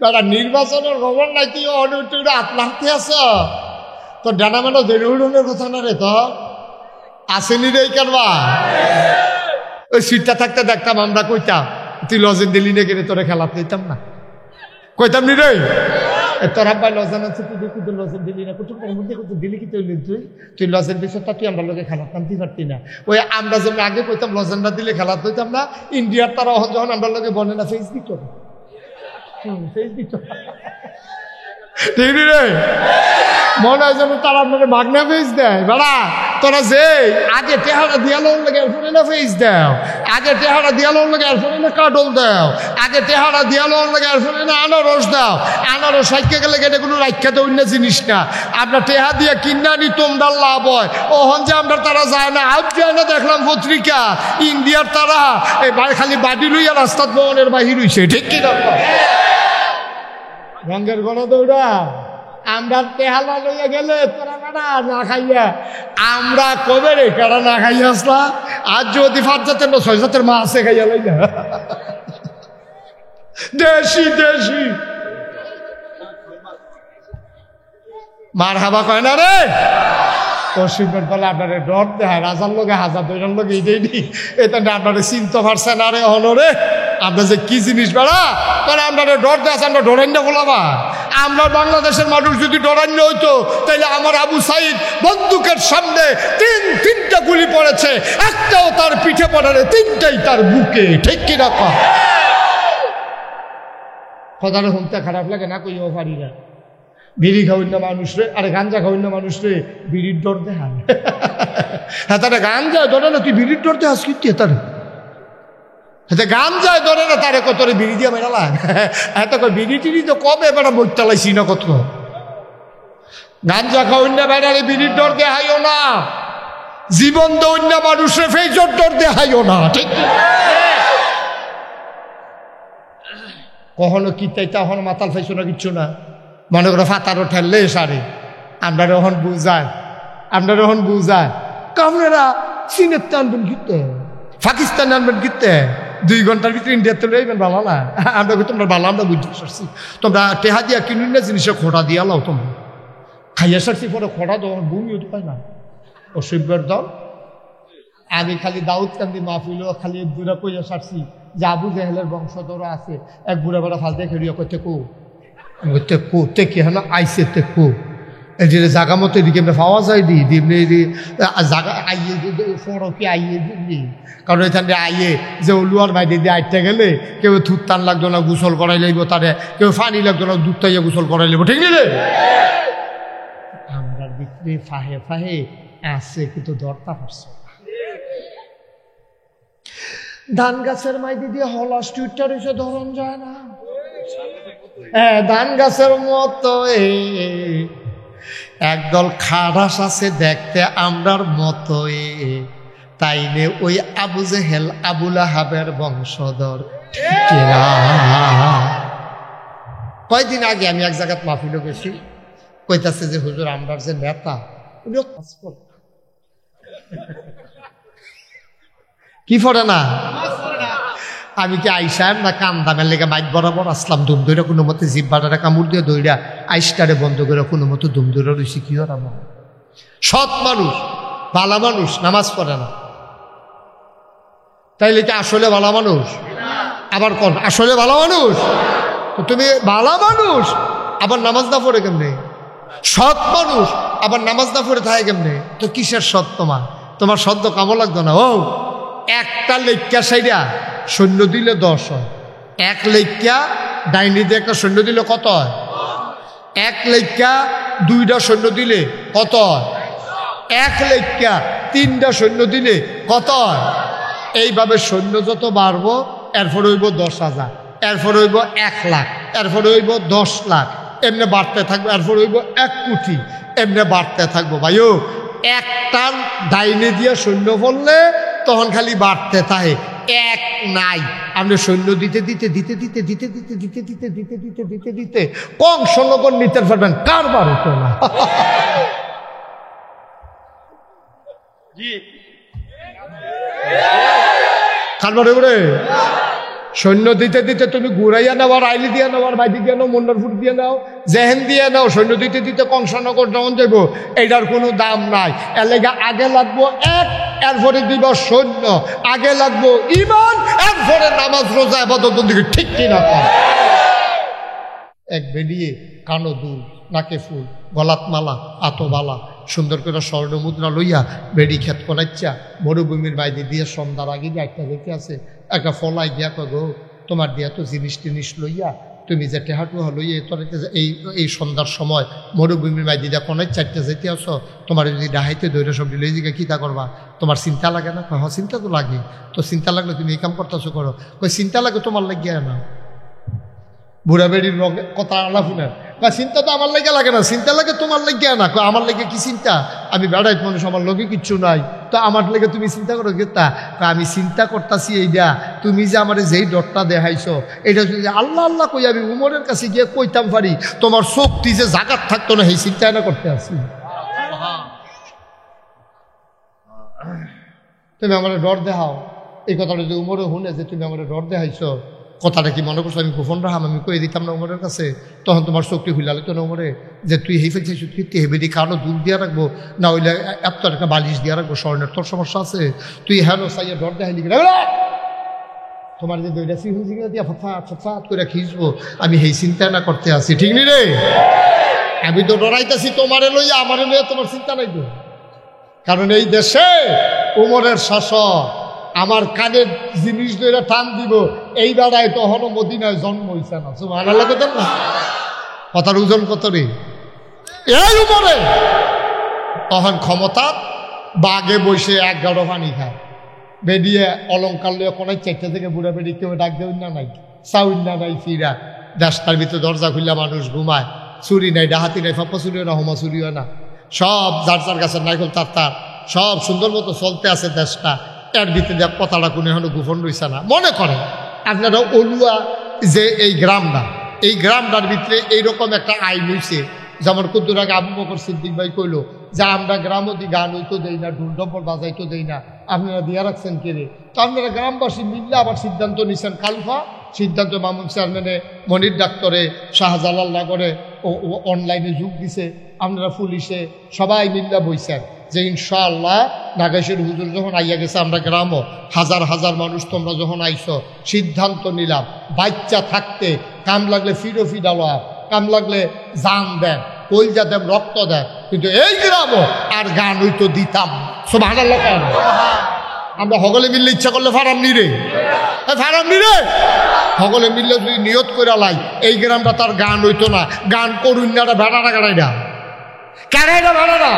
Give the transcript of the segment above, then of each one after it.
দাদা নির্বাচনের খবর নাই, তুই অনেক আত্মাহতি আছ তো ডানা মানো জরুরের কথা না রে, তো আসেনি রে কারবা। ওই সিটটা থাকতে দেখতাম আমরা, কইতাম তুই লজেন দিলি না কেন, তোরা খেলাতে দিতাম না, কইতাম নি রে তোর আব্বাই লজেন আছে, তুই কিন্তু লজেন দিলি না, কুটুমের মধ্যে কিন্তু দিলি কি তুই লজেন দিছ, তা তুই আমরা লোকে খেলাতাম তুই পারতি না। ওই আমরা যেমন আগে কইতাম লজেন না দিলে খেলাতে হইতাম না, ইন্ডিয়ার তারা যখন আমরা লোকে বলে না ফেসবুক করে, ফেসবুক ঠিক রে, মনে হয় যেন তারা আপনাকে মাগনা ফেস দেয়। বেড়া তোরা যে আগে টেহারা দিয়ালোর লাগে এরপরে না ফেস দাও, আগে টেহারা দিয়ালোর লাগে এরপরে না কাটল দাও, আগে টেহারা দিয়ালোর লাগে এরপরে না আনারস দাও। আনারস রাখতে গেলে এটা কোনো রাখতে অন্য জিনিস না, আপনার টেহা দিয়ে কিনা নি তোমরা লাভ হয়। ওহন যে আমরা তারা যায় না, আজ যায় না দেখলাম পত্রিকা ইন্ডিয়ার তারা এই খালি বাড়ি লইয়া রাস্তার ভবনের বাহির হইছে, ঠিক কি দরকার রঙের গণ দৌড়া। আমরা তেহালা লইয়া গেলে তোরা কাটা না খাইয়া, আমরা কবে রে কাটা না খাইয়া আসলা, আজ যদি 5 জাতের না 6 জাতের মা আছে খাইয়া লই না, দেশি দেশি মার হাবা কয় না রে। পশ্চিমের তলে আপনারে ডর দেয়, রাজার লোকে হাজার দৈরার লোকে এই নি, এটা আপনারে চিনতে পারছেন আরে হনরে আপনার যে কি জিনিস বেড়া, কারণ আপনারা ডর দেয়, আমরা ডরান্য বলাবা। আমরা বাংলাদেশের মানুষ যদি ডরান্য হইতো তাহলে আমার আবু সাইদ বন্দুকের সামনে 3টা গুলি পড়েছে, একটাও তার পিঠে পড়ারে, 3টাই তার বুকে, ঠিক কিনা কথাটা শুনতে খারাপ লাগে না, কইও পারি না। বিড়ি খাওয়াই না মানুষ রে, আরে গাঞ্জা খাওয়াই না মানুষ রে, বিড়ির ডর দেখান। হ্যাঁ তারা গাঞ্জা ধরে না, তুই বিড়ির ডর দেখাস কি তারে, গান যায় ধরে না তারে কত বিড়ি দিয়া মেরা লাগ, এত বিড়ি টিড়ি তো কবে বেড়া বই চালাইছি না, কত গাঞ্জা খাওয়াই না বেড়ারে বিড়ির ডর দেখাইও না, জীবন দৈন্য মানুষের ফেজর ডর দেখাইও না, ঠিক কখনো কি তাই তখন মাতাল ফাইছো না, কিচ্ছু না, মনে করো ফাতারও ঠেললে সারে আমরা যখন বুঝায়, কামড়েরা চীনের টানবেন গিতে, পাকিস্তান আনবেন গিতে, 2 ঘন্টার ভিতরে ইন্ডিয়াতে লইবেন ভালো না, আমরা তোমরা ভালো, আমরা বুঝতে পারছি, তোমরা টেহা দিয়া কিনুন না জিনিসে খোঁড়া দিয়া লাও, তোমরা খাইয়া সারছি পরে খোঁড়া দাও, বমিও তো পায় না। অসভ্যের দল আমি খালি দাউদ কান্দি মাহফিল খালি এক বুড়া কইয়া সারছি যে আবু জেহেলের বংশধরা আছে, এক বুড়া বেড়া ফালতে খেড়িয়া করতে কো তে কি হলো আইসে তে কো এই যে জাগা মতো এদিকে আমরা পাওয়া যায় দিমনি জাগা আইয়ে ফোড়ো কি আইয়ে দিবনি, কারণ এখানে আইয়ে যে লুয়ার বাইরে দিয়ে আইতে গেলে কেউ থুত টান লাগতো না, গোসল করাই লাগবো, তারে কেউ পানি লাগতো না, দুধ তাইয়া গোসল করাই লাগবো, ঠিক আছে। আমরা বিক্রি ফাহে ফাহে আছে কিন্তু দরটা পারছে। ধান গাছের মাইদি দিয়ে হলাস টুইটার এসে ধরন যায় না, ধান গাছের মতো একদল খারাস আছে দেখতে আমরার মতো, তাই নে ওই আবু জেহেল আবুল আহাবের বংশধর। কয়দিন আগে আমি এক জায়গায় মাহফিলে গেছি, কইতাছে যে হুজুর আমরার যে নেতা কি পড়ে না, আমি কি আইসাম না কান্দামের লেগে মাইক বরাবর আসলাম, দুম দইরা কোনো মতে জিব্বাটারে কামড় দিয়ে দইরা আইসটারে বন্ধ করে কোনো মতো দুম দইরা রয়েছি। কি আর আমার সৎ মানুষ, ভালো মানুষ, নামাজ পড়ে না, তাইলে কি আসলে ভালো মানুষ? আবার কোন আসলে ভালো মানুষ? তো তুমি ভালো মানুষ আবার নামাজ না পড়ে কেমনে? সৎ মানুষ আবার নামাজ না পড়ে থাকে কেমনে? তো কিসের সৎ তোমার সদ্য কামো লাগতো না। ও একটা লেখা সাইডা সৈন্য দিলে 10 হয়, 1 লেখা ডাইনি দিয়ে একটা সৈন্য দিলে কত হয়? 1 লেখা 2টা সৈন্য দিলে কত হয়? 1 লেখা 3টা সৈন্য দিলে কত হয়? এইভাবে সৈন্য যত বাড়বো এরপর হইব 10,000, এরপর হইব 1 লাখ, এরপর হইব 10 লাখ, এমনি বাড়তে থাকবো, এরপর হইব 1 কোটি, এমনি বাড়তে থাকবো। ভাইও একটা ডাইনে দিয়ে সৈন্য পড়লে তখন খালি বাড়তে থাকে, 1 নাই আপনি সৈন্য দিতে দিতে দিতে দিতে দিতে দিতে দিতে দিতে দিতে দিতে দিতে দিতে কংসনগর নিতে পারবেন, কারবার হতো না। কারবার এবারে সৈন্য দিতে দিতে তুমি ঘুরাইয়া নাও, আর আইলি দিয়ে নাও, আর বাইদি দিয়ে নাও, মন্ডলপুর দিয়ে নাও, জেহেন দিয়ে নাও, সৈন্য দিতে দিতে কংসনগর যখন যাইব, এইটার কোনো দাম নাই। এর লেগে আগে লাগবো এক, এরপরে দিব সৈন্য, আগে লাগবো ইমান, এরপরে নামাজ রোজা ইবাদত দিকে, ঠিক কিনা? এক বেরিয়ে কানো দুল, নাকে ফুল, গলাত মালা, আতো বালা, সুন্দর করে স্বর্ণ মুদ্রা লইয়া বেড়ি খেত করাইচ্ছা মরুভূমির বাইরে দিয়ে সন্ধ্যার আগে যে একটা দেখে আছে, একটা ফলাই দিয়া গো তোমার দিয়া তো জিনিস টিনিস লইয়া তুমি যে টেহাটুহা লইয়া তোরাইতে এই সন্ধ্যার সময় মরুভূমির বাইরে দিয়া কোনায় চারটে যেতে আসো, তোমার যদি ডাহাইতে দৈরা সব লই জিগা কীটা করবা? তোমার চিন্তা লাগে না? হ্যাঁ চিন্তা তো লাগে। তো চিন্তা লাগলে তুমি এই কাম করতেছো করো। কই চিন্তা লাগে তোমার লাগিয়া না, বুড়া বেড়ির কথা আলাপুনের বা চিন্তা তো আমার লেগে লাগে না, চিন্তা লাগে তোমার লেগে না। আমার লেগে কি চিন্তা? আমি বেড়াইত মানুষ, আমার লোকে কিচ্ছু নাই, তো আমার লেগে তুমি চিন্তা করো গেতা? আমি চিন্তা করতেছি এইটা, তুমি যে আমার যেই ডরটা দেখাইছো, এটা যদি আল্লাহ আল্লাহ কই আমি উমরের কাছে গিয়ে কইতাম পারি, তোমার শক্তি যে জাগাত থাকতো না, সেই চিন্তা না করতে আসি। তুমি আমার ডর দেখাও, এই কথাটা যদি উমরে শুনে যে তুমি আমার ডর দেখাইছো, কথাটা কি মনে করছো আমি গোপন রাহাম, আমি কয়ে দিতাম না উমরের কাছে, তখন তোমার চোখটি হুইলালে তো না উমরে যে তুই হেই ফেলছিস, তুই হেবেদি কারো দুধ দিয়ে রাখবো না, ওইলে এত একটা বালিশ দিয়ে রাখবো, স্বর্ণের তোর সমস্যা আছে, তুই হ্যাঁ সাইয়া ডর দেখাইলি তোমার যে দইটা সিহুজি দিয়া ফফাত করে খিঁচবো, আমি হেই চিন্তা না করতে আসি, ঠিক নি রে? আমি তো ডরাইতেছি তোমারে লইয়া, আমারে লইয়া তোমার চিন্তা নাই তো। কারণ এই দেশে উমরের শাসক আমার কানের জিনিস ধরে টান দিব, এই বেড়ায় তখনও মদিনায় জন্ম হইছে না। সুবহানাল্লাহ কথা না, কথার ওজন কত রে? এই উপরে তখন ক্ষমতা বাগে বসে 11 পানি খায়, বেরিয়ে অলঙ্কার লইয়া কোনায় 4টা থেকে বুড়া বেড়ি কেউ ডাক দেউন না নাই, চাউন না নাই, ফিরা দেশটার ভিতরে দরজা খুললে মানুষ ঘুমায়, চুরি নাই, ডাহাতি নাই, ফাপ্পা চুরিও না, হোমা চুরিও না, সব যার যার গাছের নাইকল তার সব সুন্দর মতো চলতে আছে দেশটা। এর ভিতরে কথাটা কোনো এখনো গোপন রয়েছে না। মনে করেন আপনারা অলুয়া যে এই গ্রামটার ভিতরে এইরকম একটা আইন হয়েছে, যেমন কুদ্দুর আগে আবু বকর সিদ্দিক ভাই কইল যে আমরা গ্রামতি গান হইতো দেই না, ঢোল ডম্বল বাজাইতো দেই না, আপনারা দিয়া রাখছেন কে রে? তো আপনারা গ্রামবাসী মিললে আবার সিদ্ধান্ত নিচ্ছেন কালফা, সিদ্ধান্ত মামুন চেয়ারম্যানে, মনির ডাক্তারে, শাহজালাল নগরে অনলাইনে যোগ দিছে, আপনারা পুলিশে সবাই মিল্লা বইছেন যে ইনশাআল্লাহ নাগেশের হুজুর যখন আইয়া গেছে, আমরা গ্রামও হাজার হাজার মানুষ তোমরা যখন আইছো, সিদ্ধান্ত নিলাম বাচ্চা থাকতে কাম লাগলে ফিডো ডালা, কাম লাগলে জান দেন, কলজা দেন, রক্ত দেন, কিন্তু এই গ্রামও আর গান হইতো দিতাম। সুবহানাল্লাহ। আমরা সকলে মিললে ইচ্ছা করলে ফারাম নি রে, ফারাম নি রে, সকলে মিললে যদি নিয়ত করে লাই এই গ্রামটা তার গান হইতো না, গান করুন না, ভেড়াটা গাড়াইডা কারাইডা ভেড়াটা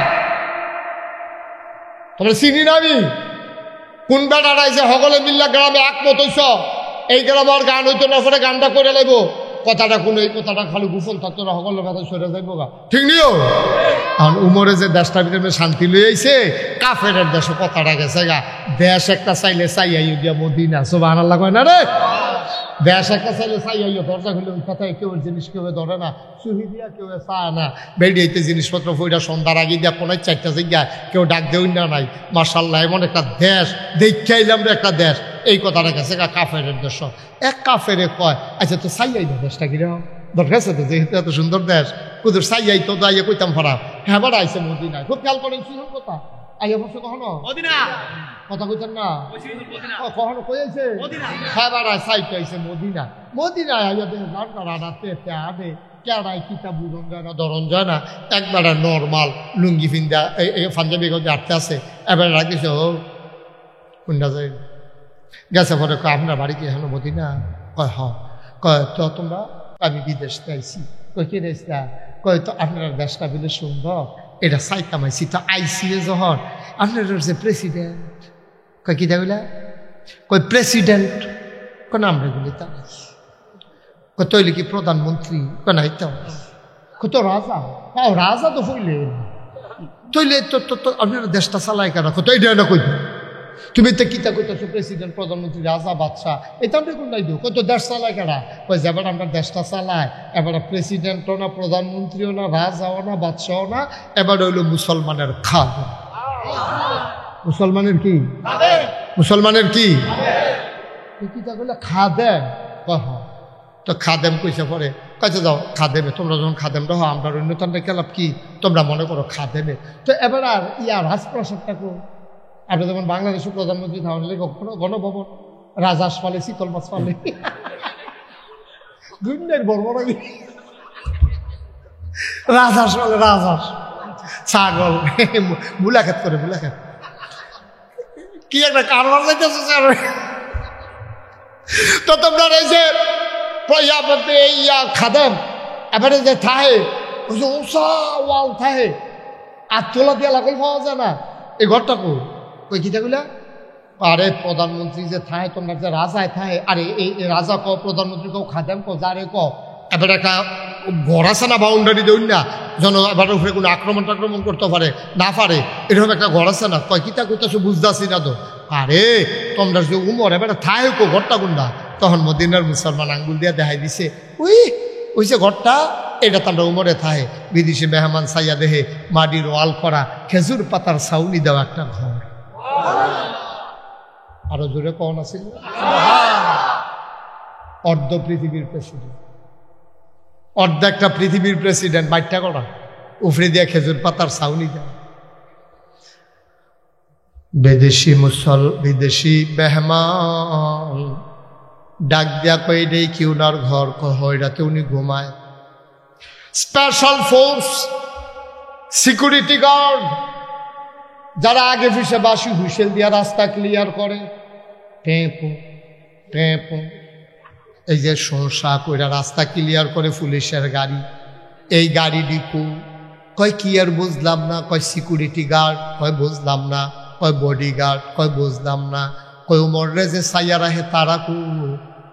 তোমরা চিনি না আমি কোন বেড়াটাই যে সকলে মিল্লা গ্রামে একমত হইছ এই গ্রামে আর গান হইতো না, পরে গানটা করে লাইব, কথাটা কোনো এই কথাটা খালি গোপন থাকতো না, সকলের কথা সরে যাইব গা, ঠিক নিও? এখন উমরে যে দেশটার ভিতরে শান্তি লই আইছে, কাফের দেশে কথাটা গেছে গা, দেশ একটা চাইলে চাই আইও দিয়া মদিনা। সুবহানাল্লাহ কয় না রে? দেশ একটা চাইলে চাই আইও, দরজা খুলে ওই কথায় কেউ জিনিস কেউ ধরে না, চুহি দিয়া কেউ চায় না, বেরিয়েতে জিনিসপত্র ফইরা সন্ধ্যার আগে দিয়া কোনায় 4টা জায়গা কেউ ডাক দেউন না নাই। মাশাআল্লাহ এমন একটা দেশ দেখে আইলাম রে, একটা দেশ, এই কথাটা গেছে গা কাফের দেশ। এক কাফেরে কয় আচ্ছা তো চাই আইব দেশটা কিরকম দরকার আছে তো, যেহেতু এত সুন্দর দেশ, কুদুর চাই আই তো আইয়া কইতাম ফারাম, হ্যাঁ বাড়া আইসে মদিনায়, খুব খেয়াল করেন শুনুন কথা, আইয়া বসে কখনো কথা কইতেন না, কখনো কইছে হ্যাঁ বাড়া সাইট আইসে মদিনা, মদিনায় আইয়া দেখে গান রাতে আদে কেড়াই কিতাব বুঝন যায় না, ধরন যায় না, একবারে নর্মাল লুঙ্গি ফিন্দা পাঞ্জাবি গঞ্জে আটতে আছে, এবার রাখিস ও কোনটা যায় গেছে, পরে কয় আপনার বাড়ি কি এখনো মদিনা? কয় হ। কয় তো তোমরা? আমি বিদেশ আইসি। কয় কি দেশটা? কয় তো আপনার দেশটা বলে সুন্দর, এটা চাইতাম আইসি, তো আইসি যখন আপনার যে প্রেসিডেন্ট, কয় কি দেবিলা? কয় প্রেসিডেন্ট, কোন আমরা বলি তা কয় তৈলে কি প্রধানমন্ত্রী? কয় নাই তো। কত রাজা? হ্যাঁ রাজা তো হইলে তৈলে তো আপনার দেশটা চালায় কেন? কত এটা না কই তুমি তো কিতা কইতেছো প্রেসিডেন্ট, প্রধানমন্ত্রী, রাজা, বাদশাহ, এটা আমরা কোন নাই দিও, কত দেশ চালায় কেনা? কই এবার আমরা দেশটা চালায়, এবার প্রেসিডেন্টও না, প্রধানমন্ত্রীও না, রাজাও না, বাদশাহও না, এবার হইল মুসলমানের খাদ। মুসলমানের কি? মুসলমানের কি? কিতা করলে খাদেম কহ তো খাদেম কইসে পরে কাছে যাও খাদেমে তোমরা যখন খাদেমটা হো আমরা অন্যতন্ত্রের খেলাপ কি তোমরা মনে করো খাদেমে তো এবার আর রাজপ্রাসাদটা কো আপনি যেমন বাংলাদেশের প্রধানমন্ত্রী তাহলে গণভবন রাজাস পালে শীতল মাছ পালে দুনিয়ার বড় বড় রাজাস পালে রাজাস ছাগল মুলাখাত করে মুলাখাত কি একটা কারবার যাইতেছে স্যার তো তোমরা এই যে খাদেম এবারে যে থাহে ওই যে ওষা ওয়াল থাহে আর তোলা দিয়া লাগল পাওয়া যায় না এই ঘরটা কই কিতাগুলা আরে প্রধানমন্ত্রী যে থাহে তোমরা যে রাজায় থাহে আরে এই রাজা কও প্রধানমন্ত্রী কও খাদেম কও যারে কও এবার একটা ঘর আছে না বাউন্ডারি দেউন না যেন এবার উপরে কোনো আক্রমণ করতে পারে না পারে এরকম একটা ঘর আছে না কয় কিতা কইতাছো বুঝতেছি না তো আরে তোমরা যে উমর এবার থাহে কো ঘরটা কোনটা তখন মদিনার মুসলমান আঙ্গুল দিয়া দেখাই দিছে ওই যে ঘরটা এটা তোমরা উমরে থাহে বিদেশি মেহমান সাইয়া দেহে মাটির ওয়াল করা খেজুর পাতার ছাউনি দেওয়া একটা ঘর আরো জোরে কন আছে অর্ধ পৃথিবীর প্রেসিডেন্ট অর্ধেকটা পৃথিবীর প্রেসিডেন্ট বাইটটা করা উফরে দিয়া খেজুর পাতার ছাউনি দেওয়া বিদেশি মেহমান ডাক দিয়া কই এটাই কি উনার ঘর কইরাতে উনি ঘুমায় স্পেশাল ফোর্স সিকিউরিটি গার্ড যারা আগে পিছে বাসি হুইসেল দিয়া রাস্তা ক্লিয়ার করে টেপু টেপু এই যে সংসা কইরা রাস্তা ক্লিয়ার করে পুলিশের গাড়ি এই গাড়ি ডিপু কয় কি আর বুঝলাম না কয় সিকিউরিটি গার্ড কয় বুঝলাম না কয় বডি গার্ড কয় বুঝলাম না কই উমর রে যে সাইয়া রাহে তারা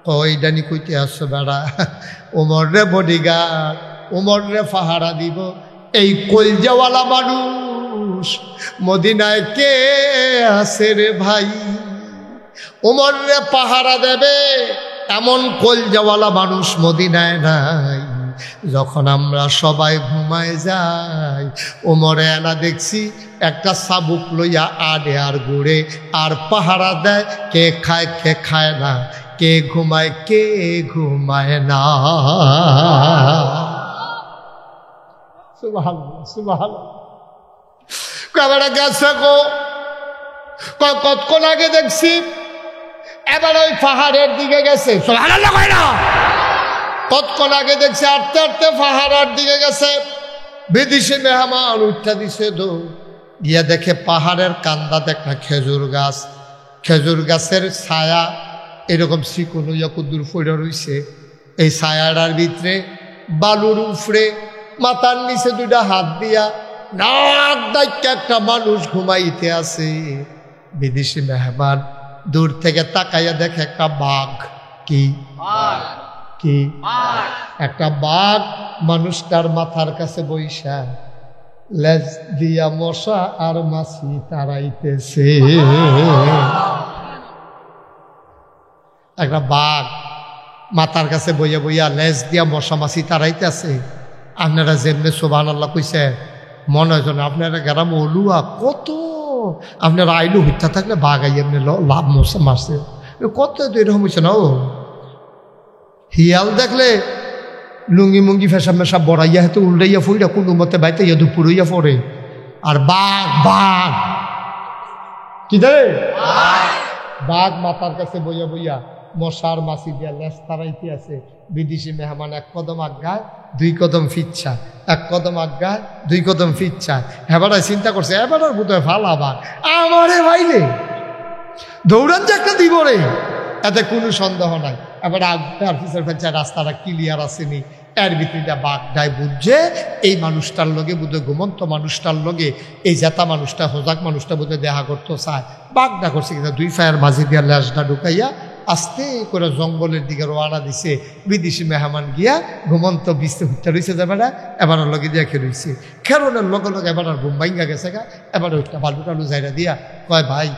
কই ডানি কইতে আসছো বেড়া উমর রে বডি গার্ড উমর রে পাহারা দিব এই কলজাওয়ালা মানুষ মদিনায় কে আছে রে ভাই উমর রে পাহারা দেবে এমন কলজাওয়ালা মানুষ মদিনায় নাই যখন আমরা সবাই ঘুমায় যাই ওমরে আনা দেখছি একটা চাবুক লইয়া আডে আর ঘুরে আর পাহারা দেয় কে খায় না কে ঘুমায় না সুবহানাল্লাহ সুবহানাল্লাহ কয়বার গেছে গো কতক্ষণ আগে দেখছি এবার ওই পাহাড়ের দিকে গেছে সুবহানাল্লাহ কয় না কতক্ষণ আগে দেখছে আটতে আটতে পাহাড়ের দিকে গেছে বিদেশি মেহমান উঠা দিছে দো গিয়া দেখে পাহাড়ের কান্দাতে একটা খেজুর গাছের ছায়া এরকম চিকুন হইয়া কুদুর ফইরা রইছে এই ছায়াটার ভিতরে বালুর উফরে মাথার নিচে দুইটা হাত দিয়া নাক ডাইকা একটা মানুষ ঘুমাইতে আছে বিদেশি মেহমান দূর থেকে তাকাইয়া দেখে একটা বাঘ কি একটা বাঘ মানুষটার মাথার কাছে বইসা লেজ দিয়া মশা আর মাছি তাড়াইতেছে একটা বাঘ মাথার কাছে বইয়া বইয়া লেজ দিয়া মশা মাছি তাড়াইতেছে আপনারা যেমনি সুবহানাল্লাহ কইছে মনে হয় যেন আপনারা গ্রাম অলুয়া কত আপনারা আইলু হইতা থাকলে বাঘ আই এমনি লাভ মশা মারছে কত এরকম হয়েছে না ও হিয়াল দেখলে লুঙ্গি মুঙ্গি ফেসা মেশা বড়াইয়া হেতু উল্টাইয়া ফুইরা কোনো মতে বাইতে ইয়া দুপুরইয়া পড়ে আর বাঘ কি দে বাঘ মাথার কাছে বইয়া বইয়া মশার মাছি দিয়া লেজ তাড়াইতে আছে বিদেশি মেহমান এক কদম আগায় দুই কদম ফিচ্ছা এক কদম আগায় দুই কদম ফিচ্ছা এবারে চিন্তা করছে এবারে বোধহয় ফালা বাঘ আমারে ভাইলে দৌড়ান যে একটা দিব রে এতে কোনো সন্দেহ নাই এবার আগার পিছের ফেলছে রাস্তাটা ক্লিয়ার আসেনি এর ভিতরে বাঘটায় বুঝছে এই মানুষটার লগে বোধহয় ঘুমন্ত মানুষটার লগে এই জেতা মানুষটা হোজাক মানুষটা বোধহয় দেখা করতে চায় বাঘটা করছে কিন্তু দুই ফায়ের মাঝে দিয়া লেজটা ঢুকাইয়া আস্তে করে জঙ্গলের দিকে রওনা দিছে বিদেশি মেহমান গিয়া ঘুমন্ত বিস্তে হুট্টা রয়েছে যাবে এবার লগে দিয়া খেয়ে খেরোনের লগে লগে এবার ঘুম ভাঙ্গা গেছে গা এবার ওইটা বালু টালু জায়গা দিয়া কয় ভাই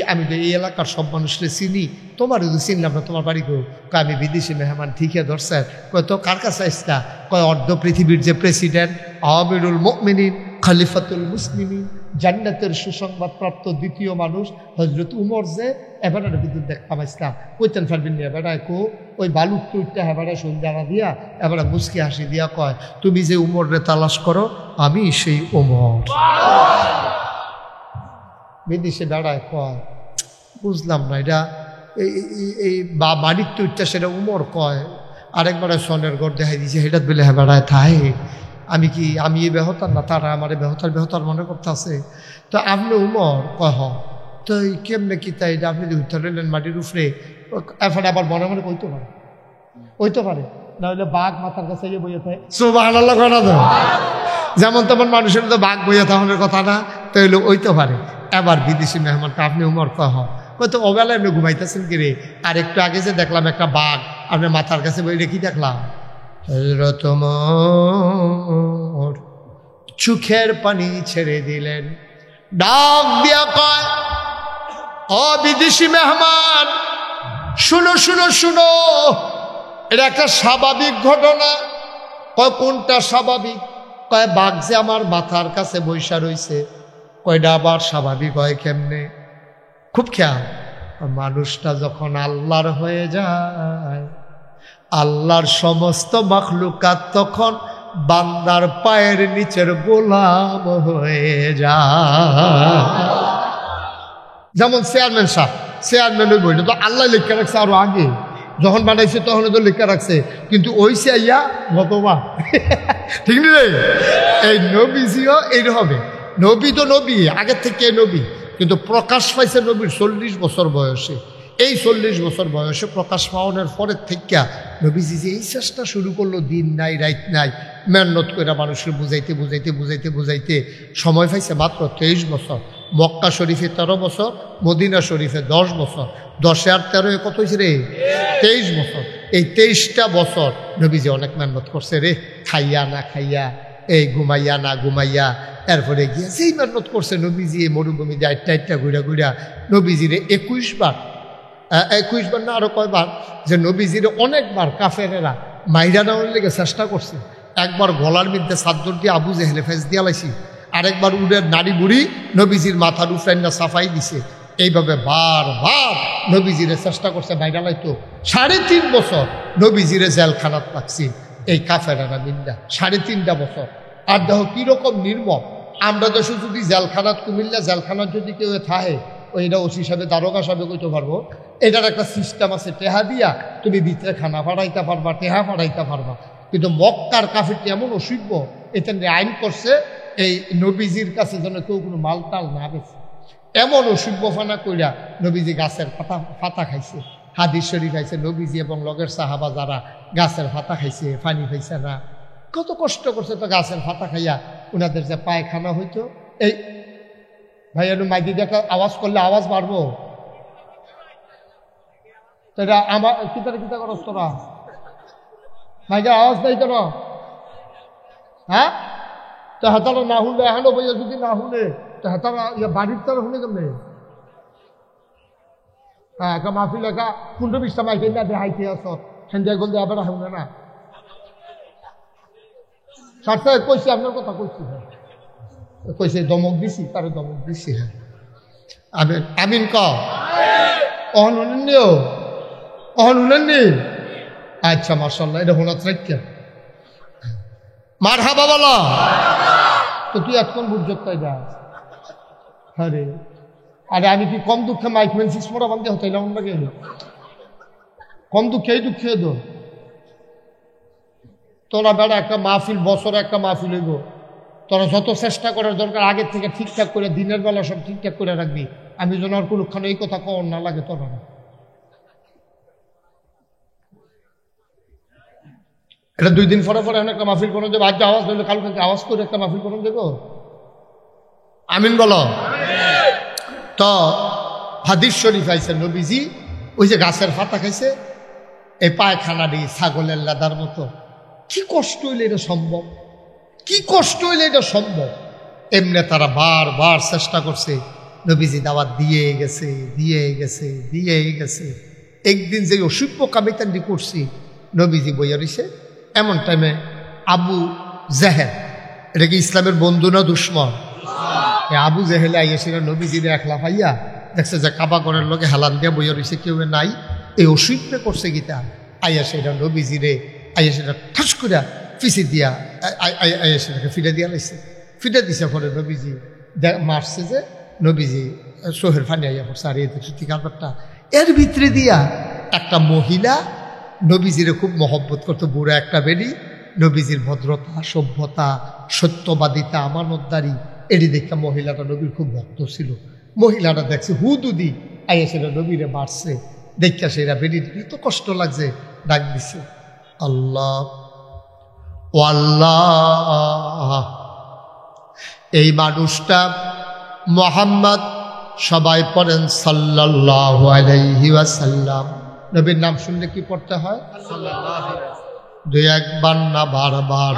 আমি তো এই এলাকার সব মানুষকে চিনি তোমারও তো চিনলাম না তোমার বাড়ি কেউ আমি বিদেশি মেহমান ঠিকই ধরছে কয় তো কার কাছে আসতা কয় অর্ধ পৃথিবীর যে প্রেসিডেন্ট আমিরুল মুমিনিন খলিফাতুল মুসলিমিন জান্নাতের সুসংবাদ প্রাপ্ত দ্বিতীয় মানুষ হযরত উমর যে এবারে কিন্তু দেখতাম ইসলাম কইতেন পারবেন না এবারে কো ওই বালুক তুইটা এবারে সন্ধ্যা দিয়া এবারে মুস্কি হাসি দিয়া কয় তুমি যে উমরে তালাশ করো আমি সেই উমর। বিদেশে বেড়ায় কয় বুঝলাম না এটা এই বা বাড়ির তুইটা সেটা উমর কয়, আরেকবারে সনের ঘর দেখাই দিয়েছে সেটা বেলে হ্যাঁ বেড়ায় থাই আমি এই বেহতার না তারা আমার বেহতার মনে করতে আছে। তো আপনি উমর কহ তো কেমনে কি তাই এটা আপনি উত্তর রইলেন মাটির উপরে এফারে আবার মনে মনে কইতে পারে না হলে বাঘ মাথার কাছে গিয়ে বইয়ে থাকে সুবহানাল্লাহ কয় না তো, যেমন তেমন মানুষের তো বাঘ বইয়ে থাকার কথা না, তো হইলে ওইতে পারে। এবার বিদেশি মেহমানটা আপনি উমর কহ হয়তো ওবেলা এমনি ঘুমাইতেছেন কি রে, আর একটু আগে যে দেখলাম একটা বাঘ আপনার মাথার কাছে বইলে কি দেখলাম, হযরত ওমর চোখের পানি ছেড়ে দিলেন, ডাক দিয়া কয় ও বিদেশি মেহমান শুনো শুনো শুনো, এটা একটা স্বাভাবিক ঘটনা। কয় কোনটা স্বাভাবিক? কয় বাঘ যে আমার মাথার কাছে বৈশা রইছে। কয়টা আবার স্বাভাবিক হয় কেমনে? খুব খেয়াল, মানুষটা যখন আল্লাহর হয়ে যায় আল্লাহর সমস্ত মাখলুকাত তখন বান্দার পায়ের নিচের গোলাম হয়ে যায়। যেমন চেয়ারম্যানের বইটা তো আল্লাহ লেখা রাখছে আরো আগে, যখন বানাইছে তখন তো লেখা রাখছে, কিন্তু ওই চেয়াইয়া ভগবান ঠিক নেই। এই নবীজিও এই হবে, নবী তো নবী আগের থেকে নবী, কিন্তু প্রকাশ পাইছে নবীর 40 বছর বয়সে। এই 40 বছর বয়সে প্রকাশ পাওয়ানোর পরের থেকে নবীজি যে এই চেষ্টা শুরু করলো, দিন নাই রাত নাই মেহনত করে মানুষের বুঝাইতে বুঝাইতে বুঝাইতে বুঝাইতে সময় পাইছে মাত্র 23 বছর। মক্কা শরীফে 13 বছর, মদিনা শরীফে 10 বছর, 10 আর 13 কত হয়েছে রে? 23 বছর। এই 23টা বছর নবীজি অনেক মেহনত করছে রে, খাইয়া না খাইয়া, এই ঘুমাইয়া না ঘুমাইয়া। এরপরে গিয়া যেই মেহনত করছে নবীজি মরুভূমি দিয়ে আটটা ঘুরা নবীজিরে 21 বার না আরো কয়বার যে নবীজিরে অনেকবার কাফেরেরা মাইরা নেওয়ার লেগে চেষ্টা করছে। একবার গলার মধ্যে চাদর দিয়ে আবু জেহেলে ফেস দিয়া লাইছি, আরেকবার উডের নারী বুড়ি নবীজির মাথার উফরাইনা সাফাই দিছে। এইভাবে বারবার নবীজিরে চেষ্টা করছে মাইরা লাইতো। 3.5 বছর নবীজিরে জেলখানাত রাখছি এই কাফেরেরা মিল্লা, 3.5 বছর। আর দেখো কিরকম নির্মম, আমরা তো শুধু যদি জেলখানাত কুমিল্লা জেলখানাত যদি কেউ থাকে ওইটা ওসি হিসাবে দারোগা হিসাবে কইতে পারবো, এটার একটা সিস্টেম আছে, টেহা দিয়া তুমি ভিতরে খানা ফাড়াইতে পারবা, টেহা ফাড়াইতে পারবা। কিন্তু মক্কার কাফিরটি এমন অসভ্য, এটা আইন করছে এই নবীজির কাছে যেন কেউ কোনো মালটাল না বেছে। এমন অসভ্যফানা কইরা নবীজি গাছের পাতা খাইছে, হাদিস শরীফ খাইছে নবীজি এবং লগের সাহাবা যারা গাছের পাতা খাইছে, পানি খাইছে না, কত কষ্ট করছে তো গাছের পাতা খাইয়া। ওনাদের যে পায়খানা হইতো, এই ভাই মাইদি দেখা আওয়াজ করলে আওয়াজ বাড়বো, তো এটা আমার কিতা করস তোরা মাইকে আওয়াজ দেয় কেন? হ্যাঁ, তো হাতারা না শুনলে এখনো বইয়া যদি না শুনে তো হাতারা বাড়ির তারা শুনে কেমনে? হ্যাঁ, একা মাহফিল একা 15-20টা মাইকে না দেখাইতে আস সন্ধ্যা গল দিয়ে আবার শুনে না। সাথে কইছি আপনার কথা কইছে দমক দিছি, তারে দমক দিছি। হ্যাঁ আমিন আমিন ক অহন শুনেননি? আচ্ছা মাশাআল্লাহ, এটা হোনাত রাখা মারহাবা বলো তো। তুই এখন বুঝত তাই যা। আরে আরে আমি কি কম দুঃখে মাইক মেনছিস মোড়া বান্ধে হতাইলাম না গেল, কম দুঃখে দুঃখে দো তোরা বেড়া একটা মাহফিল, বছরে একটা মাহফিল হইব, তোরা যত চেষ্টা করার দরকার আগের থেকে ঠিকঠাক করে দিনের বেলা সব ঠিকঠাক করে রাখবি। আমি যেন আর কোনোক্ষণ এই কথা কর না লাগে তোরা। এটা 2 দিন পরে পরে একটা মাহফিল করে দেবো, আজ আওয়াজ হইলে কালকে আওয়াজ করে একটা মাহফিল করে দেবো। আমিন বলো তো। হাদিস শরীফ আইছে নবীজি ওই যে গাছের পাতা খাইছে, এই পায়খানা দিয়ে ছাগলের লাদার মতো। কি কষ্ট হইলে এটা সম্ভব? কি কষ্ট হইলে এটা সম্ভব? এমনি তারা বারবার চেষ্টা করছে, নবীজি দাওয়াত দিয়ে গেছে। একদিন যে অসভ্য কামিতান্ডি করছি নবীজি বইয়া রইছে, এমন টাইমে আবু জেহেল, এটা কি ইসলামের বন্ধু না দুশ্মন? আবু জেহেলে আইয়াছিল নবীজিরে একলা পাইয়া দেখছে যে কাবা ঘরের লোকে হেলান দিয়া বইয়া রয়েছে কেউ নাই, এই অসুবিধা করছে গীতা আইয়া সেটা নবীজিরে আইয়া সেটা ঠাস করে পিছিয়ে দিয়া আইয়া সেটাকে ফিরে দিয়া লাইছে। ফিরে দিছে পরে নবীজি মারছে যে নবীজি সোহের ফানি আইয়া পড়ছে। আর এই সত্যি কারবারটা এর ভিতরে দিয়া একটা মহিলা নবীজিরে খুব মহব্বত করতো, বুড়া একটা বেরি, নবীজির ভদ্রতা, সভ্যতা, সত্যবাদিতা, আমানতদারি এটি দেখে মহিলাটা নবীর খুব ভক্ত ছিল। মহিলাটা দেখছে হুদুদি আইয়াছিল নবীরে মারছে, দেখা সেরা বেরিয়ে এত কষ্ট লাগছে, ডাক দিছে আল্লাহ ও আল্লাহ, এই মানুষটা মুহাম্মদ, সবাই পড়েন সাল্লাল্লাহু আলাইহি ওয়াসাল্লাম। নবীর নাম শুনলে কি পড়তে হয়? দুই একবার না বারবার,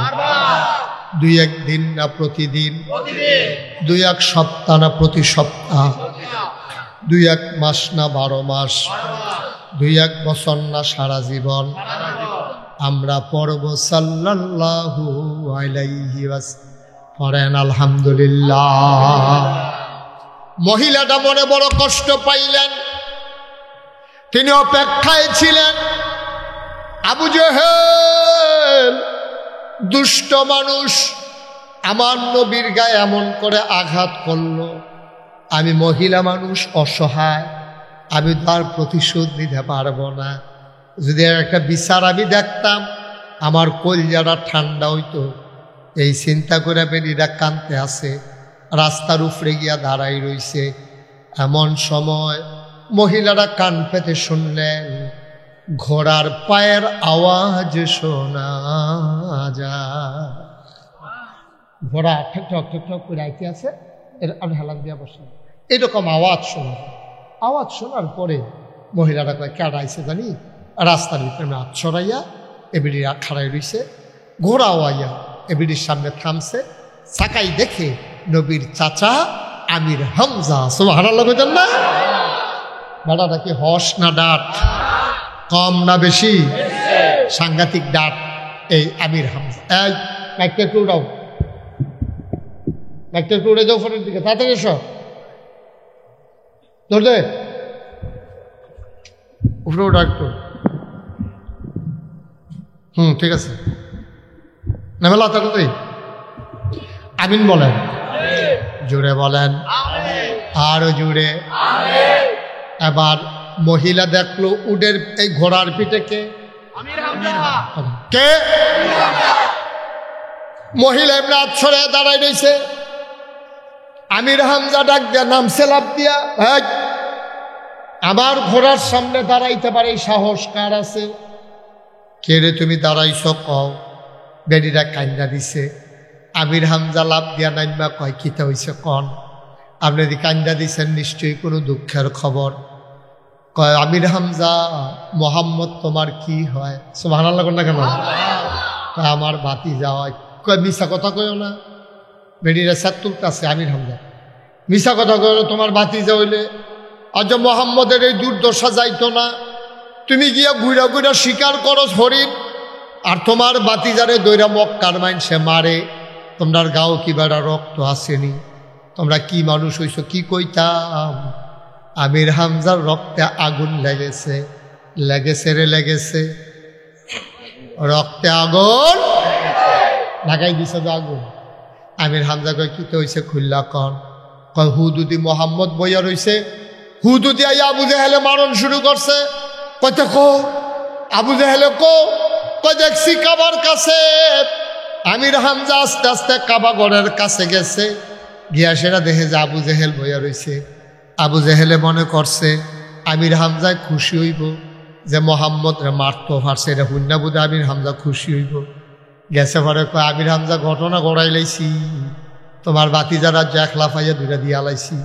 দুই এক দিন না প্রতিদিন, দুই এক সপ্তাহ না প্রতি সপ্তাহ, দুই এক মাস না 12 মাস, দুই এক বছর না সারা জীবন আমরা পড়ব সাল্লাল্লাহু আলাইহি ওয়াসাল্লাম। পড়েন আলহামদুলিল্লাহ। মহিলাটা মনে বড় কষ্ট পাইলেন, তিনি অপেক্ষায় ছিলেন। আবু জেহেল দুষ্ট মানুষ আমার নবীর গায়ে এমন করে আঘাত করলো, আমি মহিলা মানুষ, অসহায়, আমি তার প্রতিশোধ নিতে পারবো না। যদি একটা বিচার আমি দেখতাম আমার কলজাটা ঠান্ডা হইতো। এই চিন্তা করে বেরিরা কানতে আসে, রাস্তার উপরে গিয়া দাঁড়াই রইছে। এমন সময় মহিলারা কান পেতে শুনলেন ঘোড়ার পায়ের আওয়াজ শোনা যায়। ঘোড়া ঠক ঠক ঠক ঠক করে আইতে আছে, এর আমি হেলান দিয়া বসে এরকম আওয়াজ শোনা। আওয়াজ শোনার পরে মহিলারা কয় কেডা আইছে জানি, রাস্তার ভিতরে হাত ছড়াইয়া এবিডি খাড়াই রইছে। ঘোড়াও আইয়া এবিডির সামনে থামছে। সাকাই দেখে নবীর চাচা আমির হামজা। সুবহানাল্লাহ বলেন না? বেড়াটা কি হস না ডাট, কম না বেশি? সাংঘাতিক ডাট এই আমির হামজা। এই ব্যাগটা একটু উড়াও, ব্যাগটা একটু উড়ে যাও ফোনের দিকে, তাড়াতাড়ি এসো, ধরলে উপরে ওটা একটু। ঠিক আছে, নেমেলা তাড়াতাড়ি। আমিন বলেন, জুড়ে বলেন, আরো জুড়ে। এবার মহিলা দেখলো উডের এই ঘোড়ার পিঠে কে? কে? মহিলা এমনি হাত ছড়ে দাঁড়াই রয়েছে। আমির হামজা ডাক দিয়া নামছে লাফ দিয়া, আমার ঘোড়ার সামনে দাঁড়াইতে পারে এই সাহস কার আছে? কে রে তুমি দাঁড়াইছ কও। বেডিরা কান্দা দিছে। আমির হামজা লাভ দিয়া নাইমা কয় কিতা হইছে কন। আপনি যদি কান্দা দিছেন নিশ্চয়ই কোনো দুঃখের খবর। কয় আমির হামজা, মোহাম্মদ তোমার কি হয়? সুবহানাল্লাহ না কেন? আমার বাতি যাওয়ায়। কয় মিশা কথা কয়ও না। বেডিরা সাত তুলতেছে আমির হামজা, মিশা কথা কয়ো তোমার বাতি যা হইলে আজ মোহাম্মদের এই দুর্দশা যাইতো না। তুমি গিয়া ঘুরা ঘুরা শিকার করো হরিণ, আর তোমার বাতিজারে দৈরা মক্কার মাইনসে মারে। তোমরার গাও কি বেড়া রক্ত আসেনি? তোমরা কি মানুষ হইছো? কি কইতাম? আমির হামজার রক্তে আগুন লেগেছে, লেগেছে রে লেগেছে, রক্তে আগুন লাগাই দিছে তো আগুন। আমির হামজা কয় কি হইছে খুল্লা কন। কয় হুদুদি মোহাম্মদ বইয়া রইছে, হুদুদি আইয়া আবু জেহেলে মারণ শুরু করছে। কইতে কো আবু জেহেলে কো? কই দেখছি কাবার কাছে। আমির হামজা আস্তে আস্তে কাবা ঘরের কাছে গেছে, গিয়া সেটা দেখে যে আবু জেহেল বইয়া রইছে। আবু জেহেলে মনে করছে আমির হামজায় খুশি হইব যে মোহাম্মদ রে মারতো পারছে, এটা হুন্না বুধে আমির হামজা খুশি হইব। গেছে পরে কয় আমির হামজা ঘটনা গড়াই লাইছি, তোমার বাতি যারা একলা পাইয়া দুইটা দিয়া লাইছি।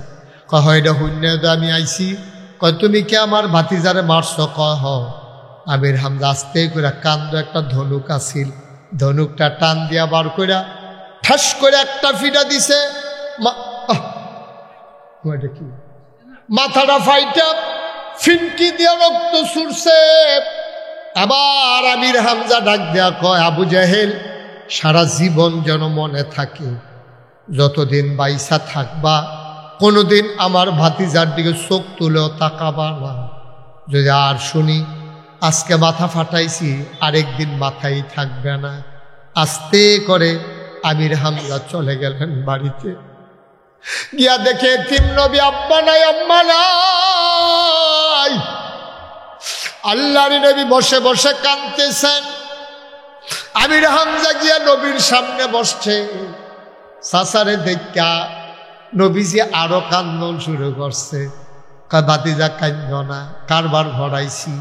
কয় হয় এটা হুন্না আমি আইছি। কয় তুমি কে আমার ভাতিজারে মারছ? কয় হ। আমির হামজা আস্তে করে কান্দ একটা ধনুক আসিল, ধনুকটা টান দিয়া বার কইরা ঠাস করে একটা ফিটা দিছে। কি মাথাটা ফাইটা ফিনকি দিয়া রক্ত ছুটছে। আবার আমির হামজা ডাক দেয়া কয় আবু জেহেল, সারা জীবন যেন মনে থাকে যতদিন বাইসা থাকবা কোনোদিন আমার ভাতিজার দিকে চোখ তুলেও তাকাবা না। যদি আর শুনি আজকে মাথা ফাটাইছি আরেকদিন মাথাই থাকবে না। আস্তে করে আমির হামজা চলে গেলেন বাড়িতে। গিয়া দেখে এতিম নবী আব্বা নাই, আম্মা নাই। আল্লাহর নবী বসে বসে কাঁদতেছেন। আমির হামজা গিয়া নবীর সামনে বসছে। চাচারে দেখা নবীজি আরো কান্দন শুরু করছে। ভাতিজা কান্দ না, কারবার ভরাইছি,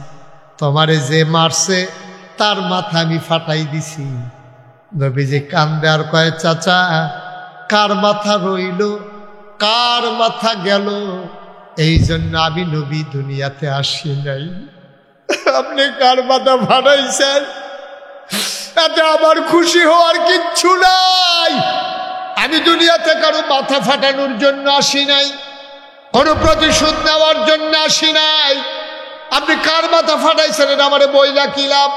তোমারে যে মারছে তার মাথা আমি ফাটাই দিছি। নবীজি কান্দে আর কয়, চাচা কার মাথা রইল কার মাথা গেল, এই জন্য আমি নবী দুনিয়াতে আসি নাই। আপনি কার মাথা ফাটাইছেন এতে আমার খুশি হওয়ার কিচ্ছু নাই। আমি দুনিয়াতে কারো মাথা ফাটানোর জন্য আসি নাই, কোনো প্রতিশোধ নেওয়ার জন্য আসি নাই। আপনি কার মাথা ফাটাইছেন এটা আমারে বইলা কি লাভ?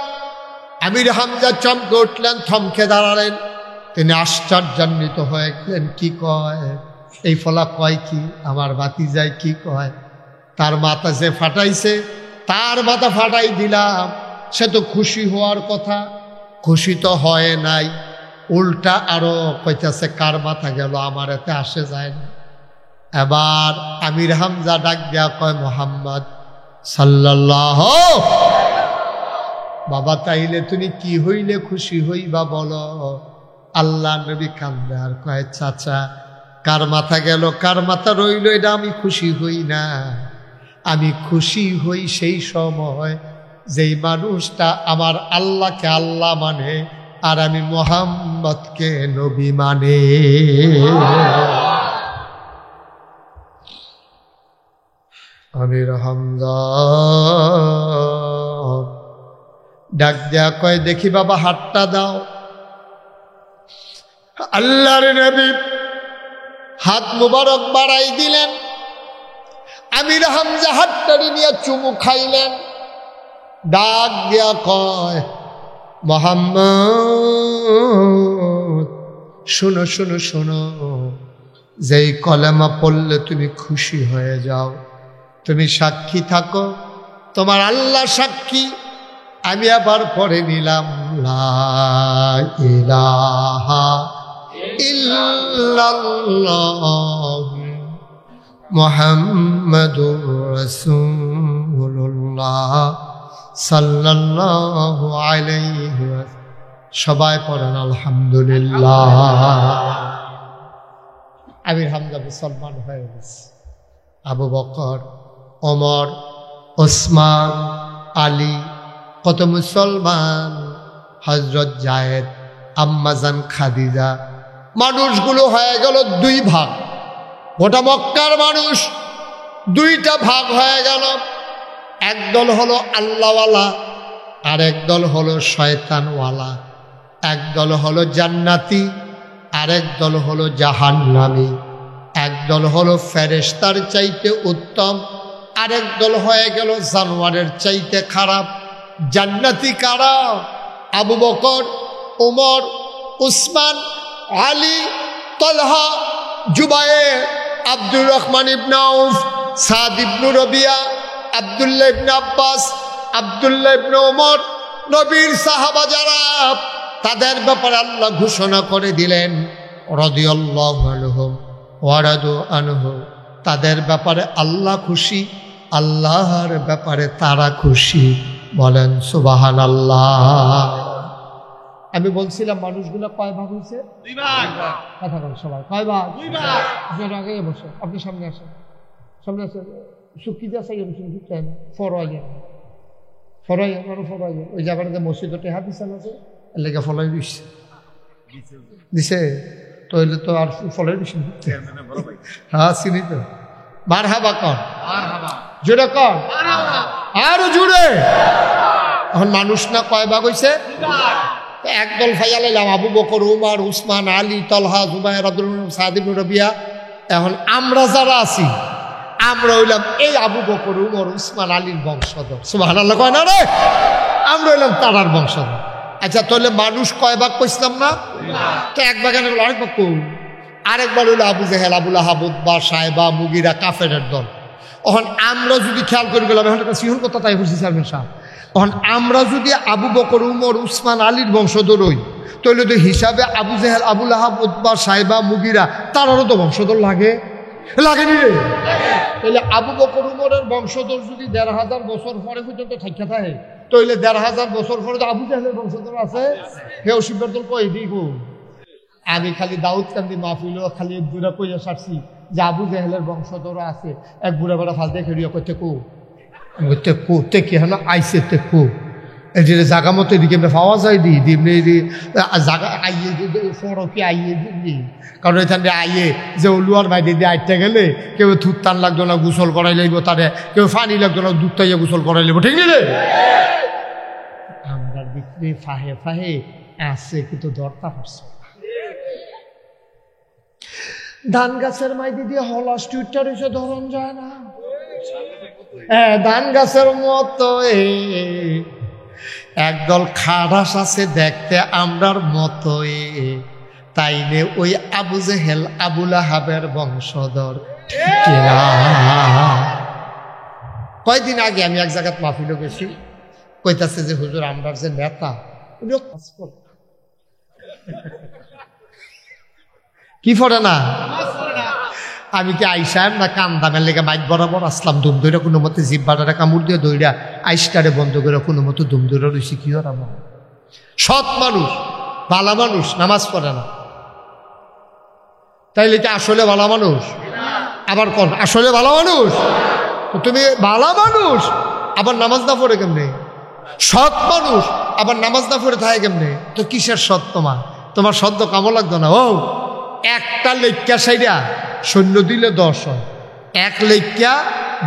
আমির হামজা চমকে উঠলেন, থমকে দাঁড়ালেন। তিনি আশ্চর্যান্বিত হয়ে গেলেন। কি কয় এই ফলা, কয় কি আমার ভাতিজায় কি কয়? তার মাথা যে ফাটাইছে তার মাথা ফাটাই দিলাম। সে তো খুশি হওয়ার কথা, খুশি তো হয় নাই, উল্টা আরো কইতাছে কার মাথা গেল, আমার এতে আসে যায় না। এবার আমির হামজা ডাক দেয়া কয়, মোহাম্মদ সাল্লাল্লাহু। বাবা তাইলে তুমি কি হইলে খুশি হইবা বলো? আল্লাহ নবী কান্দে আর কয়, চাচা কার মাথা গেল কার মাথা রইল এটা আমি খুশি হই না। আমি খুশি হই সেই সময় যেই মানুষটা আমার আল্লাহকে আল্লাহ মানে আর আমি মুহাম্মদকে নবী মানে। আমির হামজা ডাক দেয়া কয়, দেখি বাবা হাতটা দাও। আল্লাহর নবী হাত মুবারক বাড়াই দিলেন। আমির হামজা হাতটারি নিয়ে চুমু খাইলেন। ডাক দেয়া কয়, মুহাম্মদ শোনো শোনো শোনো, যেই কলেমা পড়লে তুমি খুশি হয়ে যাও, তুমি সাক্ষী থাকো, তোমার আল্লাহ সাক্ষী। আমি আবার পড়ে নিলাম, লা ইলাহা ইল্লাল্লাহ মুহাম্মাদুর রাসূলুল্লাহ সাল্লাল্লাহু আলাইহি ওয়াসাল্লাম। সবাই পড়েন আলহামদুলিল্লাহ। আমির হামজা মুসলমান হয়ে গেছে। আবু বকর, ওমর, ওসমান, আলী কত মুসলমান, হযরত জায়েদ, আম্মাজান খাদিজা, মানুষগুলো হয়ে গেল দুই ভাগ। গোটা মক্কার মানুষ দুইটা ভাগ হয়ে গেল। একদল হলো আল্লাহওয়ালা আর একদল হলো শয়তানওয়ালা। একদল হলো জান্নাতি আর একদল হলো জাহান্নামী। একদল হলো ফেরেশতার চাইতে উত্তম, আরেক দল হয়ে গেল জানোয়ারের চাইতে খারাপ। জান্নাতি কারা? আবু বকর, ওমর, উসমান, আলী, তলহা, জুবায়ের, আব্দুর রহমান ইবনে আউফ, সাদ ইবনে রবিয়া, আব্দুল্লাহ ইবনে আব্বাস, আব্দুল্লাহ ইবনে ওমর, নবীর সাহাবা যারা, তাদের ব্যাপারে আল্লাহ ঘোষণা করে দিলেন রাদিয়াল্লাহু আনহুম ওয়া রাদু আনহু। তাদের ব্যাপারে আল্লাহ খুশি, আল্লাহর ব্যাপারে তারা খুশি। বলেন সুবহানাল্লাহ। আমি বলছিলাম মানুষগুলো কয় ভাগ হয়েছে? দুই ভাগ। কথা বল সবাই, কয় ভাগ? দুই ভাগ। আপনারা আগে বসে, আপনি সামনে আসেন, সামনে আসেন। সুকিজা সাইয়েন শুনছেন ফরওয়াইয়া, ফরওয়াইয়া মানে ফরওয়াইয়া ওই জায়গাটাতে মসজিদে হাদিস আছে, এর লেগে ফলাই দিছে দিছে তো হইলে তো আর ফলাই দিছে। হ্যাঁ চিনি তো। মারহাবা কর, জোরে কর, আরো জোরে। এখন মানুষ না কয় ভাগ হয়েছে? একদল ফাইয়া লাইলাম আবু বকর, উমর, উসমান, আলী, তলহা, জুবায়ের, আব্দুল্লাহ, সাদ ইবনে রবিয়া। এখন আমরা যারা আছি আমরা হইলাম এই আবু বকর, উমর, উসমান, আলীর বংশধর। সুবহানাল্লাহ কয় না রে? আমরা হইলাম তারার বংশধর। আচ্ছা তাহলে মানুষ কয় ভাগ কইছিলাম না? তো এক ভাগে আরেক ভাগ কই আরেকবার হইলো আবু জেহেল, আবুল আহাব, উতবা, সাইবা, মুগিরা, কাফেরের দল। এখন আমরা যদি খেয়াল করে গেলাম, এখন একটা সিহন কথা তাই বলছি চেয়ারম্যান সাহেব, এখন আমরা যদি আবু বকর, উমর, উসমান, আলীর বংশধর হই, তাহলে তো হিসাবে আবু জেহেল, আবুল আহাব, উতবা, সাইবা, মুগিরা তারারও তো বংশধর লাগেনি রে। তাহলে আবু বকর, উমরের বংশধর যদি ১৫০০ বছর পরে পর্যন্ত থাকা থাকে, তাহলে ১৫০০ বছর পরে তো আবু জেহেলের বংশধর আছে। হে শিবের দল কই দিব, আমি খালি দাউদ কান্দি মাহফিল খালি এক বুড়া কইয়া সারছি যে আবু জেহেলের বংশধর আছে। এক বুড়া বেড়া ফালতে খেড়িয়া করতে কো কি হেন আইসে তে কো এই যে জাগা মতো এদিকে পাওয়া যায় দিমনি জাগা আইয়ে ফরকে আইয়ে দিবনি, কারণ এখানে আইয়ে যে লুয়ার বাইরে দিয়ে আইতে গেলে কেউ থুত টান লাগতো না, গোসল করাই লাগবো, তারে কেউ পানি লাগতো না, দুধ তাইয়া গোসল করাই লাগবো, ঠিক রে? আমরা বিক্রি ফাহে আছে কিন্তু দরটা পারছে। ধান গাছের মাইদি দিয়ে হলাস টুইটার এসে ধরন যায় না, ধান গাছের মতো একদল খারাস আছে দেখতে আমরার মতো, তাই নে ওই আবু জেহেল, আবুল আহাবের বংশধর। কয়দিন আগে আমি এক জায়গায় মাহফিলে গেছি, কইতাছে যে হুজুর আমরার যে নেতা কি পড়ে না, আমি কি আইসাম না কান্দামের লেগে মাইক বরাবর আসলাম, দুম দইরা কোনো মতে জিব্বাটারে কামড় দিয়ে দইরা আইসটারে বন্ধ করে কোনো মতো দুম দইরা রয়েছি। কি হর আমার সৎ মানুষ, ভালো মানুষ, নামাজ পড়ে না, তাইলে কি আসলে ভালো মানুষ? আবার কোন আসলে ভালো মানুষ? তুমি ভালো মানুষ আবার নামাজ না পড়ে কেমনে? সৎ মানুষ আবার নামাজ না পড়ে থাকে কেমনে? তো কিসের সৎ? তোমার সদ্য কামো লাগতো না। ও একটা লেখা সাইডা সৈন্য দিলে 10 হয়, এক লেখা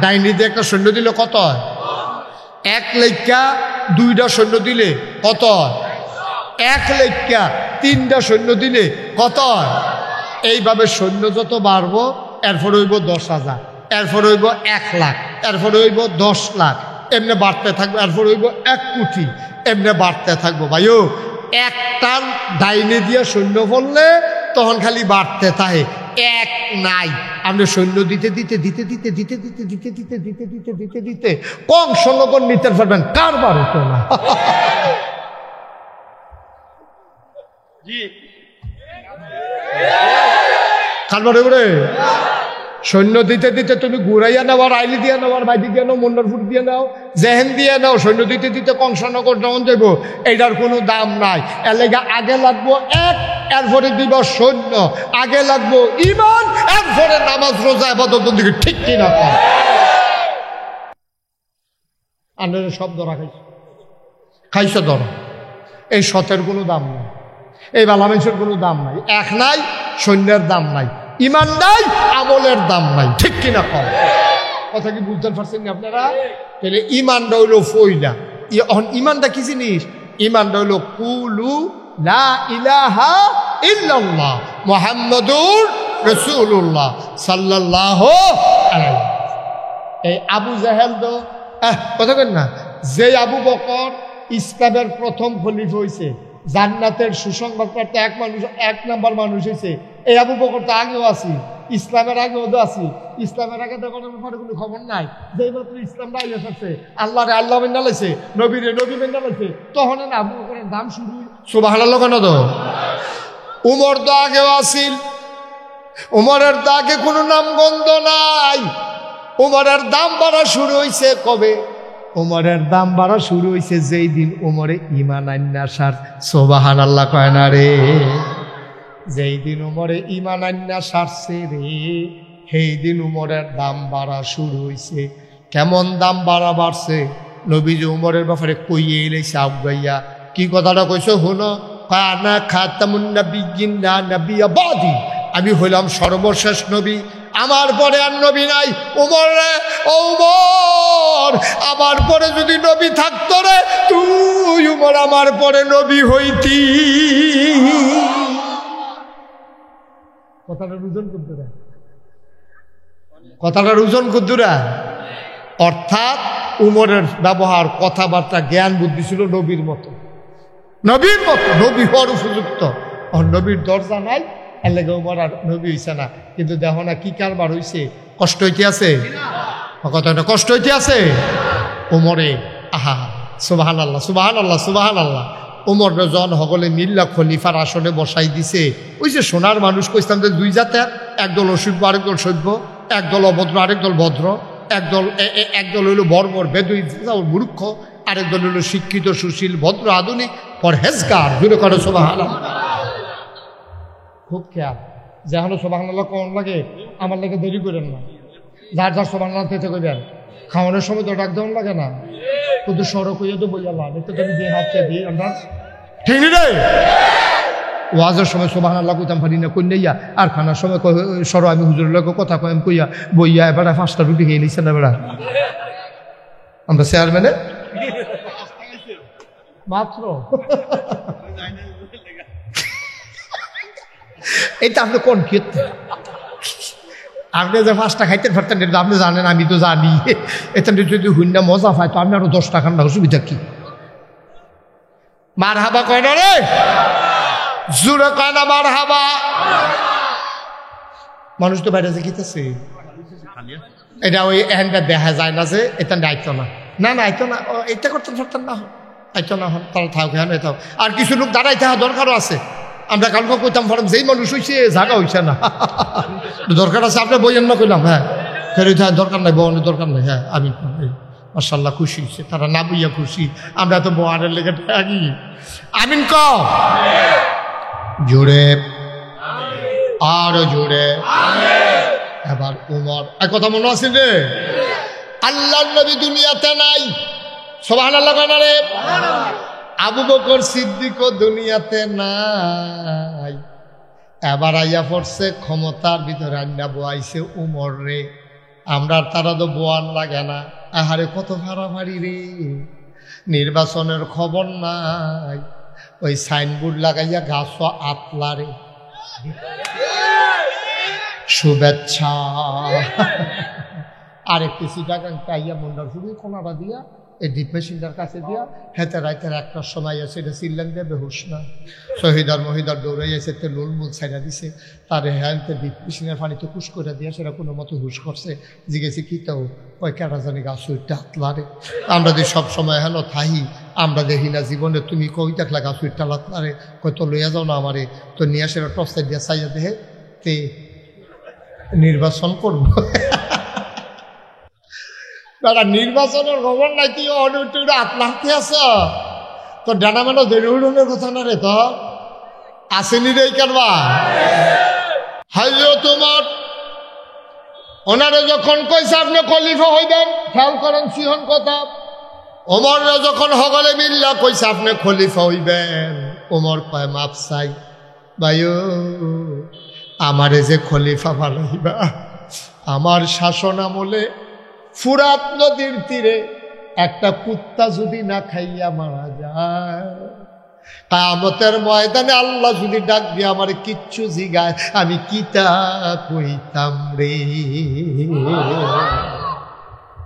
ডাইনি দিয়ে একটা সৈন্য দিলে কত হয়? এক লেখা 2টা সৈন্য দিলে কত হয়? এক লেখা 3টা সৈন্য দিলে কত হয়? এইভাবে সৈন্য যত বাড়বো এরপর হইব 10,000, এরপর হইব 1 লাখ, এরপর হইব 10 লাখ, এমনি বাড়তে থাকবো, এরপর হইব 1 কোটি, এমনি বাড়তে থাকবো। ভাইও একটা ডাইনে দিয়ে সৈন্য বললে তখন খালি বাড়তে থাকে, এক নাই। আমরা সৈন্য দিতে দিতে দিতে দিতে দিতে দিতে দিতে দিতে দিতে দিতে দিতে দিতে কংস নগর নিতে পারবেন, কারবার হতো না। কারবার হবে রে। সৈন্য দিতে দিতে তুমি ঘুরাইয়া নাও, আর আইলি দিয়ে নাও, আর বাইদি দিয়ে নাও, মন্ডলপুর দিয়ে নাও, জেহেন দিয়ে নাও, সৈন্য দিতে দিতে কংসনগর যখন দেব এইটার কোনো দাম নাই। এর লেগে আগে লাগবো এক, এরপরে দিব সৈন্য, আগে লাগবো ইমান, এরপরে নামাজ রোজা ইবাদত দিকে, ঠিক কিনা? আন্ডারে সব ধরা খাইছো ধরো, এই সতের কোনো দাম নাই, এই বালা মানুষের কোনো দাম নাই, এক নাই, সৈন্যের দাম নাই, ইমান নাই, আমলের দাম নাই, ঠিক কিনা? কথা কি বুঝতে পারছেন না আপনারা? তাহলে ইমানটা হইল ফইলা। ইমানটা কি জিনিস? ইমানটা হইল কুলু লা ইলাহা ইল্লাল্লাহ মুহাম্মাদুর রাসূলুল্লাহ সাল্লাল্লাহু আলাইহি। এই আবু জেহেল তো কথা কেন না, যে আবু বকর ইসলামের প্রথম খলিফা হয়েছে, জান্নাতের সুসংবাদ প্রাপ্ত এক নাম্বার মানুষ হয়েছে, এই আবু বকর তো আগেও আছি, ইসলামের আগেও তো আছি। ইসলামের আগে তো কোনো খবর নাই, যেই মাত্র ইসলাম রাইয়া থাকছে, আল্লাহরে আল্লাহ মেনে লাইছে, নবীরে নবী মেনে লাইছে, তখন না আবু বকরের দাম শুরু। সুবহানাল্লাহ কেন তো? উমর তো আগেও আসিল, উমরের তো আগে কোনো নামগন্ধ নাই। উমরের দাম বাড়া শুরু হয়েছে কবে? উমরের দাম বাড়া শুরু হয়েছে যেই দিন উমরে ঈমান আইনা সার। সুবহানাল্লাহ কয় না রে? যেই দিন উমরে ঈমান আইনা সারছে রে, সেই দিন উমরের দাম বাড়া শুরু হয়েছে। কেমন দাম বাড়ছে? নবীজি উমরের ব্যাপারে কইয়ে এলেছে আগাইয়া। কি কথাটা কইছো হুনো? কানা খাতামুন নাবিয়্যিন লা নাবিয়্যা বাদি, আমি হইলাম সর্বশেষ নবী, আমার পরে আর নবী নাই। উমর রে, ও উমর, আমার পরে যদি নবী থাকতো রে, তুই উমর আমার পরে নবী হইতি। কথাটার ওজন কুদ্দুরা, কথাটার ওজন কুদ্দুরা। অর্থাৎ উমরের ব্যবহার, কথাবার্তা, জ্ঞান বুদ্ধি ছিল নবীর মতো, নবীর মতো, নবী হওয়ার উপযুক্ত। নবীর দরজা নাই, এর লেগে উমর আর নবী হইছে না। কিন্তু দেখো না কি কারবার হইছে, কষ্ট হইতে আছে, কথাটা কষ্ট হইতে আছে উমরে। আহা সুবহানাল্লাহ সুবহানাল্লাহ সুবহানাল্লাহ। উমর জন সকলে মিল্লা খলিফার আসনে বসাই দিছে। ওই যে সোনার মানুষ কইতাম যে দুই জাতে, একদল অসভ্য আরেকদল সভ্য, একদল অভদ্র আরেকদল ভদ্র, একদল হইল বর্বর বেদুই মূর্খ, আরেকদল হইল শিক্ষিত সুশীল ভদ্র আধুনিক পরহেজগার। জুড়ে করে সুবহানাল্লাহ। খুব খেয়াল যেখানে সুবহানাল্লাহ কোন লাগে আমার লাগে দেরি করেন না, যার যার সুবহানাল্লাহ পেতে করবেন। খাওয়ানোর সময় তো ডাক দেওয়ান লাগে না, কিন্তু সড়ক হইয়া তো বইয়া লাভ একটু আমি দিয়ে হাত দিই আমরা ঠিক নি রে। ওয়াজের সময় সুবহানাল্লাহ কইতাম পারি না কইয়া, আর খানার সময় সরো আমি হুজুরের লোক কথা কইম কইয়া বইয়া এবার 5টা রুটি খেয়ে নিচ্ছে না বেড়া আমরা চেয়ারম্যানে মাত্র। এইটা আপনি কোন ক্ষেত্রে আপনি যে 5টা খাইতে পারতেন এটা আপনি জানেন, আমি তো জানি। এটা যদি হুন্ডা মজা পায় তো আপনি আরো 10টা খান না, অসুবিধা কি? মার হাবা কয় না রে, জোরে কয় না মার হাবা। মানুষ তো বাইরে যে গীতেছে এটা ওই এখানটা দেখা যায় না যে এটা আইতো না, না না আইতো না, এটা করতেন পারতেন না, আইতো না হন তারা থাক হ্যাঁ এটাও। আর কিছু লোক দাঁড়াই থাকা দরকারও আছে। আমরা কালকে কইতাম ফরম যেই মানুষ হয়েছে জায়গা হয়েছে না, দরকার আছে আপনি বইয়েন না কইলাম, হ্যাঁ ফেরত দরকার নাই, বউনের দরকার নাই। হ্যাঁ আমি মাশাআল্লাহ খুশি হয়েছে, তারা না বইয়া খুশি, আমরা তো বউয়ারের লেগে থাকি। আমিন ক জোরে আরো জোরে। এবার উমর এক কথা মনে আছে রে, আল্লাহর নবী দুনিয়াতে নাই, সুবহানাল্লাহ কয় না রে। আবু বকর সিদ্দিকও দুনিয়াতে নাই। এবার আইয়া পড়ছে ক্ষমতার ভিতরে আন্না বোয়াইছে উমর রে। আমরা তারা তো বোয়ান লাগে না, আহারে কত ভাড়াভাড়ি রে, নির্বাচনের খবর নাই, ওই সাইনবোর্ড লাগাইয়া গাছ আতলারে শুভেচ্ছা। আরেকটি সিটাগাং পাইয়া মন্ডার শুরু কোনাটা দিয়া এই ডিপ মেশিনটার কাছে দিয়া হেতে রাইতের 1টার সময় আছে এটা চিল্লান দিয়ে বেহুশ না, শহীদার মহিদার দৌড়াইয়াছে তে লুলমুল ছাইড়া দিছে, তারে হেলতে ডিপ মেশিনের পানিতে কুশ করে দিয়া সেটা কোনো মতো হুশ করছে। জিজ্ঞেসে কি তাও ওই কেটা জানি গাছ উইটটা হাতলারে। আমরা যে সব সময় হেন থাহি, আমরা দেখি না জীবনে তুমি কই দেখলা গাছ উইটটা হাতলারে, কই তো লইয়া যাও না আমারে, তো নিয়ে সেটা টর্চে দিয়া চাইয়া দেহে তে নির্বাচন করবো। নির্বাচনের খবর নাই, তুই অনুটুরে আত্মাহতি আছ তো ডানা মেনো দেরি উড়নের কথা না রে, তো আসেনি রে কারবা হাইও তোমার। ওনারে যখন কইছে আপনি খলিফা হইবেন, খেয়াল করেন সিহন কথা, ওমররা যখন হগলে মিল্লা কইছে আপনি খলিফা হইবেন, ওমর কয় মাপ চাই ভাইও, আমারে যে খলিফা বানাইবা, আমার শাসন আমলে ফুরাত নদীর তীরে একটা কুত্তা যদি না খাইয়া মারা যায়, কিয়ামতের ময়দানে আল্লাহ যদি ডাক দিয়ে আমার কিচ্ছু জিগায়, আমি কিতা কইতাম রে।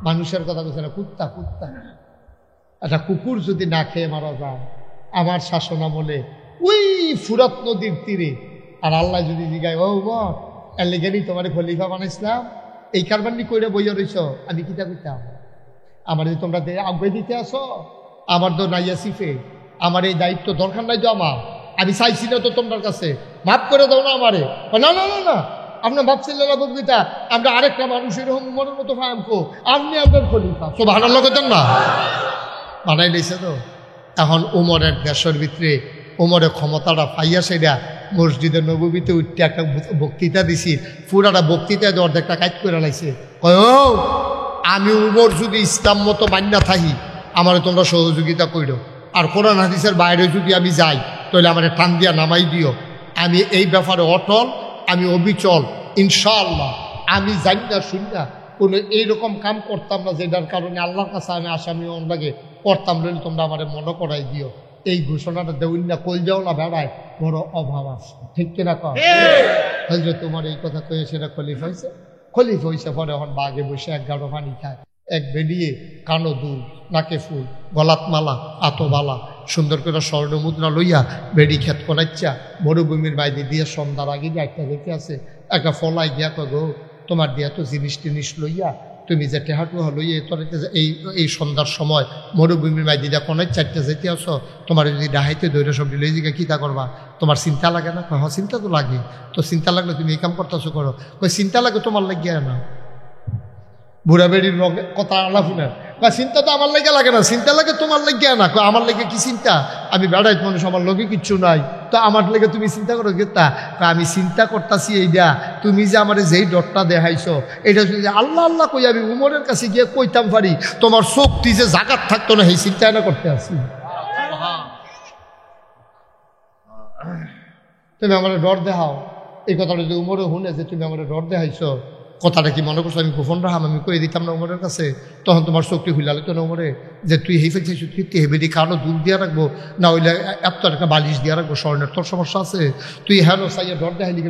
মানুষের কথা বলছে না, কুত্তা কুত্তা একটা কুকুর যদি না খেয়ে মারা যায় আমার শাসন আমলে ওই ফুরাত নদীর তীরে, আর আল্লাহ যদি জিগায় ও বর এর লেগেই তোমার খলিফা বানাইছিলাম, এই কারবানি কইরা বইয়া রইছ, আমি কিতা কইতাম? আমার যে তোমরা আগে দিতে আসো, আমার তো নাইয়া সিফে, আমার এই দায়িত্ব দরকার নাই তো আমার, আমি চাইছি না তো তোমার কাছে, মাফ করে দাও না আমারে। না না না না, আপনার ভাবছিলেন না বক্তৃতা, আমরা আরেকটা মানুষের মনের মতো ফায়ামকো, আপনি আপনার খলিফা, সব হানার লোক হতেন না, বানাই দিয়েছে তো। এখন উমরের দেশের ভিতরে উমরের ক্ষমতাটা পাইয়া সেটা মসজিদের নববীতে উঠতে একটা বক্তৃতা দিছি, পুরাটা বক্তৃতা অর্ধেকটা কাজ করে লাইছে। আমি উমর যদি ইসলাম মতো মান্যা থাকি আমার তোমরা সহযোগিতা করো, আর কোরআন হাদিসের বাইরে যদি আমি যাই তাহলে আমার টান দিয়া নামাই দিও। আমি এই ব্যাপারে অটল, আমি অবিচল, ইনশাআল্লাহ। আমি জানি না শুনি না কোনো এইরকম কাম করতাম না যেটার কারণে আল্লাহর কাছে আমি আসামি লাগে করতাম, রইলে তোমরা আমার মনে করাই দিও। এই ঘোষণাটা দেউন না কই যাও না বেড়ায়, বড় অভাব আছে, ঠিক কিনা কর? তোমার এই কথা কয়ে সেটা খলিফা হয়েছে, খলিফা হয়েছে পরে এখন বাঘে বসে 1 গাড়ো পানি খায়, এক বেরিয়ে কানো দুল, নাকে ফুল, গলাত মালা, আতো বালা, সুন্দর করে স্বর্ণ মুদ্রা লইয়া বেড়ি ক্ষেত কোনাচ্ছা মরুভূমির বাইরে দিয়ে সন্ধ্যার আগে যে একটা দেখে আছে একটা ফলাই গিয়া গো তোমার দিয়া তো জিনিস টিনিস লইয়া তুমি যে টেহাটুহা লইয়া এই সন্ধ্যার সময় মরুভূমির বাইরে দিয়া কোনায় চারটা যেতে আসো তোমার যদি ডাহাইতে দৈর্য সব লই জিগা কী তা করবা তোমার চিন্তা লাগে না? হ্যাঁ চিন্তা তো লাগে। তো চিন্তা লাগলে তুমি এই কাম করতেছো করো। কই চিন্তা লাগে তোমার লাগিয়া না বুড়া বেড়ির কথা আলাপ শুনেন চিন্তা তো আমার লেগে লাগে না, চিন্তা লাগে তোমার লেগে না। আমার লেগে কি চিন্তা? আমি বেড়াইত মানুষ, আমার লগে কিচ্ছু নাই, তো আমার লেগে তুমি চিন্তা করো গেতা? আমি চিন্তা করতেছি এইটা তুমি যে আমার যেই ডরটা দেখাইছো এটা যদি আল্লাহ আল্লাহ কই আমি উমরের কাছে গিয়ে কইতাম পারি তোমার শক্তি যে জাগাত থাকতো না, সেই চিন্তা না করতে আসি। তুমি আমার ডর দেখাও। এই কথাটা যদি উমরে শুনে যে তুমি আমার ডর দেখাইছো, কথাটা কি মনে করছো আমি গোপন রাহাম? আমি কই দিতাম না উমরের কাছে? তখন তোমার চোখটি খুলালে তো না উমরে যে তুই হেই ফেলছিস, তুই হেবেদি কারো দুধ দিয়া রাখবো না হইলে এত একটা বালিশ দিয়া রাখবো, স্বর্ণের তোর সমস্যা আছে? তুই হ্যালো সাইয়া ডর দেখাইলি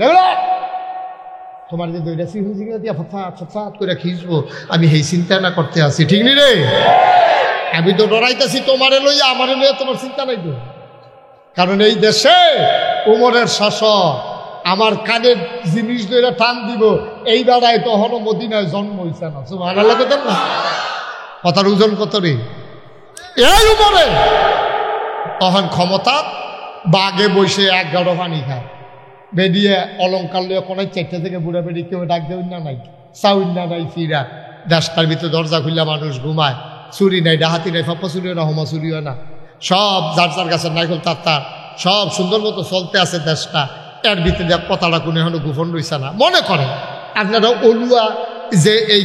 তোমার যে দইটা সিহুজিকে দিয়া ফৎফাত করে খিঁচবো, আমি হেই চিন্তা না করতে আসি। ঠিক নি রে? আমি তো ডরাইতেছি তোমারে লইয়া, আমারে লইয়া তোমার চিন্তা নাই তো। কারণ এই দেশে উমরের শাসক আমার কানের জিনিস ধরে টান দিব, এই বেড়ায় তখনও মদিনায় জন্ম হইছে না। সুবহানাল্লাহ কথা না? কথার ওজন কত রে? এই উমরে তখন ক্ষমতা বাগে বসে এক গাড়ো পানি খায়, বেরিয়ে অলঙ্কার লইয়া কোনায় চারটা থেকে বুড়া বেরিয়ে কেউ ডাক দেউন না নাই, চাউন না নাই, ফিরা দেশটার ভিতরে দরজা খুললে মানুষ ঘুমায়, চুরি নাই, ডাহাতি নাই, ফাপ্পা চুরিও না, হোমা চুরিও না, সব যার যার গাছের নাইকল তার সব সুন্দর মতো চলতে আছে দেশটা। এর ভিতরে কথাটা কোনো এখনো গোপন রয়েছে না। মনে করেন আপনারা অলুয়া যে এই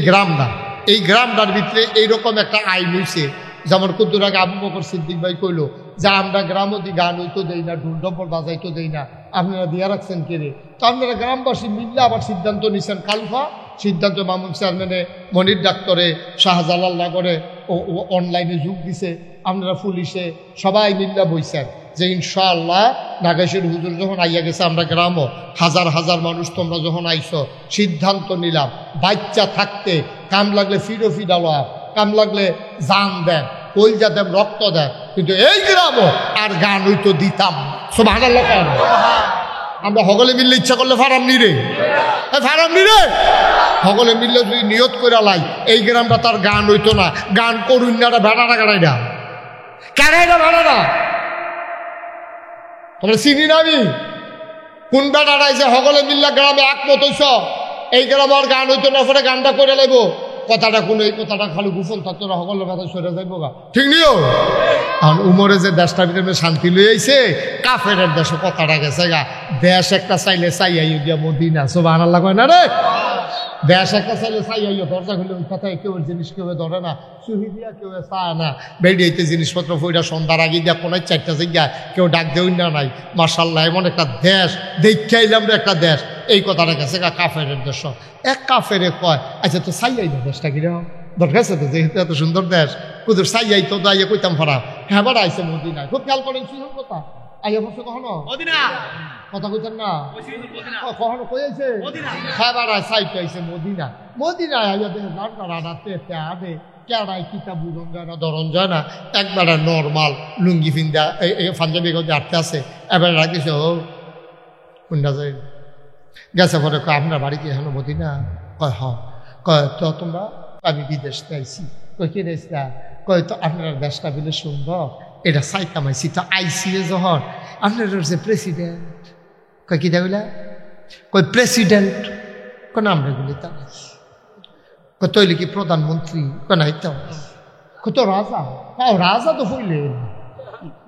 গ্রামটার ভিতরে এইরকম একটা আইন হয়েছে, যেমন কুদ্দুর আগে আবু বকর সিদ্দিক ভাই কইল যে আমরা গ্রামতি গান হইতো দেই না, ঢোল ডম্বল বাজাইতো দেই না, আপনারা দিয়া রাখছেন কেড়ে। তো আপনারা গ্রামবাসী মিললে আবার সিদ্ধান্ত নিচ্ছেন কালফা, সিদ্ধান্ত মামুন চেয়ারম্যানে, মনির ডাক্তারে, শাহজালাল নগরে ও অনলাইনে যোগ দিছে, আপনারা পুলিশে সবাই মিল্লা বইছেন যে ইনশাআল্লাহ নাগেশের হুজুর যখন আইয়া গেছে আমরা গ্রামও হাজার হাজার মানুষ তোমরা যখন আইছো, সিদ্ধান্ত নিলাম বাচ্চা থাকতে কাম লাগলে ফিরোফি ডালা, কাম লাগলে জান দেন, কলজা দেন, রক্ত দেন, কিন্তু এই গ্রামও আর গান হইতো দিতাম। সুবহানাল্লাহ। আমরা সকলে মিললে ইচ্ছা করলে ফারাম নি রে, ফারাম নি রে, সকলে মিললে যদি নিয়ত করে লাই এই গ্রামটা তার গান হইতো না, গান করুন না, ভেড়াটা গাড়াইটা কারাইটা ভেড়াটা তোমরা চিনি না আমি কোন বেটারাই যে সকলে মিল্লা গ্রামে একমত হইছ এই গ্রামে আর গান হইতো না, পরে গানটা করে লাইব, কথাটা কোনো এই কথাটা খালি গোপন থাকতো না, সকলের কথা সরে যাইব গা। ঠিক নিও? কারণ উমরে যে দেশটার ভিতরে শান্তি লই আইছে, কাফের দেশে কথাটা গেছে গা। দেশ একটা চাইলে চাইয়াই দিয়া মদিনা। সুবহানাল্লাহ কয় না রে? দেশ একটা চাইলে চাইয়াইও, দরজা খুলে ওই কথায় কেউ জিনিস কেউ ধরে না, চুহি দিয়া কেউ চায় না, বেরিয়েতে জিনিসপত্র ফইরা সন্ধ্যার আগে দিয়া কোনো চারটা জায়গা কেউ ডাক দেউন না নাই। মাশাআল্লাহ এমন একটা দেশ দেখে আইলাম রে, একটা দেশ। এই কথাটা গেছে গা কাফের দেশ। এক কাফেরে কয় আচ্ছা তো চাইয়াই না দেশটা কিরকম দরকার আছে তো, যেহেতু এত সুন্দর দেশ, কুদুর চাইয়াই তো দাইয়া কইতাম ফারাম। হ্যাঁ বার আইসে মদিনায়, খুব খেয়াল করেন সুন্দর কথা। আইয়া বসে কখনো কথা কইতেন না, কখনো কইছে হ্যাঁ বার সাইতে আইসে মদিনা। মদিনায় আইয়া দেখে গানটা রানাতে আবে কেড়াই কিতাব বুঝন যায় না, ধরন যায় না, একবার নর্মাল লুঙ্গি ফিন্দা পাঞ্জাবি গজে আটতে আছে, এবার রাখিস ও কোনটা যায় গেছে পরে আপনার বাড়ি কি এখনো মদিনা? কয় হ। কয় তো তোমরা? আমি বিদেশ আইছি। কই কি দেশটা? কয় তো আপনার দেশটা বলে সুন্দর, এটা চাইতাম আইসি। তো আইসি যখন আপনার যে প্রেসিডেন্ট, কয় কি দেবিলা? কই প্রেসিডেন্ট। কোন আমরা গুলি তা তৈলে কি প্রধানমন্ত্রী? কয় নাই তো। কত রাজা? রাজা তো হইলে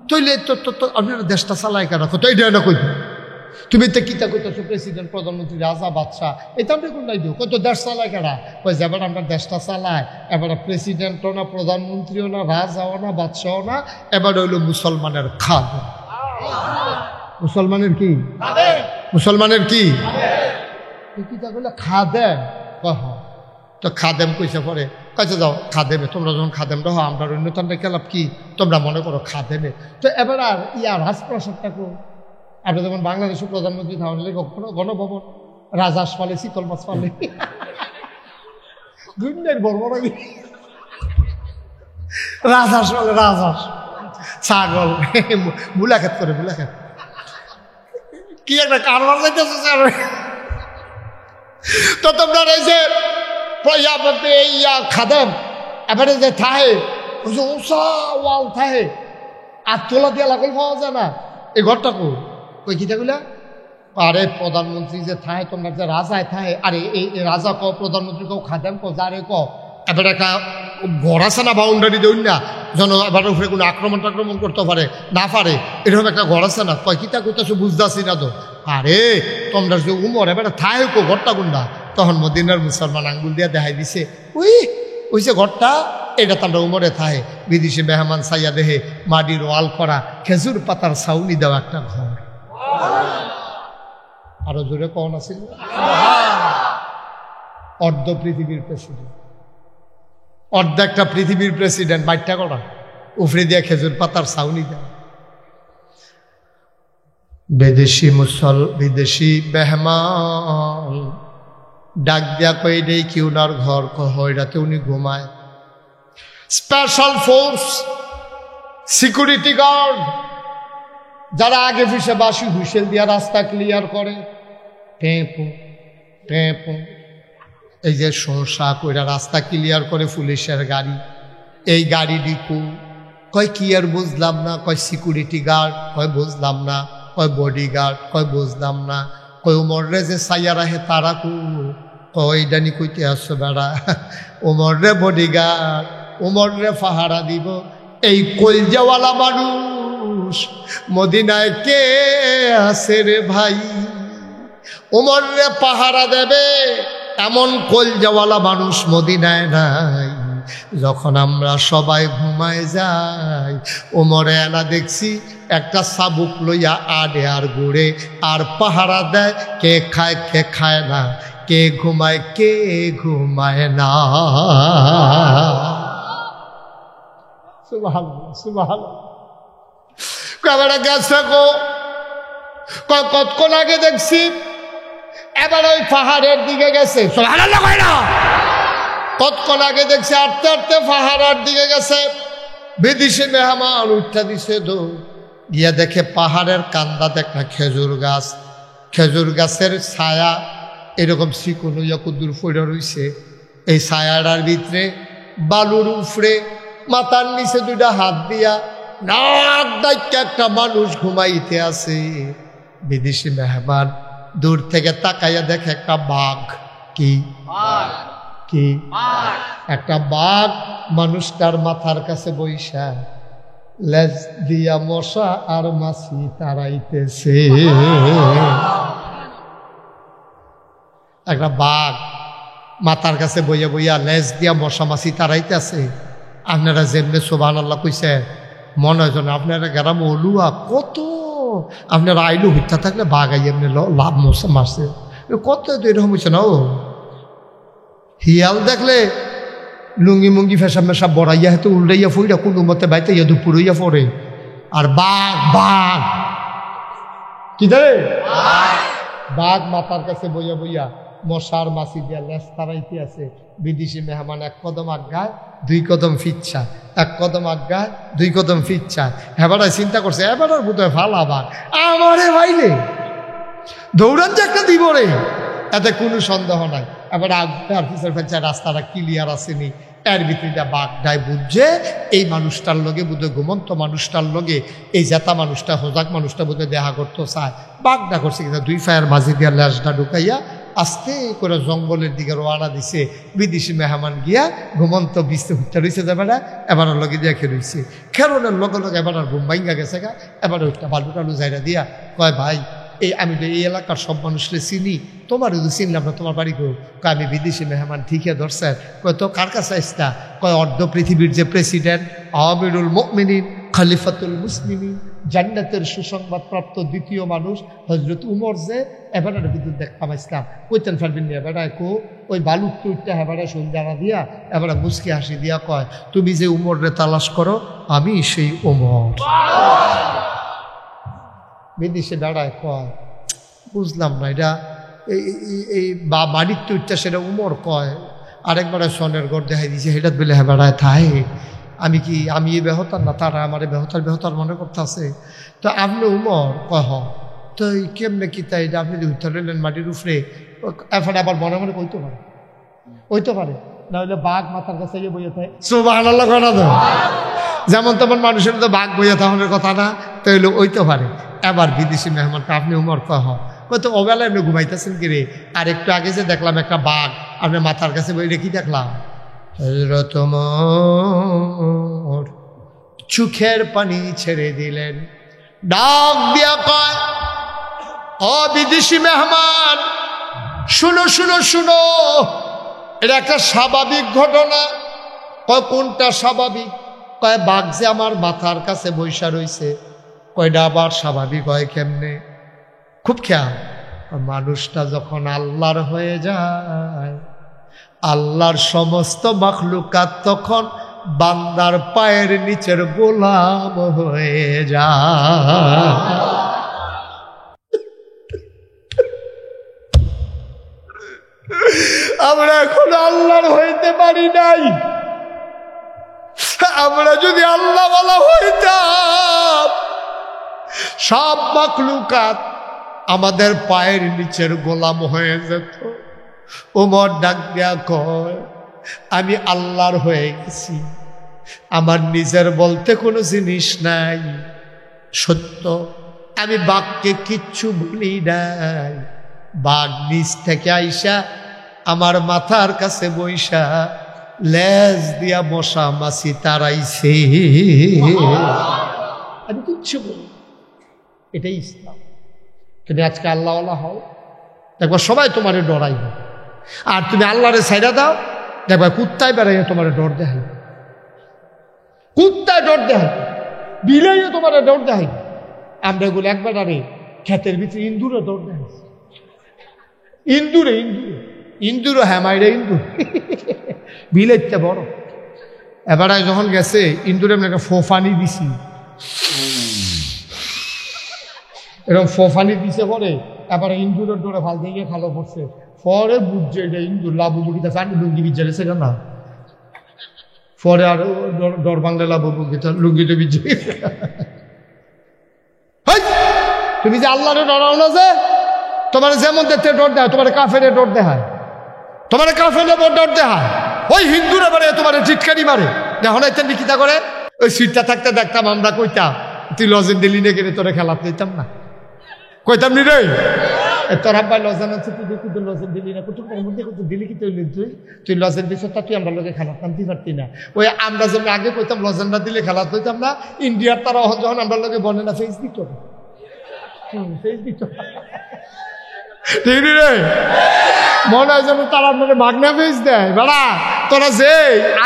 তৈলে তো আপনার দেশটা চালায় কেন? কত এটা না কইত তুমি তো কিতা কইতেছো প্রেসিডেন্ট, প্রধানমন্ত্রী, রাজা, বাদশাহ, এটা আমরা কোন নাই দিও। কত দেশ চালায় কেনা? কই যেবার আমরা দেশটা চালায়, এবার প্রেসিডেন্টও না, প্রধানমন্ত্রীও না, রাজাও না, বাদশাহও না, এবার হইল মুসলমানের খাদ। মুসলমানের কি? মুসলমানের কি? কিতা কইলে খাদেম। কহ তো খাদেম কইছে পরে কাছে যাও খাদেমে, তোমরা যখন খাদেমটা হো আমরা অন্যতমটা খেলাপ কি তোমরা মনে করো খাদেমে। তো এবার আর রাজপ্রাসাদটা কো, আপনি যেমন বাংলাদেশের প্রধানমন্ত্রী থাকলে গণভবন, রাজহাঁস পালে, শীতল মাছ পালে, দুনিয়ার বড় বড় রাজহাঁস পালে, রাজহাঁস ছাগল মুলাকাত করে মুলাকাত কি একটা কারবার যাইতেছে স্যার। তো তোমরা এই যে খাদেম এবারে যে থাহে ওই যে উষা ওয়াল থাহে আর তোলা দিয়া লাগল পাওয়া যায় না এই ঘরটা কই কিটাগুলা আরে প্রধানমন্ত্রী যে থাহে তোমরা যে রাজায় থাহে আরে এই রাজা কও প্রধানমন্ত্রী কও খাদেম কও যারে কও এবার একটা ঘর আছে না বাউন্ডারি দেউন না যেন এবার উপরে কোনো আক্রমণ করতে পারে না পারে এরকম একটা ঘর আছে না কয় কিতা কইতাছো বুঝতেছি না তো আরে তোমরা যে উমর এবার থাহে কো ঘরটা গুন্ডা তখন মদিনার মুসলমান আঙ্গুল দিয়া দেখাই দিছে ওই যে ঘরটা এটা তোমরা উমরে থাহে বিদেশি মেহমান সাইয়া দেহে মাটির ওয়াল করা খেজুর পাতার ছাউনি দেওয়া একটা ঘর। আরো জোরে কন আছিল অর্ধ পৃথিবীর প্রেসিডেন্ট অর্ধেকটা পৃথিবীর প্রেসিডেন্ট বাইটটা করা উফরে দিয়া খেজুর পাতার ছাউনি দেওয়া। বিদেশি মেহমান ডাক দিয়া কই দেই কি উনার ঘর কইরাতে উনি ঘুমায়। স্পেশাল ফোর্স সিকিউরিটি গার্ড যারা আগে পিছে বাসি হুইসেল দিয়া রাস্তা ক্লিয়ার করে টেপু টেপু এই যে সংসা কইরা রাস্তা ক্লিয়ার করে পুলিশের গাড়ি এই গাড়ি ডিকু কয় কি আর বুঝলাম না কয় সিকিউরিটি গার্ড কয় বুঝলাম না কয় বডি গার্ড কয় বুঝলাম না কয় উমরে যে সাইয়া রাহে তারা কু কয় ডানি কইতে আসছো বেড়া উমরে বডি গার্ড উমরে পাহারা দিব এই কলজাওয়ালা মানুষ মদিনায় কে আছে রে ভাই উমরে পাহারা দেবে এমন কলজাওয়ালা মানুষ মদিনায় নাই। যখন আমরা সবাই ঘুমায় যাই ওমরে এনা দেখছি একটা সাবুক লইয়া আডে আর ঘুরে আর পাহারা দেয় কে খায় না কে ঘুমায় না। সুবহানাল্লাহ সুবহানাল্লাহ। কয়টা গেছে গো কতক্ষণ আগে দেখছি এবার ওই পাহাড়ের দিকে গেছে সুবহানাল্লাহ কয় না কতক্ষণ আগে দেখছি আটতে আটতে পাহাড়ের দিকে গেছে বিদেশি মেহমান উঠা দিছে দো গিয়া দেখে পাহাড়ের কান্দাতে একটা খেজুর গাছের ছায়া এরকম চিকন হইয়া কুদুর পড়ে রইছে এই ছায়াটার ভিতরে বালুর উফরে মাথার নিচে দুইটা হাত দিয়া নাক ডাইকা একটা মানুষ ঘুমাইতে আছে। বিদেশি মেহমান দূর থেকে তাকাইয়া দেখে একটা বাঘ কি একটা বাঘ মানুষটার মাথার কাছে বইসা লেজ দিয়া মশা আর মাছি তাড়াইতেছে। একটা বাঘ মাথার কাছে বইয়া বইয়া লেজ দিয়া মশা মাছি তাড়াইতেছে। আপনারা যেমনি সুবহানাল্লাহ কইছে মনে হয় যেন আপনারা গ্রাম অলুয়া কত আপনারা আইলু হত্যা থাকলে বাঘ আই এমনি লাভ মশা মারছে কত এরকম হয়েছে না। ও হিয়াল দেখলে লুঙ্গি মুঙ্গি ফেসা মেশা বড়াইয়া হেতু উল্টাইয়া ফুইরা কোনো মতে বাইতে ইয়া দুপুর হইয়া পড়ে। আর বাঘ কি দেবে বাঘ মাথার কাছে বইয়া বইয়া মশার মাছি দিয়া লেজ তারাইতে আছে। বিদেশি মেহমান এক কদম আগায় দুই কদম ফিচ্ছা এক কদম আগায় দুই কদম ফিচ্ছা এবারে চিন্তা করছে এবার বোধহয় ফালাবার আমারে ভাইলে দৌড়ান যে একটা দিব রে এতে কোনো সন্দেহ নাই। এবার আর পিছর ফেলছে রাস্তাটা ক্লিয়ার আসেনি এর ভিতরে বাঘটাই বুঝছে এই মানুষটার লগে বোধহয় ঘুমন্ত মানুষটার লগে এই জেতা মানুষটা হোজাক মানুষটা বোধহয় দেখা করতে চায়। বাঘটা করছে কিন্তু দুই ফায়ার মাঝে দিয়া লেজটা ঢুকাইয়া আস্তে করে জঙ্গলের দিকে রওনা দিছে। বিদেশি মেহমান গিয়া ঘুমন্ত বিস্তে হুট্টা রয়েছে যাবেনা এবার লগে দিয়া খেরইছে খেরনের লগে লগে এবার ঘুম ভাঙ্গা গেছে গা। এবার ওইটা বালু টালু জায়গা দিয়া কয় ভাই আমি তো এই এলাকার সব মানুষকে চিনি তোমার যদি চিনলাম না তোমার বাড়ি কেউ কয় আমি বিদেশি মেহমান ঠিকই ধরছেন কয় তো কার কাছে আসতা কয় অর্ধ পৃথিবীর যে প্রেসিডেন্ট আমিরুল মুমিনিন খলিফাতুল মুসলিমিন জান্নাতের সুসংবাদ প্রাপ্ত দ্বিতীয় মানুষ হযরত উমর যে এবারের বিদ্যুৎ দেখা পাইছিলাম কইতেন ফেলবেন নিয়ে বেড়ায় কো ওই বালুক টুইটটা এবারে সন্ধ্যা দিয়া এবারে মুসকি হাসি দিয়া কয় তুমি যে উমরে তালাশ করো আমি সেই উমর। বিদেশে বেড়ায় কয় বুঝলাম না এটা এই বাড়ির টুইটটা সেটা উমর কয় আরেকবারে সনের ঘর দেখাই দিয়েছে সেটা বেলে বেড়ায় থাই আমি এই বেহতার না, তারা আমার বেহতার মনে করতে আছে। তো আপনি উমর কহ তো কেমনে কি তাই আপনি উত্তর রইলেন মাটির উপরে, এফারে আবার মনে মনে কইতে পারে না হলে বাঘ মাথার কাছে গিয়ে বইয়ে থাকে। সুবহানাল্লাহ করা তো যেমন তেমন মানুষের তো বাঘ বইয়া থাকার কথা না, তাইলে ওইতে পারে। এবার বিদেশি মেহমানকে আপনি উমর কহ তো ওবেলা এমনি ঘুমাইতেছেন কি রে, আর একটু আগে যে দেখলাম একটা বাঘ আপনি মাথার কাছে বই রেখে দেখলাম। তোমার চোখের পানি ছেড়ে দিলেন, ডাক দিয়া কয় ও বিদেশি মেহমান শুনো শুনো শুনো, এটা একটা স্বাভাবিক ঘটনা। কয় কোনটা স্বাভাবিক? কয় বাঘ যে আমার মাথার কাছে বৈশা রইছে। কয়টা আবার স্বাভাবিক হয় কেমনে? খুব খেয়াল, মানুষটা যখন আল্লাহর হয়ে যায়, আল্লাহর সমস্ত মাখলুকাত তখন বান্দার পায়ের নিচের গোলাম হয়ে যায়। আমরা এখন আল্লাহর হইতে পারি নাই। আমরা যদি আল্লাহওয়ালা হইতাম, সব মাখলুকাত আমাদের পায়ের নিচের গোলাম হয়ে যেত। ওমর ডাক দেয়া কয় আমি আল্লাহর হয়ে গেছি, আমার নিজের বলতে কোনো জিনিস নাই। সত্য, আমি বাঘকে কিচ্ছু বলি নাই। বাঘ নিজ থেকে আইসা আমার মাথার কাছে বইসা লেজ দিয়া মশা মাছি তাড়াইছে, আমি কিচ্ছু বলি। এটাই ইসলাম। তুমি আজকে আল্লাহওয়ালা হও, দেখবা সবাই তোমারে ডরাইবে। আর তুমি আল্লাহরে ছাইড়া দাও, দেখবা কুত্তায় বেড়াইয়া তোমারে ডর দেখাই, কুত্তায় ডর দেখাই, বিলাইয়া তোমারে ডর দেখাই। আমরা এগুলো একবার আরে ক্ষেতের ভিতরে ইন্দুরে ডর দেখাইছি, ইন্দুরে হ্যাঁ মাইরে ইন্দুর বিলাইতে বড়। এবার যখন গেছে ইন্দুরে একটা ফোফানি দিছি, এরকম ফোফানি দিছে পরে এবার ইন্দুরের ডোরে ফাল দিয়ে খালো পড়ছে। পরে বুঝছে এটা ইন্দুর লাভু বুকিটা ফান্ডি লুঙ্গি বিজে গেছে না, পরে আর ডর বাংলা লাভু বুকিটা লুঙ্গিতে বিজে। তুমি যে আল্লাহরে ডরাও না, যে তোমার যেমন দেখতে ডর দেয়, তোমার কাফেরে ডর দেখায়, তোমার কাফেরে ডর দেখায়। ওই হিন্দুরা বারে তোমার চিৎকারি মারে, দেখো না তেমনি কিতা করে। ওই সিটটা থাকতে দেখতাম আমরা, কইতাম তুই লজেন দিলি না কেন, তোরা খেলা দিতাম না, কইতাম নি রে তোর আব্বাই লজেন আছে, তুই দেখি তোর লজেন দিলি না, কুটুমের মধ্যে দিলি কি তুই লজেন দিছ, তা তুই আমরা লোকে খেলা টানতে পারতি না। ওই আমরা যেমন আগে কইতাম লজেন না দিলে খেলা হইতাম না, ইন্ডিয়ার তারা যখন আমরা লোকে বনে না ফেস দিত, ফেস দিত, ঠিক রে মনে হয় যেন তারা আপনার মাগনা ফেস দেয়। বেড়া তোরা যে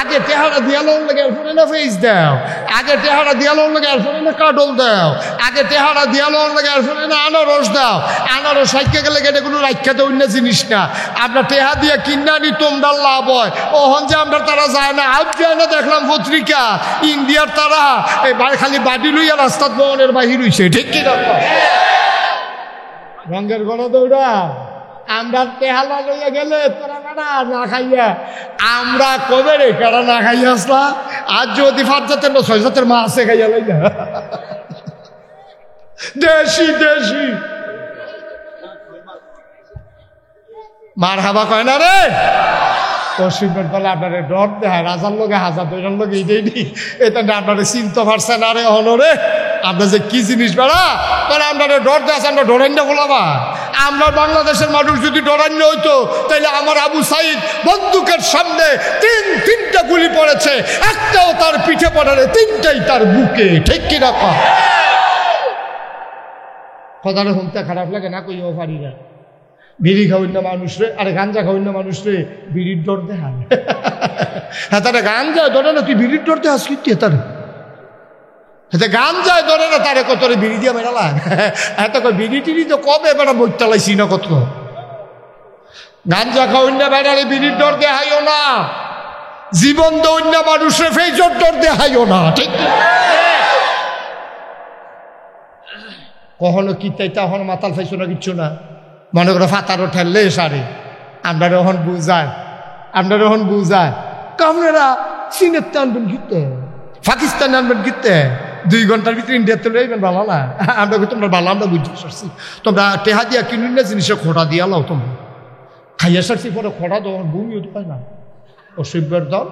আগে টেহারা দিয়ালো লাগে এরপরে না ফেস দাও, আগে টেহারা দিয়ালো লাগে এরপরে না কাটল দাও, আগে টেহারা দিয়ালো লাগে এরপরে না আনারস দাও। আনারস সাইকে গেলে গেলে কোনো রাখ্যাতে অন্য জিনিস না, আমরা টেহা দিয়ে কিনা নি তোমরা লাভ হয়। ওহন যে আমরা তারা যায় না, আজ যায় না দেখলাম পত্রিকা ইন্ডিয়ার তারা এই খালি বাড়ি লইয়া রাস্তার ভবনের বাহির হইছে, ঠিক কি রকম রঙের গণ দৌড়া। আমরা তেহালা লইয়া গেলে তোরা কাটা না খাইয়া, আমরা কবে রে কাটা না খাইয়া আসলা, আজ যদি 5 জাতের না 6 জাতের মা আছে খাইয়া লইয়া, দেশি দেশি মার হাবা কয় না রে। পশ্চিমের দলে আপনারে ডর দেয়, রাজার লোকে 1000 2 লোক এইটাই নি, এটা আপনারে চিনতে পারছে না রে হনরে। আমরা যে কি জিনিস বেড়া তাহলে আমরা ডর দেয়, আমরা ডরান্য বলাবা। আমরা বাংলাদেশের মানুষ যদি ডরান্য হইতো তাহলে আমার আবু সাইদ বন্দুকের সামনে 3টা গুলি পড়েছে, একটাও তার পিঠে পড়ে, 3টাই তার বুকে, ঠিক কিনা কথাটা শুনতে খারাপ লাগে না, কইও পারি না। বিড়ি খাওয়ান্য মানুষ রে, আরে গাঞ্জা খাওয়ান্য মানুষ রে বিড়ির ডর দেখায়। হ্যাঁ তারা গাঞ্জা ধরে না, তুই বিড়ির ডর দেখাস কি তার, গান যায় ধরে না তারে কত বিড়ি দিয়ে বেড়ালা। এত বিড়ি টিড়ি তো কবে বেড়া বইটালাইছি না, কত গাঞ্জা খাওয়ান্য বেড়ালে বিড়ির ডর দেখাইও না, জীবন দৌন্য মানুষের ফেজর ডর দেখাইও না, ঠিক কখনো কি তাই তখন মাতাল ফাইছো না, কিচ্ছু না। মনে করো ফাতারও ঠেললে সারে আমরা যখন বুঝায়, কামনেরা সিনের টানবেন ঘিরতে পাকিস্তান আনবেন কিনতে 2 ঘন্টার ভিতরে ইন্ডিয়াতে লইবেন ভালো না আমরা তোমরা ভালো আমরা বুঝতে পারছি তোমরা টেহা দিয়া কিনুন না জিনিসে খোঁড়া দিয়া লাও তোমরা খাইয়া সারছি পরে খোঁড়া দাও বমিও তো পায় না অসভ্যের দল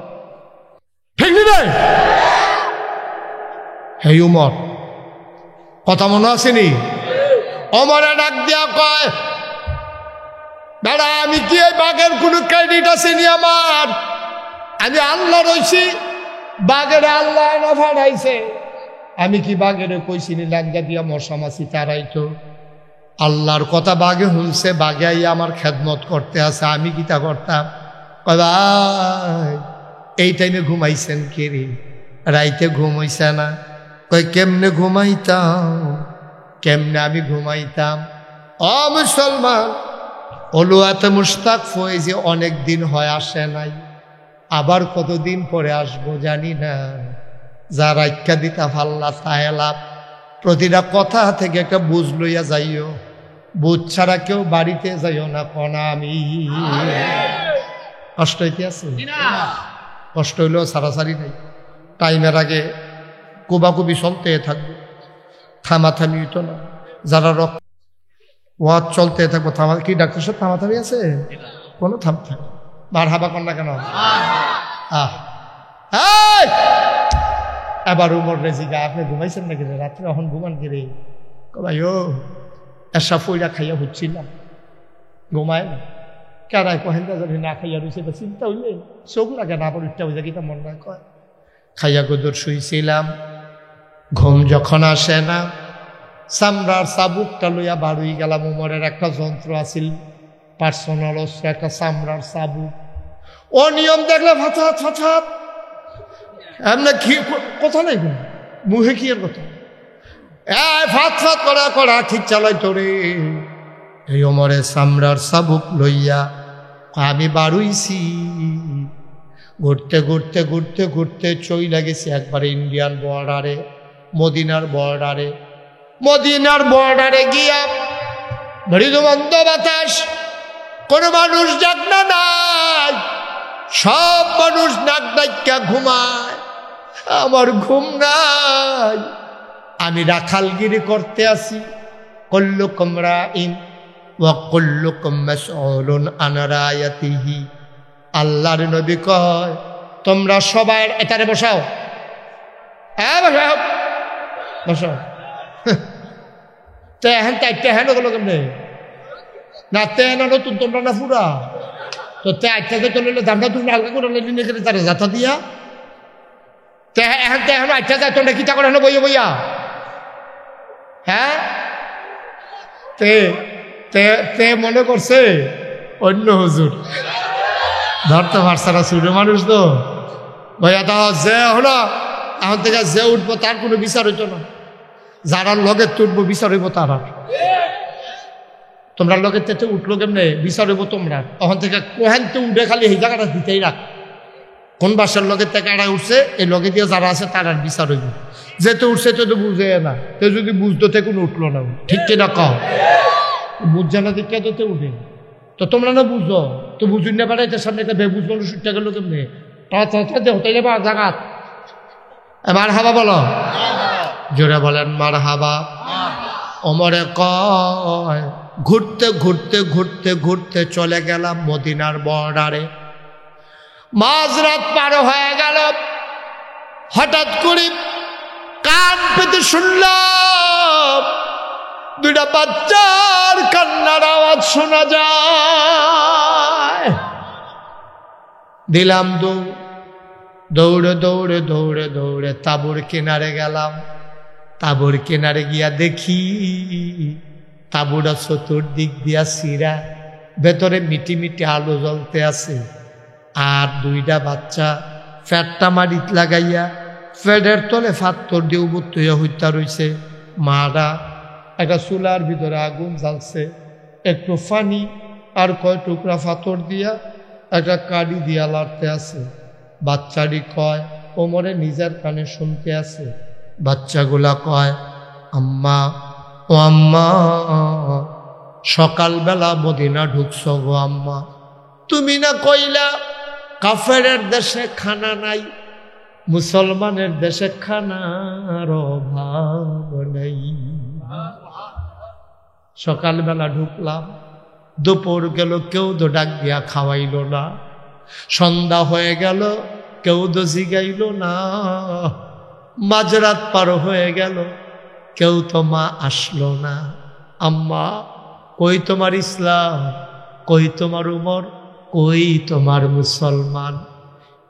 ঠিক নেই হে উমর কথা মনে আসেনি অমরে ডাক দিয়া কয় দাদা আমি কি এই বাঘের কোনো ক্রেডিট আসেনি আমার আমি আল্লাহ রইছি বাঘের আল্লাহ না ফাড়াইছে আমি কি বাঘের কইছিনি লাঙ্গা দিয়া মশা মাছি তারাইতো আল্লাহর কথা বাঘে শুনছে বাঘে আই আমার খেদমত করতে আছে আমি কি তা করতাম ভাই এই টাইমে ঘুমাইছেন কে রে রাইতে ঘুমাইছে না কই কেমনে ঘুমাইতাম কেমনে আমি ঘুমাইতাম ও মুসলমান অলুয়াতে মুশতাক ফয়েজি অনেক দিন হয় আসে নাই আবার কতদিন পরে আসবো জানি না যারা ইচ্ছা দিতা ফাল্লা তাহেলাপ প্রতিটা কথা থেকে একটা বুঝ লইয়া যাইও বুঝ ছাড়া কেউ বাড়িতে যাইও না কনা আমি কষ্ট হইতে আছে কষ্ট হইলেও সারাসারি নাই টাইমের আগে কুবাকুবি চলতে থাকবে থামাথামি হইতো না যারা রক্ত ওয়াজ চলতে থাকবো থামা কি ডাক্তার সাহেব থামাথামি আছে কোনো থামথা বার হাবা কর না কেন এবার উমর রেজিগা আপনি ঘুমাইছেন নাকি রাত্রে এখন ঘুমান গিরে ভাই ও এসা ফইরা খাইয়া হচ্ছিলাম ঘুমায় না কেরায় কহেন্দা যদি না খাইয়া রয়েছে তো চিন্তা হইলে চোখ লাগে না পরীক্ষা হয়ে যায় কিতা মন না কয় খাইয়া গোদর শুইছিলাম ঘুম যখন আসে না চামড়ার চাবুকটা লইয়া বাড়ুই গেলাম উমরের একটা যন্ত্র আছিল পার্সোনাল অস্ত্র একটা চামড়ার চাবুক ও নিয়ম দেখলে ফাঁচাত ফাঁচাত এমনি কি কথা নেই মুহে কি এর কথা ফাঁত ফাঁত করা করা ঠিক চালাই তোরে এই ওমরে চামড়ার চাবুক লইয়া আমি বাড়ুইছি ঘুরতে ঘুরতে ঘুরতে ঘুরতে চইলা গেছি একবারে ইন্ডিয়ান বর্ডারে মদিনার বর্ডারে গিয়া মৃদু মন্দ বাতাস কোন মানুষ জাগনা নাই সব মানুষ নাক ডাক্কা ঘুমায় আমার ঘুম নাই আমি রাখালগিরি করতে আসি কুল্লুকুম রাইন ওয়া কুল্লুকুম মাসউলুন আন রায়াতিহি আল্লাহর নবী কয় তোমরা সবাই এটারে বসাও বসাও তেহেন তেহেন ওগুলো কেমনে না তেহেন নতুন তোমরা না ফুরা তো আটটাতে চলে দামটা তুমি হালকা করে নিয়ে গেলে তারা যাতা দিয়া এখন তেহেন আটটা যায় তোমরা কিতা করে বইয়া বইয়া হ্যাঁ তে মনে করছে অন্য হুজুর ধরতে পারছে না ছোট মানুষ তো ভাইয়া তা যে হলো এখন থেকে যে উঠবো তার কোনো বিচার হইতো না যারা লগে তুটবো বিচার হইব তার আর তোমরা লগে তেতে উঠলো কেমনে বিচার হইব তোমরা তখন থেকে কোহেনতে উঠে খালি এই জায়গাটা দিতেই রাখ কোন বাসার লগে থেকে এরা উঠছে এই লগে দিয়ে যারা আছে তার আর বিচার হইব যেতে উঠছে তো বুঝে না তো যদি বুঝতো তে কোনো উঠলো না ঠিক কিনা কও বুঝছে না দিকে তো উঠে তো তোমরা না বুঝো তো বুঝুন না পারে তার সামনে একটা বেবুঝ মানুষ উঠতে গেল কেমনে হতে বা জাগাত মার হাবা বলো জোরে বলেন মার হাবা ওমরে কয় ঘুরতে ঘুরতে ঘুরতে ঘুরতে চলে গেলাম মদিনার বর্ডারে মাঝরাত পার হয়ে গেল হঠাৎ করে কান পেতে শুনলাম দুইটা বাচ্চার কান্নার আওয়াজ শোনা যায় দিলাম দৌড়ে দৌড়ে দৌড়ে দৌড়ে তাঁবুর কিনারে গেলাম তাঁবুর কিনারে গিয়া দেখি তাঁবুটা চতুর্দিক দিয়া সিরা ভেতরে মিটি মিটি আলো জ্বলতে আছে আর দুইটা বাচ্চা ফ্যাটটা মারিত লাগাইয়া ফ্যাটের তলে ফাত্তর দিয়ে উবুত্ত হইতা রইছে মারা একটা চুলার ভিতরে আগুন জ্বালছে একটু ফানি আর কয় টুকরা ফাতর দিয়া একটা কাঠি দিয়া লাড়তে আছে বাচ্চাটি কয় ওমরে নিজের কানে শুনতে আছে বাচ্চাগুলা কয় আম্মা ও আম্মা সকালবেলা মদিনা ঢুকছ গো আম্মা তুমি না কইলা কাফেরের দেশে খানা নাই মুসলমানের দেশে খানার অভাব নেই। সকালবেলা ঢুকলাম, দুপুর গেল, কেউ তো ডাক দিয়া খাওয়াইল না। সন্ধ্যা হয়ে গেল, কেউ তো জিগাইল না। মাঝরাত পার হয়ে গেল, কেউ তো মা আসলো না। আম্মা, কই তোমার ইসলাম, কই তোমার উমর, কই তোমার মুসলমান?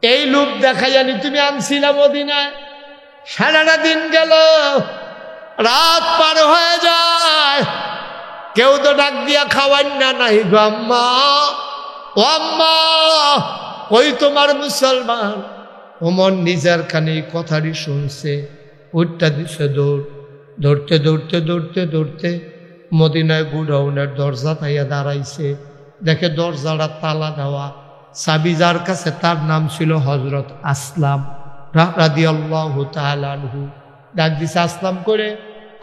এই লোক দেখাই জানি তুমি আনছিলাম মদিনায়। সারাটা দিন গেল, রাত পার হয়ে যায়, কেউ তো ডাক দিয়া খাওয়ান না। নাই গো আম্মা, ও আম্মা, কই তোমার মুসলমান? ওমর নিজের কানে কথাটি শুনছে, উঠটা দিছে দৌড়। দৌড়তে দৌড়তে দৌড়তে দৌড়তে মদিনায় গুডাউনের দরজা তাইয়া দাঁড়াইছে। দেখে দরজাটা তালা দেওয়া। চাবি যার কাছে, তার নাম ছিল হযরত আসলাম রাদিয়াল্লাহু তাআলা আনহু। ডাক দিছে আসলাম করে,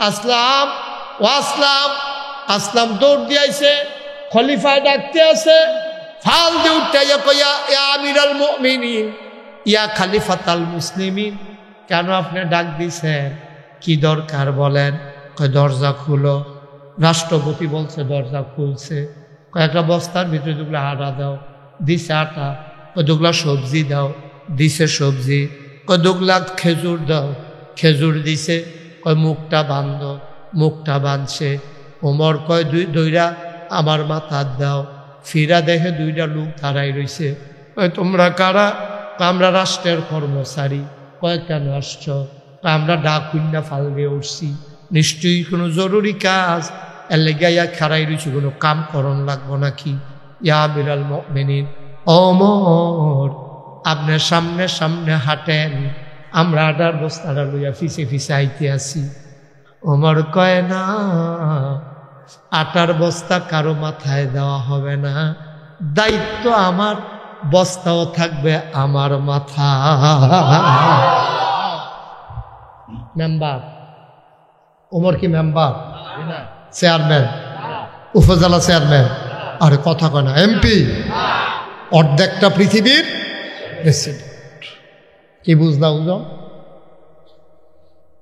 আসলাম, ও আসলাম। আসলাম দৌড় দিয়াইছে, খলিফায় ডাকতে আছে। ফাল দিয়ে উঠতে কইয়া, ইয়া আমিরাল মুমিনিন, ইয়া খলিফাতাল মুসলিমিন, কেন আপনি ডাক দিছেন? কি দরকার বলেন? কয় দরজা খুলো। রাষ্ট্রপতি বলছে দরজা খুলছে। কয়েকটা বস্তার ভিতরে দুগুলা আটা দাও, দিছে আটা। কয় দুগুলা সবজি দাও, দিছে সবজি। কয় দুগুলা খেজুর দাও, খেজুর দিছে। কয় মুখটা বান্ধ, মুখটা বাঁধছে। ওমর কয় দুইটা আমার মাথার দাও। ফিরা দেখে দুইটা লোক দাঁড়াই রইছে। কয় তোমরা কারা? আমরা রাষ্ট্রের কর্মচারী। কয় কেন আসছ? আমরা ডাকুন্না ফাল দিয়ে উঠছি, নিশ্চয়ই কোনো জরুরি কাজ, এর লেগে ইয়া খারাই রয়েছি, কোনো কাম করণ লাগবো নাকি? ইয়া আমিরাল মুমিনিন, ওমর আপনার সামনে সামনে হাঁটেন, আমরা আটার বস্তাটা লইয়া ফিসে ফিসে আইতে আসি। ওমর কয় না, আটার বস্তা কারো মাথায় দেওয়া হবে না, দায়িত্ব আমার, বস্তাও থাকবে আমার মাথা। মেম্বার ওমর কি মেম্বার? চেয়ারম্যান, উপজেলা চেয়ারম্যান, আরে কথা কয় না, এমপি, অর্ধেকটা পৃথিবীর প্রেসিডেন্ট। কি বুঝলা বুঝো?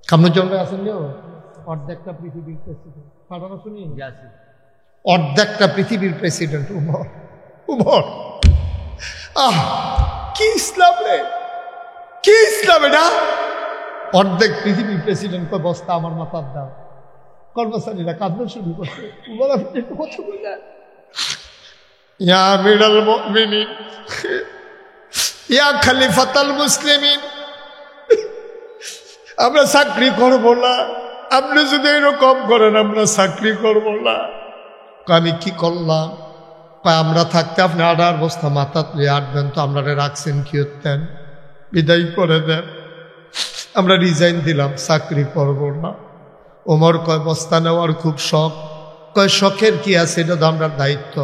কামরুজ্জামান আছেন কেউ? অর্ধেকটা পৃথিবীর প্রেসিডেন্ট, পাঠানো শুনি, অর্ধেকটা পৃথিবীর প্রেসিডেন্ট উমর। উমর, আহ কি ইসলাম রে, কি ইসলাম এটা! অর্ধেক পৃথিবীর প্রেসিডেন্ট কয় বস্তা আমার মাথার দাও। কর্মচারীরা কাঁদতে শুরু করছে। উমর আপনি একটু কথা বললেন, ইয়া আমিরাল মুমিনিন, ইয়া খলিফাতাল মুসলিমিন, আমরা চাকরি করবো না, আপনি যদি এরকম করেন আমরা চাকরি করবো না। আমি কি করলাম? আমরা থাকতে আপনি আটার বস্তা মাথা তুলে আটবেন, তো আমরা রাখছেন কি হতেন? বিদায় করে দেন। আমরা রিজাইন দিলাম, চাকরি করব না। ওমর কয় বস্তা নেওয়ার খুব শখ। কয় শখের কি আছে, এটা তো আমরা দায়িত্ব।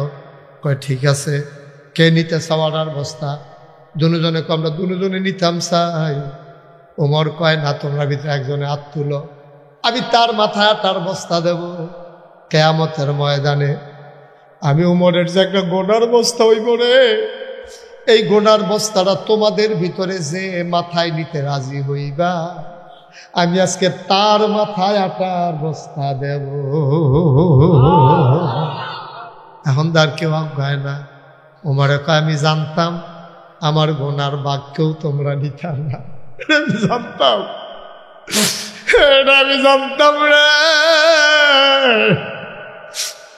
কয় ঠিক আছে, কে নিতে চাওয়ার বস্তা? দুজনে কয় আমরা দুজনে নিতাম চাই। ওমর কয় না, তোমরা ভিতরে একজনে হাত তুলো, আমি তার মাথায় তার বস্তা দেব কিয়ামতের ময়দানে। আমি উমরের যে একটা গোনার বস্তা হইব রে, এই গোনার বস্তাটা তোমাদের ভিতরে যে মাথায় নিতে রাজি হইবা, আমি আজকে তার মাথায় আটার বস্তা দেব। এখন তার কেউ আজ্ঞায় না। উমরে কয় আমি জানতাম আমার গোনার বাক্যও তোমরা নিতাম না, আমি জানতাম, আমি জানতাম রে,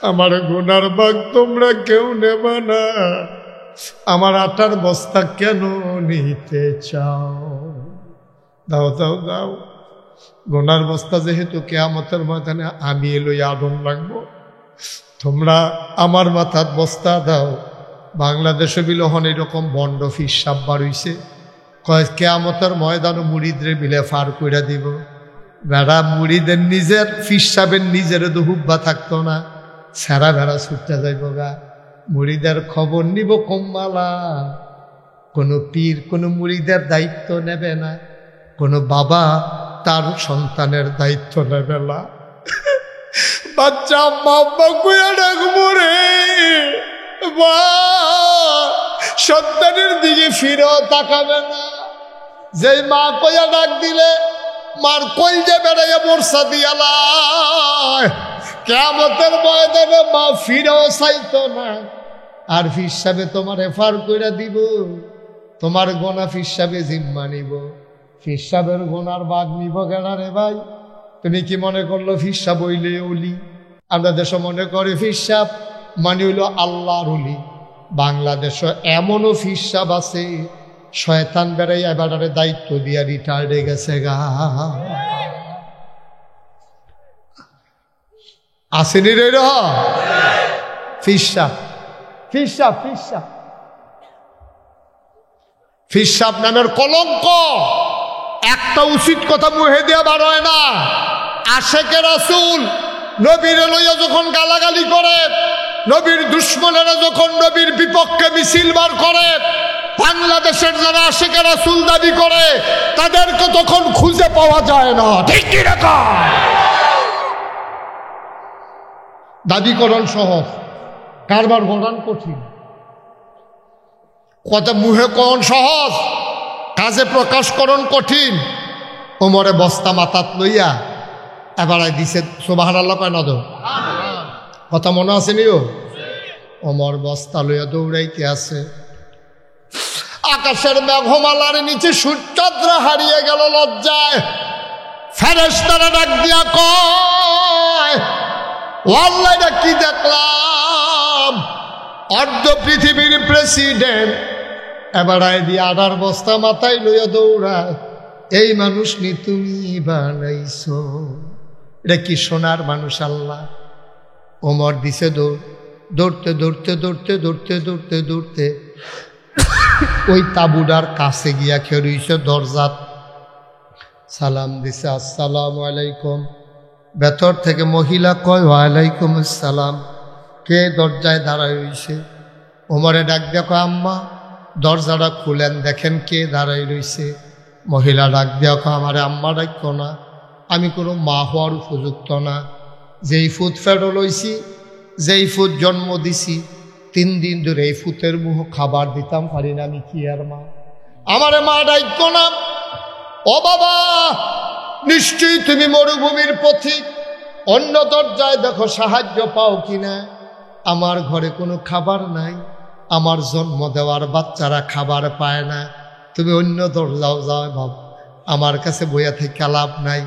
আমার গোনার ভাগ তোমরা কেউ নেবা না, আমার আটার বস্তা কেন নিতে চাও? দাও দাও দাও, গোনার বস্তা যেহেতু কিয়ামতের ময়দানে আমি লই আগুন লাগবো, তোমরা আমার মাথার বস্তা দাও। বাংলাদেশে বিলহন এরকম বন্ড ফিস সাপ বাড়ইছে, কয় কিয়ামতের ময়দানে মুরিদরে বিলে ফার কইরা দিব। বেড়া মুরিদের নিজের ফিস সাবের নিজের তো হুব্বা থাকতো না, সারা বেড়া ছুটতে যাইব গা, মুরিদের খবর নিব কম্মালা। কোনো পীর কোনো মুরিদের দায়িত্ব নেবে না, কোনো বাবা তার সন্তানের দায়িত্ব নেবে না। বাচ্চা আম্মা আব্বা কইয়া ডাকবো রে, বা সন্তানের দিকে ফিরেও তাকাবে না, যেই মা কইয়া ডাক দিলে মার কই যে বেড়াইয়া বর্ষা দিয়ালায় কিয়ামতের ময়দানে মা ফিরেও চাইতো না। আর ফিসাবে তোমার এফার কইরা দিব, তোমার গোনা ফিসাবে জিম্মা নিব। ফিসাবের গোনার বাদ নিব কেনা রে ভাই? তুমি কি মনে করলো ফিসাব হইলে অলি? আমরা দেশে মনে করে ফিসাব মানে হইল আল্লাহর অলি। বাংলাদেশে এমনও ফিসাব আছে শয়তান বেড়াই এবারে দায়িত্ব দিয়া রিটায়ার্ডে গেছে গা। আসেনি রে ফিসাব ফিসাব ফিসাব ফিসাব নামের কলঙ্ক। একটা উচিত কথা মুহে দিয়া বার হয় না। আশেকে রাসূল নবীর লইয়া যখন গালাগালি করে, নবীর দুশ্মনেরা যখন নবীর বিপক্ষে মিছিল বার করে, বাংলাদেশের যারা আশেকে রাসূল দাবি করে তাদেরকে তখন খুঁজে পাওয়া যায় না। ঠিক কি রেখা? দাবিকরণ সহজ, কারবার গড়ান কঠিন। কথা মুহে কন সহজ, কাজে প্রকাশকরণ কঠিন। ওমরে বস্তা মাথাত লইয়া এবারে দিছে সুবহানাল্লাহ কয় না তো? কথা মনে আছে নিও? ওমর বস্তা লইয়া দৌড়াইতে আছে। আকাশের মেঘমালার নিচে সূর্যচন্দ্র হারিয়ে গেল লজ্জায়। ফেরেশতারা ডাক দিয়া কয়, আল্লাহ এটা কি দেখলাম? অর্ধ পৃথিবীর প্রেসিডেন্ট এবারে দিয়ে আডার বস্তা মাথায় লইয়া দৌড়ায়। এই মানুষ নি তুমি বানাইছো, এটা কি সোনার মানুষ আল্লাহ? ওমর দিছে দৌড়, দৌড়তে দৌড়তে দৌড়তে দৌড়তে দৌড়তে দৌড়তে ওই তাবুডার কাছে গিয়া খেয়ে দরজাত সালাম দিছে, আসসালামু আলাইকুম। ভেতর থেকে মহিলা কয়, ওয়ালাইকুম আসসালাম। কে দরজায় দাঁড়ায় রইছে? ওমরে ডাক দেখো, আম্মা দরজাটা খুলেন, দেখেন কে দাঁড়ায় রইছে। মহিলা ডাক দেখো, আমারে আম্মা ডাকো না, আমি কোনো মা হওয়ার উপযুক্ত না। যেই ফুট ফেরো লইছি, যেই ফুট জন্ম দিছি, 3 দিন ধরে এই ফুতের মুহ খাবার দিতাম পারি না, আমি কি আর মা? আমারে মা ডাকো না। ও বাবা, নিশ্চয়ই তুমি মরুভূমির পথিক, অন্য দরজায় দেখো সাহায্য পাও কিনা। আমার ঘরে কোনো খাবার নাই, আমার জন্ম দেওয়ার বাচ্চারা খাবার পায় না, তুমি অন্য দরজাও যাও বাবা, আমার কাছে বইয়া থেকে লাভ নাই।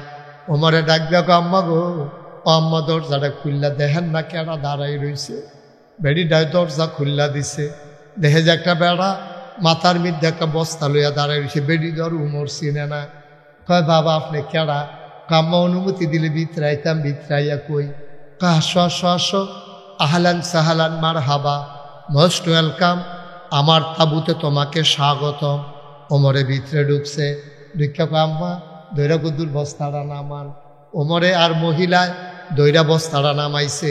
ওমরে ডাক দেখো, আম্মা গো, ও আম্মা দরজাটা খুললা দেখেন না কেনা দাঁড়াই রইছে। বেড়িটায় দরজা খুললা দিছে, দেখে যে একটা বেড়া মাথার মধ্যে একটা বস্তা লইয়া দাঁড়াই রইছে। বেড়ি দর উমর চিনে না। কয়, বাবা আপনি কেডা? কাম্মা অনুমতি দিলে ভিতরাইতাম। ভিতরাইয়া কই, আসো আসো আসো, আহলান সাহালান মার হাবা, মোস্ট ওয়েলকাম, আমার তাবুতে তোমাকে স্বাগতম। ওমরে ভিতরে ঢুকছে, ঢুকা কয়, আম্মা দৈরা গদুর বস্তাটা নামান। ওমরে আর মহিলায় দৈরা বস্তাটা নামাইছে।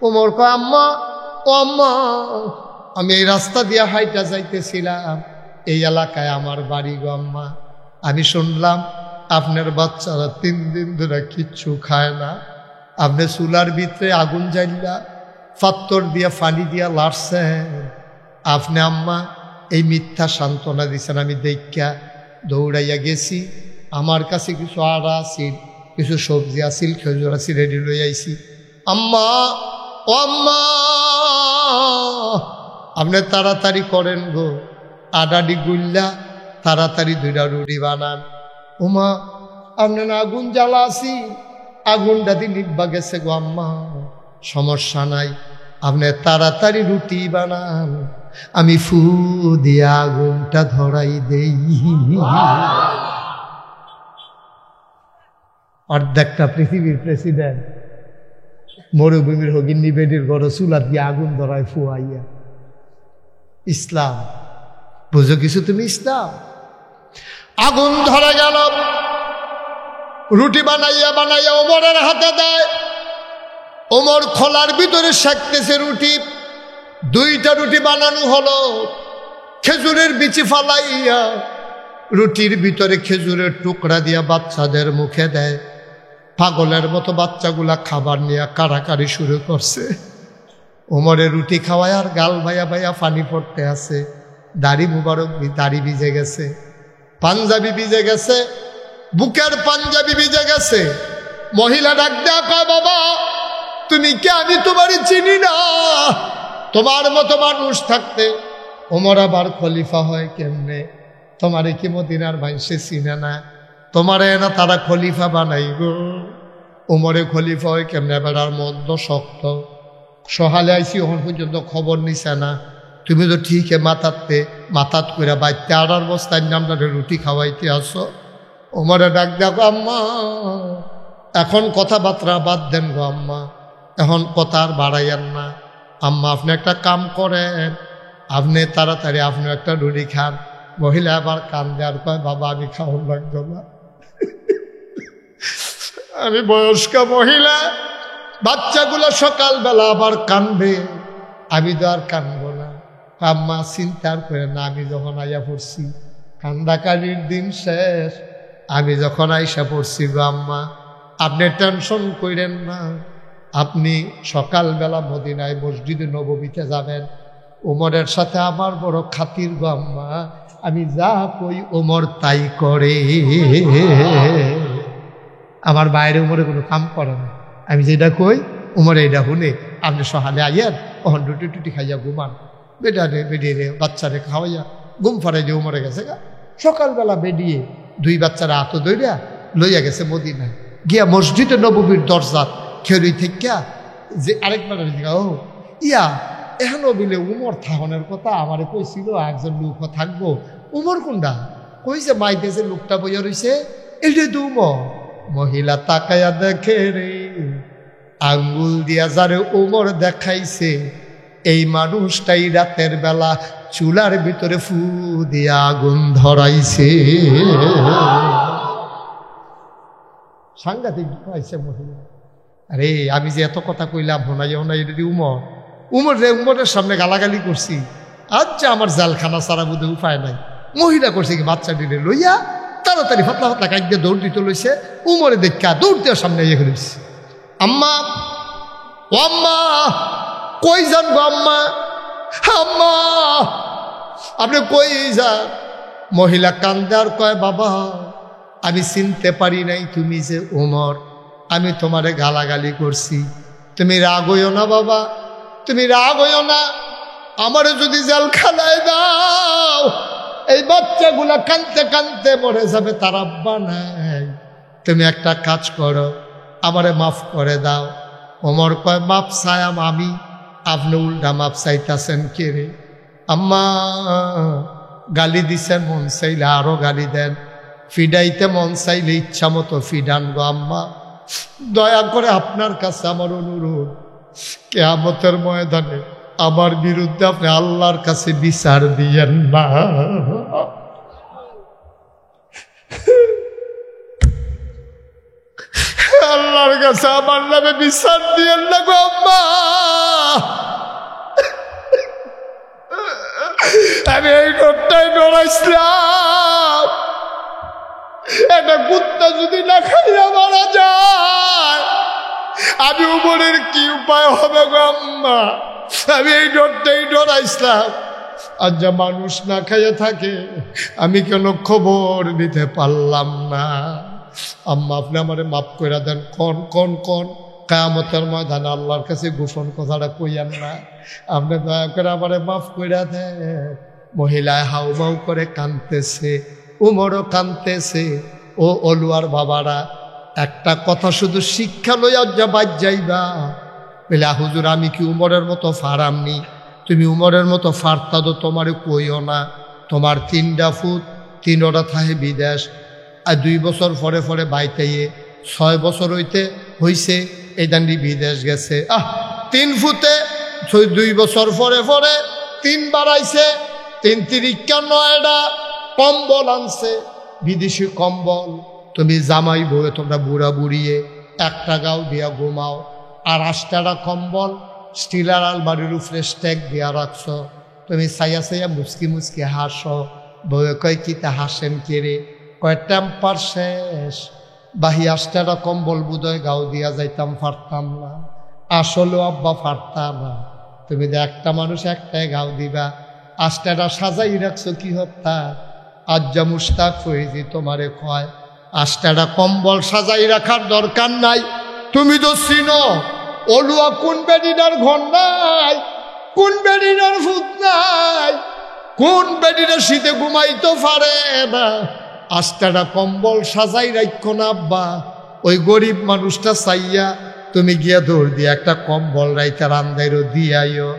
ওমর কয়, আম্মা ও আম্মা, আমি এই রাস্তা দিয়া হাইটা যাইতেছিলাম, এই এলাকায় আমার বাড়ি গো আম্মা। আমি শুনলাম আপনার বাচ্চারা 3 দিন ধরে কিচ্ছু খায় না। আপনি চুলার ভিতরে আগুন জ্বালিয়া পাত্তর দিয়া পানি দিয়া লাড়ছেন। আপনি আম্মা এই মিথ্যা সান্ত্বনা দিচ্ছেন। আমি দেখা দৌড়াইয়া গেছি, আমার কাছে কিছু আড়া আছিল, কিছু সবজি আছিল, খেজুর আছিল, রেডি লই আইছি। আম্মা ও আম্মা, আপনি তাড়াতাড়ি করেন গো, আডাডি গুল্লা তাড়াতাড়ি 2টা রুটি বানান। উমা আপনি না আগুন জ্বালা আছি, আগুনটা দিয়ে নিব্বা গেছে গো আম্মা। সমস্যা নাই, আপনি তাড়াতাড়ি রুটি বানান, আমি ফু দিয়ে আগুনটা ধরাই দেই। অর্ধেকটা পৃথিবীর প্রেসিডেন্ট মরুভূমির হগিন্নি বেডির ঘর চুলা দিয়ে আগুন ধরায় ফুয়াইয়া। ইসলাম বুঝো কিছু তুমি? ইসলাম আগুন ধরে গেল, রুটি বানাইয়া বানাইয়া ওমরের হাতে দেয়। ওমর খোলার ভিতরে সেঁকতেছে রুটি। 2টা রুটি বানানো হলো, খেজুরের বিচি ফালাইয়া রুটির ভিতরে খেজুরের টুকরা দিয়া বাচ্চাদের মুখে দেয়। পাগলের মতো বাচ্চাগুলা খাবার নিয়ে কাড়াকাড়ি শুরু করছে। ওমরের রুটি খাওয়ায় আর গাল ভাইয়া ভাইয়া পানি পড়তে আছে, দাড়ি মুবারক দাড়ি ভিজে গেছে। পাঞ্জাবি ভিজে গেছে, বুকের পাঞ্জাবি ভিজে গেছে। মহিলা ডাক দেয়া কয়, বাবা তুমি কে? আমি তোমারই চিনি না। তোমার মতো মানুষ থাকতে ওমর আবার খলিফা হয় কেমনে? তোমারে কি মদিনার মানুষে চিনে না? তোমারে না তারা খলিফা বানাইব। ওমরে খলিফা হয় কেমনে? বেড়ার মন্দ শক্ত। সহালে আইসি ওখান পর্যন্ত খবর নিছে না। তুমি তো ঠিক মাথাত করে বাইতে আড়ার বস্তায় নামটা রুটি খাওয়াইতে আসো। ওমরে ডাক দেখো, আম্মা এখন কথাবার্তা বাদ দেন গো আম্মা, এখন কথা আর বাড়াইয়েন না। আম্মা আপনি একটা কাম করেন, আপনি তাড়াতাড়ি আপনি একটা রুটি খান। মহিলা আবার কান্দে আর কয়, বাবা আমি খাওয়ান লাগতো না। আমি বয়স্ক মহিলা, বাচ্চাগুলো সকালবেলা আবার কানবে, আমি তো আর কানবো না। আম্মা চিন্তার করে না, আমি যখন আইয়া পড়ছি কান্দাকারির দিন শেষ, আমি যখন আইসা পড়ছি গো আম্মা আপনি টেনশন করেন না। আপনি সকালবেলা মদিনায় মসজিদে নববীতে যাবেন, ওমরের সাথে আমার বড় খাতির গো আম্মা, আমি যা কই ওমর তাই করে। আমার বাইরে উমরে কোনো কাম করে না, আমি যেটা কই উমরে এটা শুনে। আপনি সহালে আইয়ার ওখান রুটি টুটি খাইয়া ঘুমান, বেডিয়ে রে বাচ্চারে খাওয়াইয়া ঘুম ফারাই যে উমরে গেছে গা। সকালবেলা বেডিয়ে দুই বাচ্চারা হাত দইরা লইয়া গেছে মদিনায়, গিয়া মসজিদে নববীর দরজাত খেলুই থেকে যে আরেকবার ও ইয়া এখনো বিলে উমর থাকনের কথা আমারে কইছিল, একজন লোক থাকবো। উমর কোনটা? কইছে মাইতেছে লোকটা বইয়া রইছে, এটাই তো উমর। মহিলা তাকাইয়া দেখে রে, আঙ্গুল দিয়া যারে উমর দেখাইছে এই মানুষটাই রাতের বেলা চুলার ভিতরে ফু দিয়া আগুন ধরাইছে। সাংঘাতিক পাইছে মহিলা। আরে আমি যে এত কথা কইলাম হোনাইও না, এটা উমরের সামনে গালাগালি করছি, আচ্ছা আমার জালখানা সারা বুধে উপায় নাই। মহিলা করছে কি বাচ্চা দিলে লইয়া তাড়াতাড়ি ফাতলা ফাতলা কাজ দিয়ে দৌড় দিতে লইছে। উমরে দেখা দৌড়তে সামনে ইয়ে করেছে। আম্মা ও আম্মা কই যান গো আম্মা? আম্মা আপনি কই যান? মহিলা কান্দে আর কয়, বাবা আমি চিনতে পারি নাই তুমি যে ওমর, আমি তোমারে গালাগালি করছি, তুমি রাগ হইও না বাবা, তুমি রাগ হইও না। আমারে যদি জেলখানায় দাও এই বাচ্চাগুলা কানতে কানতে মরে যাবে, তার আব্বা নাই। তুমি একটা কাজ করো, আমারে মাফ করে দাও। ওমর কয়, মাপ চাইম আমি, আপনি উল্টা মাপ চাইতেছেন কে রে? আম্মা গালি দিছেন, মন চাইলে আরো গালি দেন, ফিডাইতে মন চাইলে ইচ্ছা মতো ফিডান গো আম্মা। দয়া করে আপনার কাছে আমার অনুরোধ, কিয়ামতের ময়দানে আমার বিরুদ্ধে আপনি আল্লাহর কাছে বিচার দিয়েন না। আল্লাহর কাছে আমার নামে বিচার দিয়েন না গো আম্মা। আমি এই ডরটাই ডরাইছিলাম, একটা কুত্তা যদি না খাইয়া মারা যায় আমি উমরের কি উপায় হবে গো আম্মা? আমি এই ডরটাই ডরাইছিলাম। আর যা মানুষ না খাইয়া থাকে আমি কেন খবর নিতে পারলাম না। আম্মা আপনি আমারে মাফ করে দেন। কোন কিয়ামতের ময়দানে আল্লাহর কাছে গোপন কথাটা কইয়ান না, আপনি দয়া করে আমারে মাফ করে দেন। মহিলায় হাউমাউ করে কাঁদতেছে, উমরও কাঁদতেছে। ও অলুয়ার বাবারা একটা কথা শুধু শিক্ষা লইয়া যা বাদ যাইবা, বলে হুজুর আমি কি উমরের মতো ফারামনি? তুমি উমরের মতো ফারতা তো তোমারে কইও না। তোমার 3টা ফুট 3টা থাহে বিদেশ, আর 2 বছর পরে পরে বাইতাইয়ে 6 বছর হইছে এই দান্ডি বিদেশ গেছে। 3 ফুটে 2 বছর পরে পরে 3 বাড়াইছে, 3 তিরিকা 9টা কম্বল আনছে, বিদেশি কম্বল। তুমি জামাই বউয়ে তোমরা বুড়া বুড়িয়ে 1 টাকাও দিয়া ঘুমাও, আর 8টা কম্বল স্টিলার আলমারির উপরে স্টেক দিয়া রাখছ। তুমি চাইয়া চাইয়া মুচকি মুচকি হাসো। বউয়ে কয় কি তা হাসেন কে রে? কয় টেম্পার শেষ, বাহি 8টা কম্বল বুধয় গাও দিয়া যাইতাম, পারতাম না। আসলেও আব্বা পারতাম না। তুমি যে একটা মানুষ একটাই গাও দিবা, 8টা সাজাই রাখছো কি হত্যা? আজ যা মুস্তাক ফয়েজি তোমারে কয় আষ্টাটা কম্বল সাজাই রাখার দরকার নাই। তুমি তো চিনো অলুয়া কোন বেডিনার ঘর নাই, কোন বেডিনার ফুট নাই, কোন বেডিনা শীতে ঘুমাইতে পারে না। আষ্টাটা কম্বল সাজাই রাখো না আব্বা, ওই গরিব মানুষটা চাইয়া তুমি গিয়া দৌড় দিয়ে একটা কম্বল রাইতে রান্দাইরও দিয়ে আইও।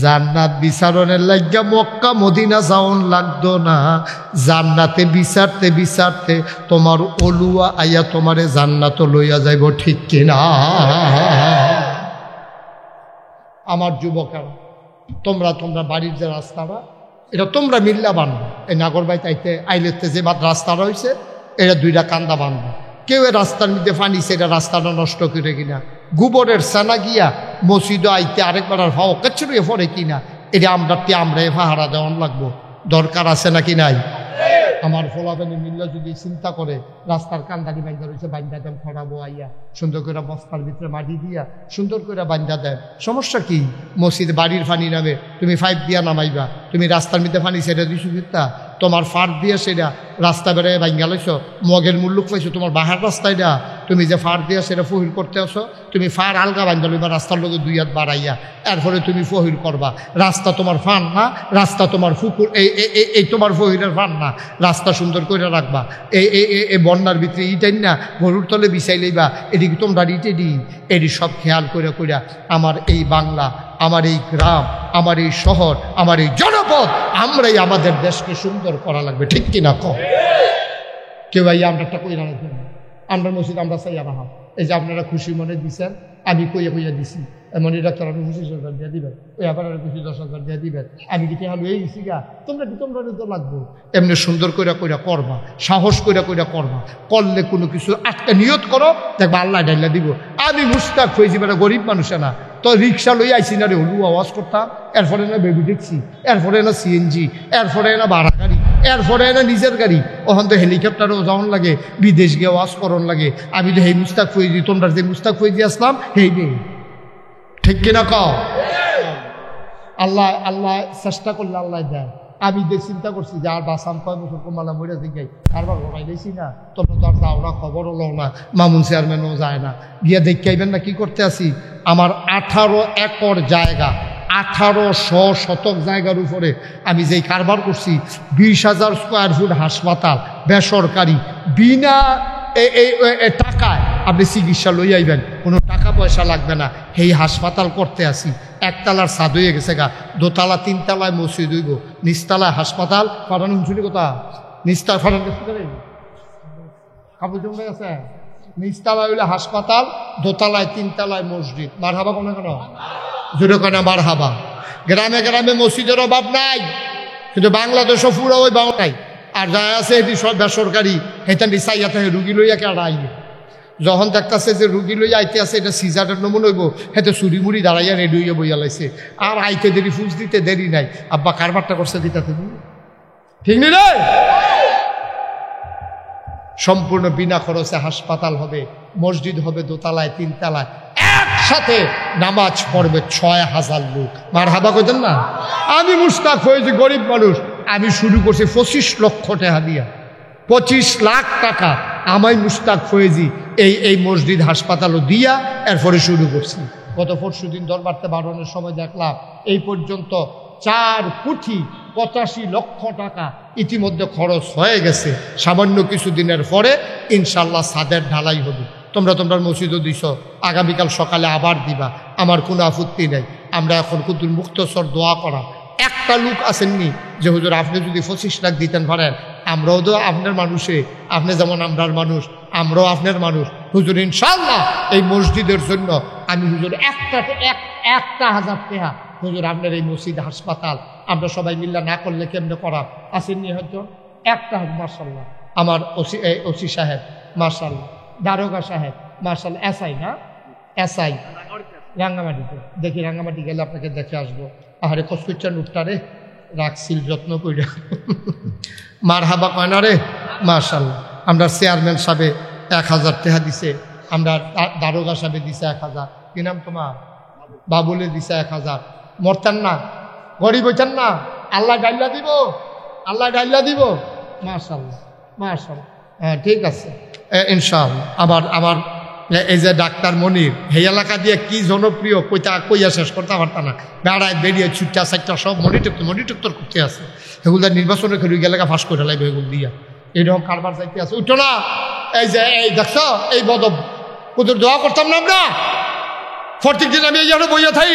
জান্নাত বিচারণের লাগিয়া মক্কা মদিনা যাওন লাগতো না, জান্নাতে বিচারতে বিচারতে তোমার অলুয়া আইয়া তোমারে জান্নাত লইয়া যাইব, ঠিক কিনা? আমার যুবকেরা, তোমরা তোমরা বাড়ির যে রাস্তাটা এটা তোমরা মিল্লা বানবো। এই নাগরবাই তাইতে আইলেতে যে রাস্তাটা হয়েছে এটা দুইটা কান্দা বানবো। কেউ রাস্তার মধ্যে ফানিছে এটা রাস্তাটা নষ্ট করে কিনা, গোবরের সানা গিয়া মসজিদ আইতে আরেকবার আর ফাও কাচ্ছড়িয়ে পড়ে কিনা, এটা আমরা ফাহারা দেওয়ান লাগবো। দরকার আছে নাকি নাই? আমার ফলাফেনি মিল্লা যদি চিন্তা করে রাস্তার কান্দারি বান্ধা রয়েছে, বান্ধা দেন ফড়াবো আইয়া সুন্দর করে বস্তার ভিতরে মাটি দিয়া সুন্দর করে বান্ধা দেন, সমস্যা কি? মসজিদ বাড়ির ফানি নামে তুমি 5 দিয়া নামাইবা, তুমি রাস্তার মধ্যে ফানি সেটা দিছো ফিরতা, তোমার ফার দিয়ে সেটা রাস্তা বেড়ে ভাঙ্গা লাইছো, মগের মূল্য পাইছো তোমার বাহার রাস্তায়টা, তুমি যে ফার দিয়ে সেটা ফহির করতে আসো, তুমি ফার আলগা বান্ধা লইবা রাস্তার লোকে 2 হাত বাড়াইয়া, এরপরে তুমি ফহির করবা। রাস্তা তোমার ফান না, রাস্তা তোমার ফুকুর, এই তোমার ফহিরের ফান না, রাস্তা সুন্দর করে রাখবা। এই বন্যার ভিতরে ইটাই না গরুর তলে বিছাই লইবা, এদিকে তোমরা ইটে দিই, এটি সব খেয়াল করে কইরা আমার এই বাংলা, আমার এই গ্রাম, আমার এই শহর, আমার এই জনপদ, আমরাই আমাদের দেশকে সুন্দর করা লাগবে, ঠিক কিনা? কেউ ভাই আমরা একটা কইরা রাখবেন, আমরা মসজিদ আমরা চাই রাখা। এই যে আপনারা খুশি মনে দিচ্ছেন, আমি কইয়া দিছি, এমন ডাক্তার আপনি 25,000 দিয়ে দিবেন, ওই আবার 10,000 দিয়ে দিবেন, আমি কি হালু এই গেছি গা, তোমরা তো লাগবো। এমনি সুন্দর করে করবা, সাহস করে করবা, করলে কোনো কিছু আটকে নিয়ত করো, দেখবা আল্লাহ ডাইলা দিব। আমি মুস্তাক হয়েছি, বেটা গরিব মানুষে না তো, রিক্সা লই আইসি না রে, হলু আওয়াজ করতাম, এরপরে না বেবি দেখছি, এরপরে না সিএনজি, এরপরে না ভাড়া গাড়ি, এরপরে না নিজের গাড়ি, ওখান তো হেলিকপ্টারও যাওয়ান লাগে, বিদেশ গিয়ে ওয়াজ করন লাগে। আমি তো হেই মুস্তাক ফয়েজি, তোমরা যে মুস্তাক ফয়েজি আসলাম হেই নেই, ঠিক কিনা কও? আল্লাহ আল্লাহ চেষ্টা করলে আল্লাহ দেয়। আমি যে চিন্তা করছি যে আর বাসাম কয় বছর কমালা মরে দিকে কারবার ঘটাই দিয়েছি না, তোমরা তো আর যাও না, খবরও লও না, মামুন চেয়ারম্যানও যায় না, গিয়ে দেখে আইবেন না কি করতে আসি। আমার 18 একর জায়গা, 1800 শতক জায়গার উপরে আমি যেই কারবার করছি, 20,000 স্কোয়ার ফুট হাসপাতাল বেসরকারি, বিনা টাকায় আপনি চিকিৎসা লই আইবেন, কোনো টাকা পয়সা লাগবে না। এই হাসপাতাল করতে আসি, একতলার ছাদ হয়ে গেছে গা, 2তলা 3তলায় মসজিদ হইব, নিচতলায় হাসপাতাল। ফাটানো শুনি কথা, নিচতলা ফাটানো কাপড় জমে গেছে, নিচতলায় হইলে হাসপাতাল, 2তলায় 3তলায় মসজিদ। মার হাবা কোনো কেন জোরে কেনা মার হাবা। গ্রামে গ্রামে মসজিদের অভাব নাই, কিন্তু বাংলাদেশও পুরো ওই বাও নাই। আর যা আছে এটি সব বেসরকারি, এটা নিচাইয়া থাকে রুগী লইয়া কেন আইবে। যখন দেখতেছে যে রুগী লইয়া আইতে আছে, এটা সিজারের নমুন হইব, হেতে চুরি মুড়ি দাঁড়াইয়া রেডি হইয়া বইয়া লাইছে, আর আইতে দেরি, ফুস দিতে দেরি নাই। আব্বা কারবারটা করছে দিতে তুমি, ঠিক নি রে? সম্পূর্ণ বিনা খরচে হাসপাতাল হবে, মসজিদ হবে 2তলায় 3তলায়, একসাথে নামাজ পড়বে 6,000 লোক। মার হাবা কইতেন না? আমি মুস্তাক হয়েছি, গরিব মানুষ, আমি শুরু করছি 25 লক্ষ টাকা দিয়া, 25 লাখ টাকা আমায় মুস্তাক ফয়েজি এই মসজিদ হাসপাতালও দিয়া এরপরে শুরু করছি। গত পরশুদিন দরবারতে বাড়ানোর সময় দেখলাম এই পর্যন্ত 4 কোটি 85 লক্ষ টাকা ইতিমধ্যে খরচ হয়ে গেছে। সামান্য কিছুদিনের পরে ইনশাল্লাহ ছাদের ঢালাই হবে। তোমরা মসজিদও দিছ, আগামীকাল সকালে আবার দিবা, আমার কোনো আপত্তি নেই। আমরা এখন কিন্তু মুক্তসর দোয়া করা। একটা লোক আসেননি যে হুজুর আপনি যদি 25 লাখ দিতেন পারেন, আমরাও তো আপনার মানুষে, আপনি যেমন আমরার মানুষ, আমরাও আপনার মানুষ। হুজুর ইনশাল্লাহ এই মসজিদের জন্য আমি হুজুর একটা 1000 টাকা হুজুর আপনার এই মসজিদ হাসপাতাল আমরা সবাই মিল্লা না করলে কেমনে করা আসেননি হয়তো একটা। মার্শাল্লাহ আমার ওসি সাহেব, মার্শাল্লাহ দারোগা সাহেব, মার্শাল্লাহ এসআই না, এসআই রাঙ্গামাটিতে, দেখি রাঙ্গামাটি গেলে আপনাকে দেখে আসবো। আহারে কসকুচ্চান উঠটারে রাখছিল যত্ন করে, মার হাবা কয় না রে, মার্শাল্লাহ। আমরা চেয়ারম্যান সাহেবে 1000 টাকা দিছে, আমরা দারোগা সাহেবে দিছে 1000। কি নাম তোমার? বাবুলে দিছে 1000। মরতেন না, গরিব হইতেন না, আল্লাহ ডাইল্লা দিব, আল্লাহ ডাইল্লা দিব। মাশাআল্লাহ মাশাআল্লাহ। হ্যাঁ ঠিক আছে ইনশাআল্লাহ। আবার আবার এই যে ডাক্তার মনির এই এলাকা দিয়ে কি জনপ্রিয় কইয়া শেষ করতে পারতাম না। বেড়ায় বেরিয়ে ছুটটা চারটা সব মনিটুক্তর করতে আছে। এগুলো নির্বাচনে খেলে এলাকা ফাঁস করে লাগবে এগুলো দিয়া এইরকম কারবার চাইতে আছে। উঠো না, এই যে এই দেখছো এই বদব ওদের দোয়া করতাম না আমরা প্রত্যেক দিন। আমি এই জন্য বইয়া থাই,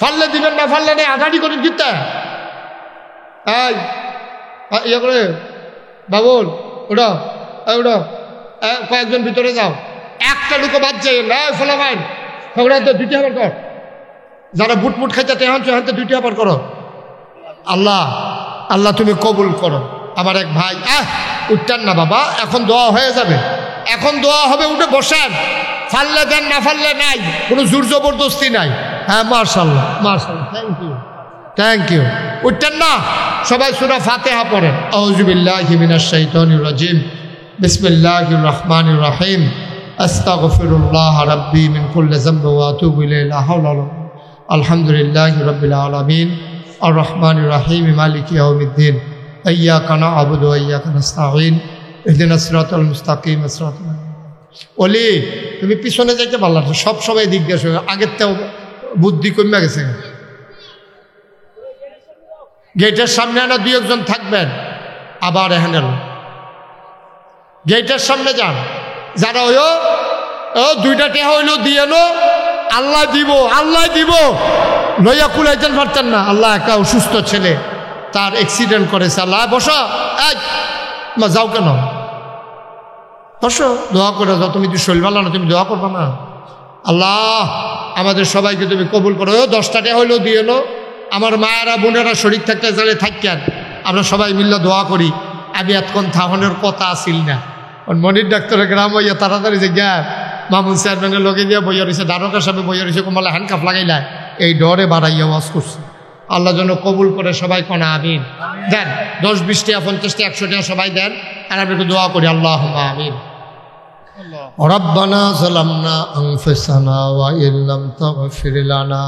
ফাললে দিবেন না ফাললে নেই, আধারি করে দিতে এই ইয়ে করে বাবুল ওটা ওটা কয়েকজন ভিতরে যাও, একটা লোকও বাদ যায় না। ফলাফাইন ওরা তো দুইটা আবার কর, যারা বুটমুট খাইতে তেহানতে দুইটা আবার করো। আল্লাহ আল্লাহ তুমি কবুল করো। আমার এক ভাই উঠতেন না বাবা, এখন দোয়া হয়ে যাবে, এখন দোয়া হবে, উঠে বসেন, ফাললে দেন না ফাললে নাই, কোনো জোর জবরদস্তি নাই। হ্যাঁ মাশাআল্লাহ মাশাআল্লাহ, থ্যাংক ইউ। উঠতেন না, সবাই সূরা ফাতিহা পড়েন। আউযু বিল্লাহি মিনাশ শাইতানির রাজিম, বিসমিল্লাহির রহমানির রহিম, আস্তাগফিরুল্লাহ রাব্বি মিন কুল্লি যামবি ওয়া আতুবু ইলাইহি, লা হাওলা ওয়ালা কুওয়াতা, আলহামদুলিল্লাহি রাব্বিল আলামিন, আর রহমানির রহিম, মালিকি ইয়াউমিদ্দিন, ইয়্যাকা না'বুদু ওয়া ইয়্যাকা নাস্তাঈন, ইহদিনাস সিরাতাল মুস্তাকিম, সিরাতাল। ওলি তুমি পিছনে যাইতে পারলা না, সব সবাই দিক দিয়ে আগের তেও বুদ্ধি কমে গেছে। গেটের সামনে না দুই একজন থাকবেন, আবার এখানে গেটের সামনে যান, যারা ও দুইটা টেহা হইল দিয়ে নো, আল্লাহ দিব আল্লাহ দিব, লইয়া কুলাইতেন পারতেন না। আল্লাহ একটা অসুস্থ ছেলে, তার অ্যাক্সিডেন্ট করেছে, আল্লাহ বসো, যাও কেন বসো, দোয়া করে যাও। তুমি তো শৈল ভালো না, তুমি দোয়া করবা না? আল্লাহ আমাদের সবাইকে তুমি কবুল করো। 10টা টেহা হইলেও দিয়ে নো, আমার মায়েরা বোনেরা শরীর থাকতে যারে থাকেন, আমরা সবাই মিললে দোয়া করি। আমি এতক্ষণ থাহনের কথা আসিল না, মনির ডাক্তারের গ্রাম হইয়া তাড়াতাড়ি যে গ্যাপ মামুন চেয়ারম্যানের লগে দিয়ে বইয়া রয়েছে, দারোগার সামনে বইয়া রয়েছে, কমলা হ্যান্ডকাফ লাগাইলা, এই ডরে বাড়াইয়া ওয়াজ করছে। আল্লাহ যেন কবুল করে সবাই কোনা আমিন। দেন 10, 20 টাকা, 50 টাকা, 100 টাকা সবাই দেন, আর আমি একটু দোয়া করি। আল্লাহুম্মা আমিন। রব্বানা যালামনা আনফুসানা ওয়া ইল্লাম তাগফির লানা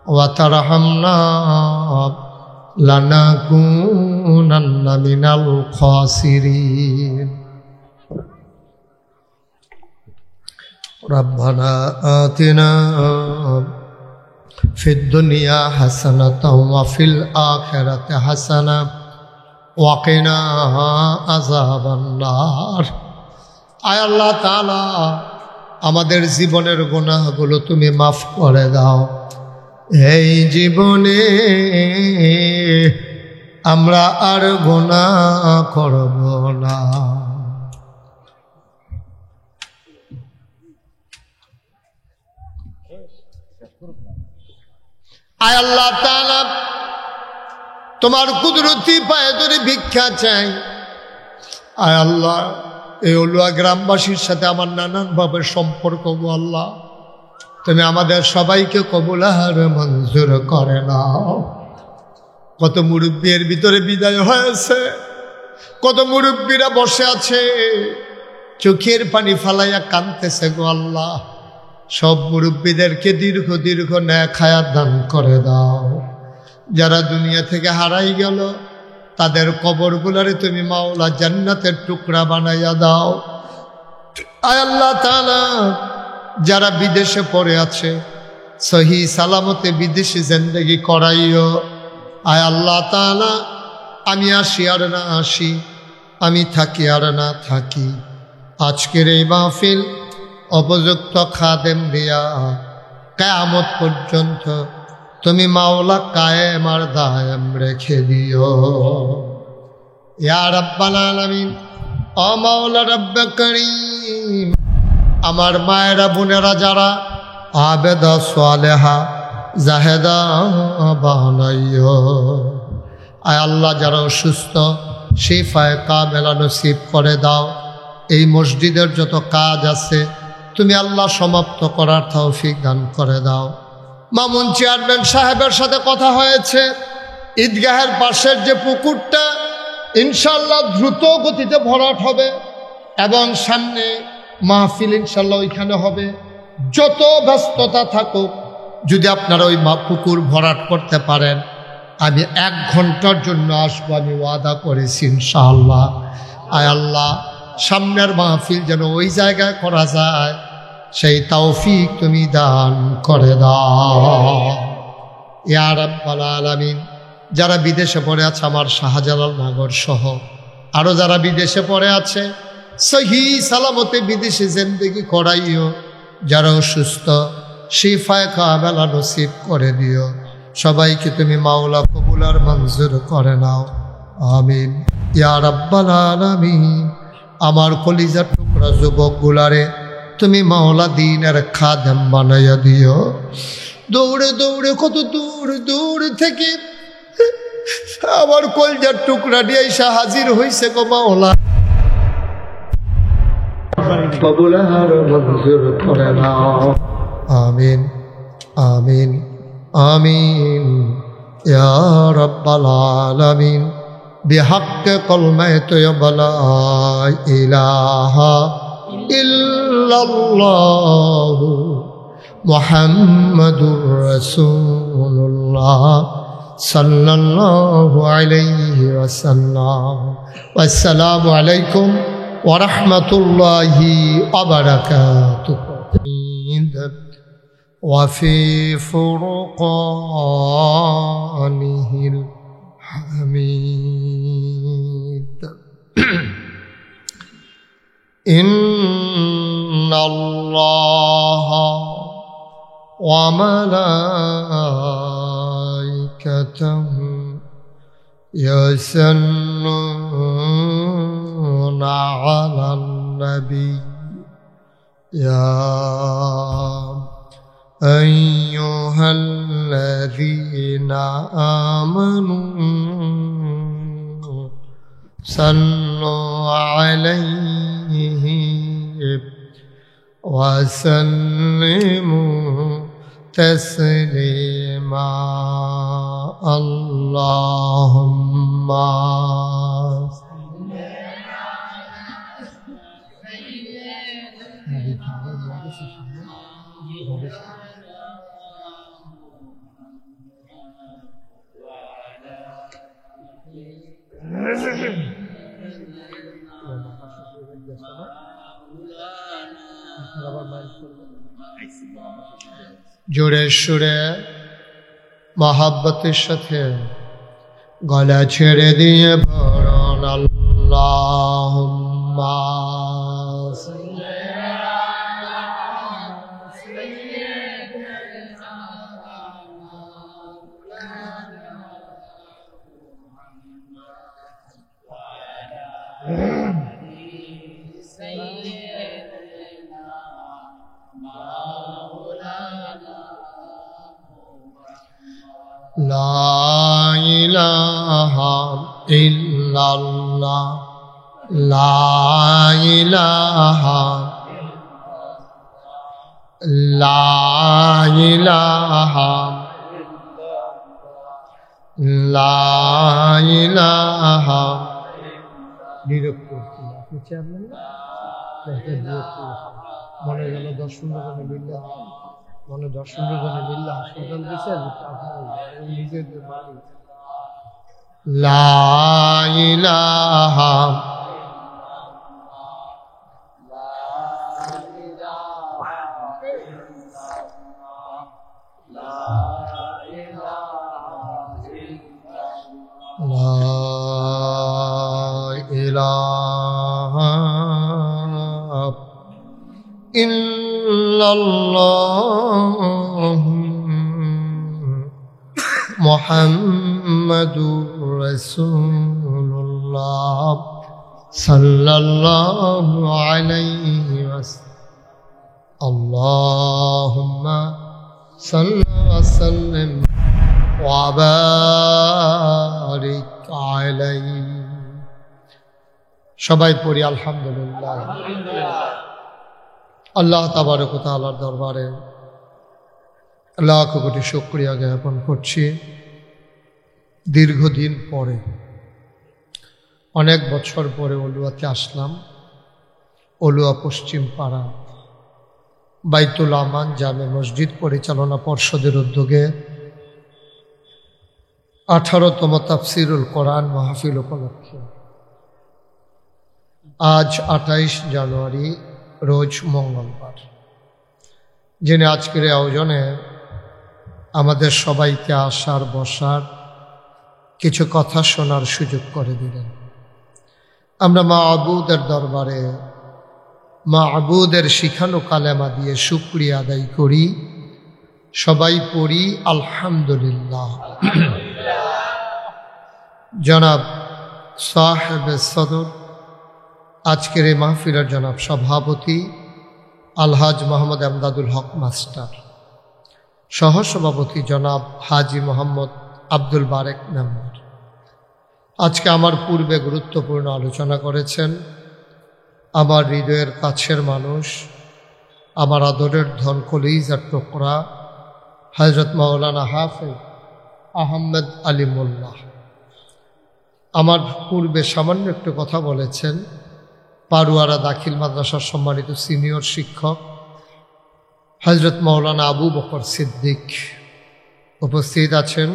ওয়া তারহামনা লানাকুনান্না মিনাল খাসিরিন। রব্বানা আতিনা ফিদ দুনিয়া হাসানাতাও ওয়া ফিল আখিরাতি হাসানা ওয়া কিনা আযাবান নার। আয় আল্লাহ তাআলা, আমাদের জীবনের গুনাহগুলো তুমি মাফ করে দাও। এই জীবনে আমরা আর গুনাহ করব না। আয় আল্লাহ তাআলা, তোমার কুদরতি পায়ে ধরে ভিক্ষা চাই। আয় আল্লাহ, এই অলুয়া গ্রামবাসীর সাথে আমার নানানভাবে সম্পর্ক, গো আল্লাহ তুমি আমাদের সবাইকে কবুল আর মঞ্জুর করে নাও। কত মুরব্বীর ভিতরে বিদায় হয়েছে, কত মুরব্বীরা বসে আছে, চোখের পানি ফালাইয়া কাঁদতেছে, গো আল্লাহ সব মুরব্বীদেরকে দীর্ঘ দীর্ঘ নেক হায়াত দান করে দাও। যারা দুনিয়া থেকে হারাই গেল, তাদের কবরগুলারে তুমি মাওলা জান্নাতের টুকরা বানাইয়া দাও। আয় আল্লাহ তাআলা, যারা বিদেশে পড়ে আছে, সহি সালামতে বিদেশি জিন্দেগি করাইও। আয় আল্লাহ তাআলা, আমি আসি আর না আসি, আমি থাকি আর না থাকি, আজকের এই মাহফিল উপযুক্ত খাদেম দিয়া কিয়ামত পর্যন্ত তুমি মাওলা কায়েম আর দায়েম রেখে দিও। ইয়া রাব্বাল আলামিন, ও মাওলা রব্বে করিম, আমার মায়েরা বোনেরা যারা আবেদা সালেহা জাহেদা বানাইও। আয় আল্লাহ, যারা অসুস্থ শিফায়ে কামেলা নসিব করে দাও। এই মসজিদের যত কাজ আছে তুমি আল্লাহ সমাপ্ত করার তৌফিক দান করে দাও। মামুন চেয়ারম্যান সাহেবের সাথে কথা হয়েছে, ঈদগাহের পাশের যে পুকুরটা ইনশাল্লাহ দ্রুত গতিতে ভরাট হবে এবং সামনে মাহফিল ইনশাল্লাহ ওইখানে হবে। যত ব্যস্ততা থাকুক, যদি আপনারা ওই পুকুর ভরাট করতে পারেন, আমি 1 ঘন্টার জন্য আসবো, আমি ওয়াদা করেছি ইনশাআল্লাহ। আয় আল্লাহ, সামনের মাহফিল যেন ওই জায়গায় করা যায়, সেই তৌফিক তুমি দান করে দাও ইয়া রাব্বাল আলামিন। যারা বিদেশে পড়ে আছে, আমার শাহজালাল নগর সহ আরও যারা বিদেশে পড়ে আছে, সহি সালামতে বিদেশে জিন্দেগি করাইও। যারা অসুস্থ, শিফায়ে কামেলা নসিব করে দিও। সবাইকে তুমি মাওলা কবুল আর মঞ্জুর করে নাও, আমিন ইয়া রাব্বাল আলামিন। আমার কলিজার টুকরা যুবক গুলারে তুমি মাওলা দ্বীনের খাদেম বানাইয়া দিও। দৌড়ে দৌড়ে কত দূর দূর থেকে আমার কলিজার টুকরা নিয়ে এসে হাজির হইছে গো মাওলা, কবুল আর মঞ্জুর করে নাও, আমিন আমিন আমিন ইয়া রাব্বাল আলামিন। বিহাক্কে কলমায়ে তয়্যিবা লা ইলাহা ইল্লাল্লাহু মুহাম্মাদুর রাসূলুল্লাহ সাল্লাল্লাহু আলাইহি ওয়াসাল্লাম। আসসালামু আলাইকুম ওয়া রাহমাতুল্লাহি ওয়া বারাকাতুহু। وفي فرقانه الحميد إن الله وملائكته يصلون على النبي يا أيها الذين آمنوا صلوا عليه وسلموا تسليما اللهم জোরে সুরে মহাব্বতের সাথে গলা ছেড়ে দিয়ে পড়ুন আল্লাহুম্মা লা ইলাহা ইল্লাল্লাহ লা ইলাহা লা ইলাহা লা ইলাহা। বিরক্ত আপনি চেয়ারম্যান মনে গেল 10-15 জনে মিল্লা, মনে 10-15 জনে মিল্লা হাসপাতাল দিছে, নিজেদের বাড়ি। লা ইলাহা ইল্লাল্লাহ মুহাম্মাদুর রাসূলুল্লাহ সাল্লাল্লাহু আলাইহি ওয়াসাল্লাম। আল্লাহুম্মা সাল্লি ওয়া সাল্লিম ওয়া বারিক আলাইহি। সবাই পড়ি আলহামদুলিল্লাহ। আল্লাহ তাবারক ওয়া তাআলার দরবারে লাখ কোটি শুকরিয়া জ্ঞাপন করছি। দীর্ঘদিন পরে, অনেক বছর পরে অলুয়াতে আসলাম। অলুয়া পশ্চিম পাড়া বাইতুল আমান জামে মসজিদ পরিচালনা পর্ষদের উদ্যোগে 18তম তাফসিরুল কোরআন মাহফিল উপলক্ষে আজ 28 জানুয়ারি রোজ মঙ্গলবার, যিনি আজকের আয়োজনে আমাদের সবাইকে আসার বসার কিছু কথা শোনার সুযোগ করে দিলেন। আমরা মা'বুদের দরবারে মা'বুদের শিখানো কালেমা দিয়ে শুকরিয়া আদায় করি। সবাই পড়ি আলহামদুলিল্লাহ। জনাব সাহেব সদর, আজকের এই মাহফিলের জনাব সভাপতি আলহাজ মোহাম্মদ এমদাদুল হক মাস্টার, সহসভাপতি জনাব হাজি মোহাম্মদ আব্দুল বারেক মেম্বার, আজকে আমার পূর্বে গুরুত্বপূর্ণ আলোচনা করেছেন আমার হৃদয়ের কাছের মানুষ, আমার আদরের ধন কলিজার টুকরা হযরত মাওলানা হাফেজ আহমদ আলী মোল্লাহ। আমার পূর্বে সামান্য একটু কথা বলেছেন পারুয়ারা দাখিল মাদ্রাসার সম্মানিত সিনিয়র শিক্ষক হযরত মাওলানা আবু বকর সিদ্দিক। উপস্থিত আছেন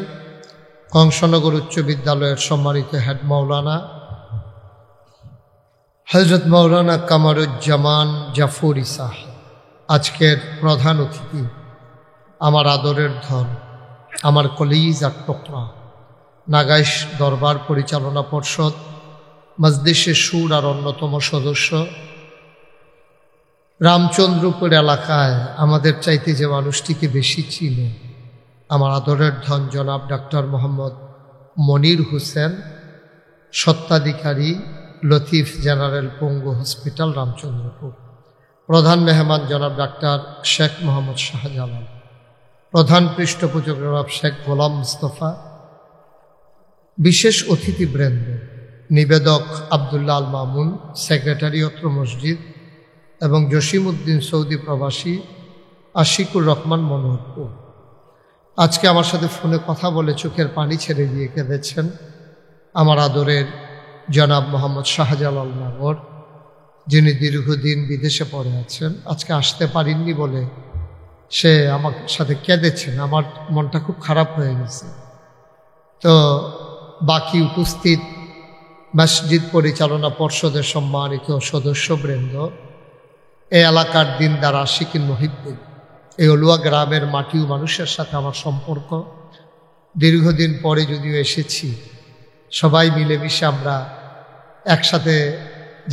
কংসনগর উচ্চ বিদ্যালয়ের সম্মানিত হেড মাওলানা হযরত মাওলানা কামারুজ্জামান জাফরি সাহেব। আজকের প্রধান অতিথি আমার আদরের ধন, আমার কলিজার টুকরা, নাগাইশ দরবার পরিচালনা পর্ষদ মজলিসে সুর আর অন্যতম সদস্য, রামচন্দ্রপুর এলাকায় আমাদের চাইতে যে মানুষটিকে বেশি চিনে, আমার আদরের ধন জনাব ডাক্তার মোহাম্মদ মনির হোসেন, স্বত্বাধিকারী লতিফ জেনারেল পঙ্গু হসপিটাল রামচন্দ্রপুর। প্রধান মেহমান জনাব ডাক্তার শেখ মোহাম্মদ শাহজালাল, প্রধান পৃষ্ঠপোষক জনাব শেখ গোলাম মুস্তফা, বিশেষ অতিথিবৃন্দ নিবেদক আবদুল্লাহ আল মামুন, সেক্রেটারি অত্র মসজিদ, এবং জসিমউদ্দিন সৌদি প্রবাসী আশিকুর রহমান মনোহরপুর। আজকে আমার সাথে ফোনে কথা বলে চোখের পানি ছেড়ে দিয়ে কেঁদেছেন আমার আদরের জনাব মোহাম্মদ শাহজালাল নগর, যিনি দীর্ঘদিন বিদেশে পড়ে আছেন। আজকে আসতে পারেননি বলে সে আমার সাথে কেঁদেছেন, আমার মনটা খুব খারাপ হয়ে গেছে। তো বাকি উপস্থিত মসজিদ পরিচালনা পর্ষদের সম্মানিত সদস্যবৃন্দ, এই এলাকার দিনদার আশিকিন মুহিব্বিন, এই অলুয়া গ্রামের মাটি ও মানুষের সাথে আমার সম্পর্ক দীর্ঘদিন পরে যদিও এসেছি, সবাই মিলেমিশে আমরা একসাথে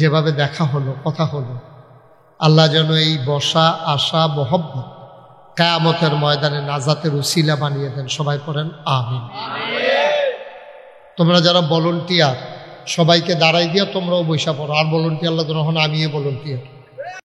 যেভাবে দেখা হলো, কথা হলো, আল্লাহ যেন এই বসা আশা মহব্বত কিয়ামতের ময়দানে নাজাতের উসিলা বানিয়ে দেন। সবাই পড়েন আমিন। তোমরা যারা ভলান্টিয়ার সবাইকে দাঁড়াই দিয়া তোমরাও বৈশা পড়ো, আর ভলান্টিয়ার আল্লাহ তখন আমিও ভলান্টিয়ার।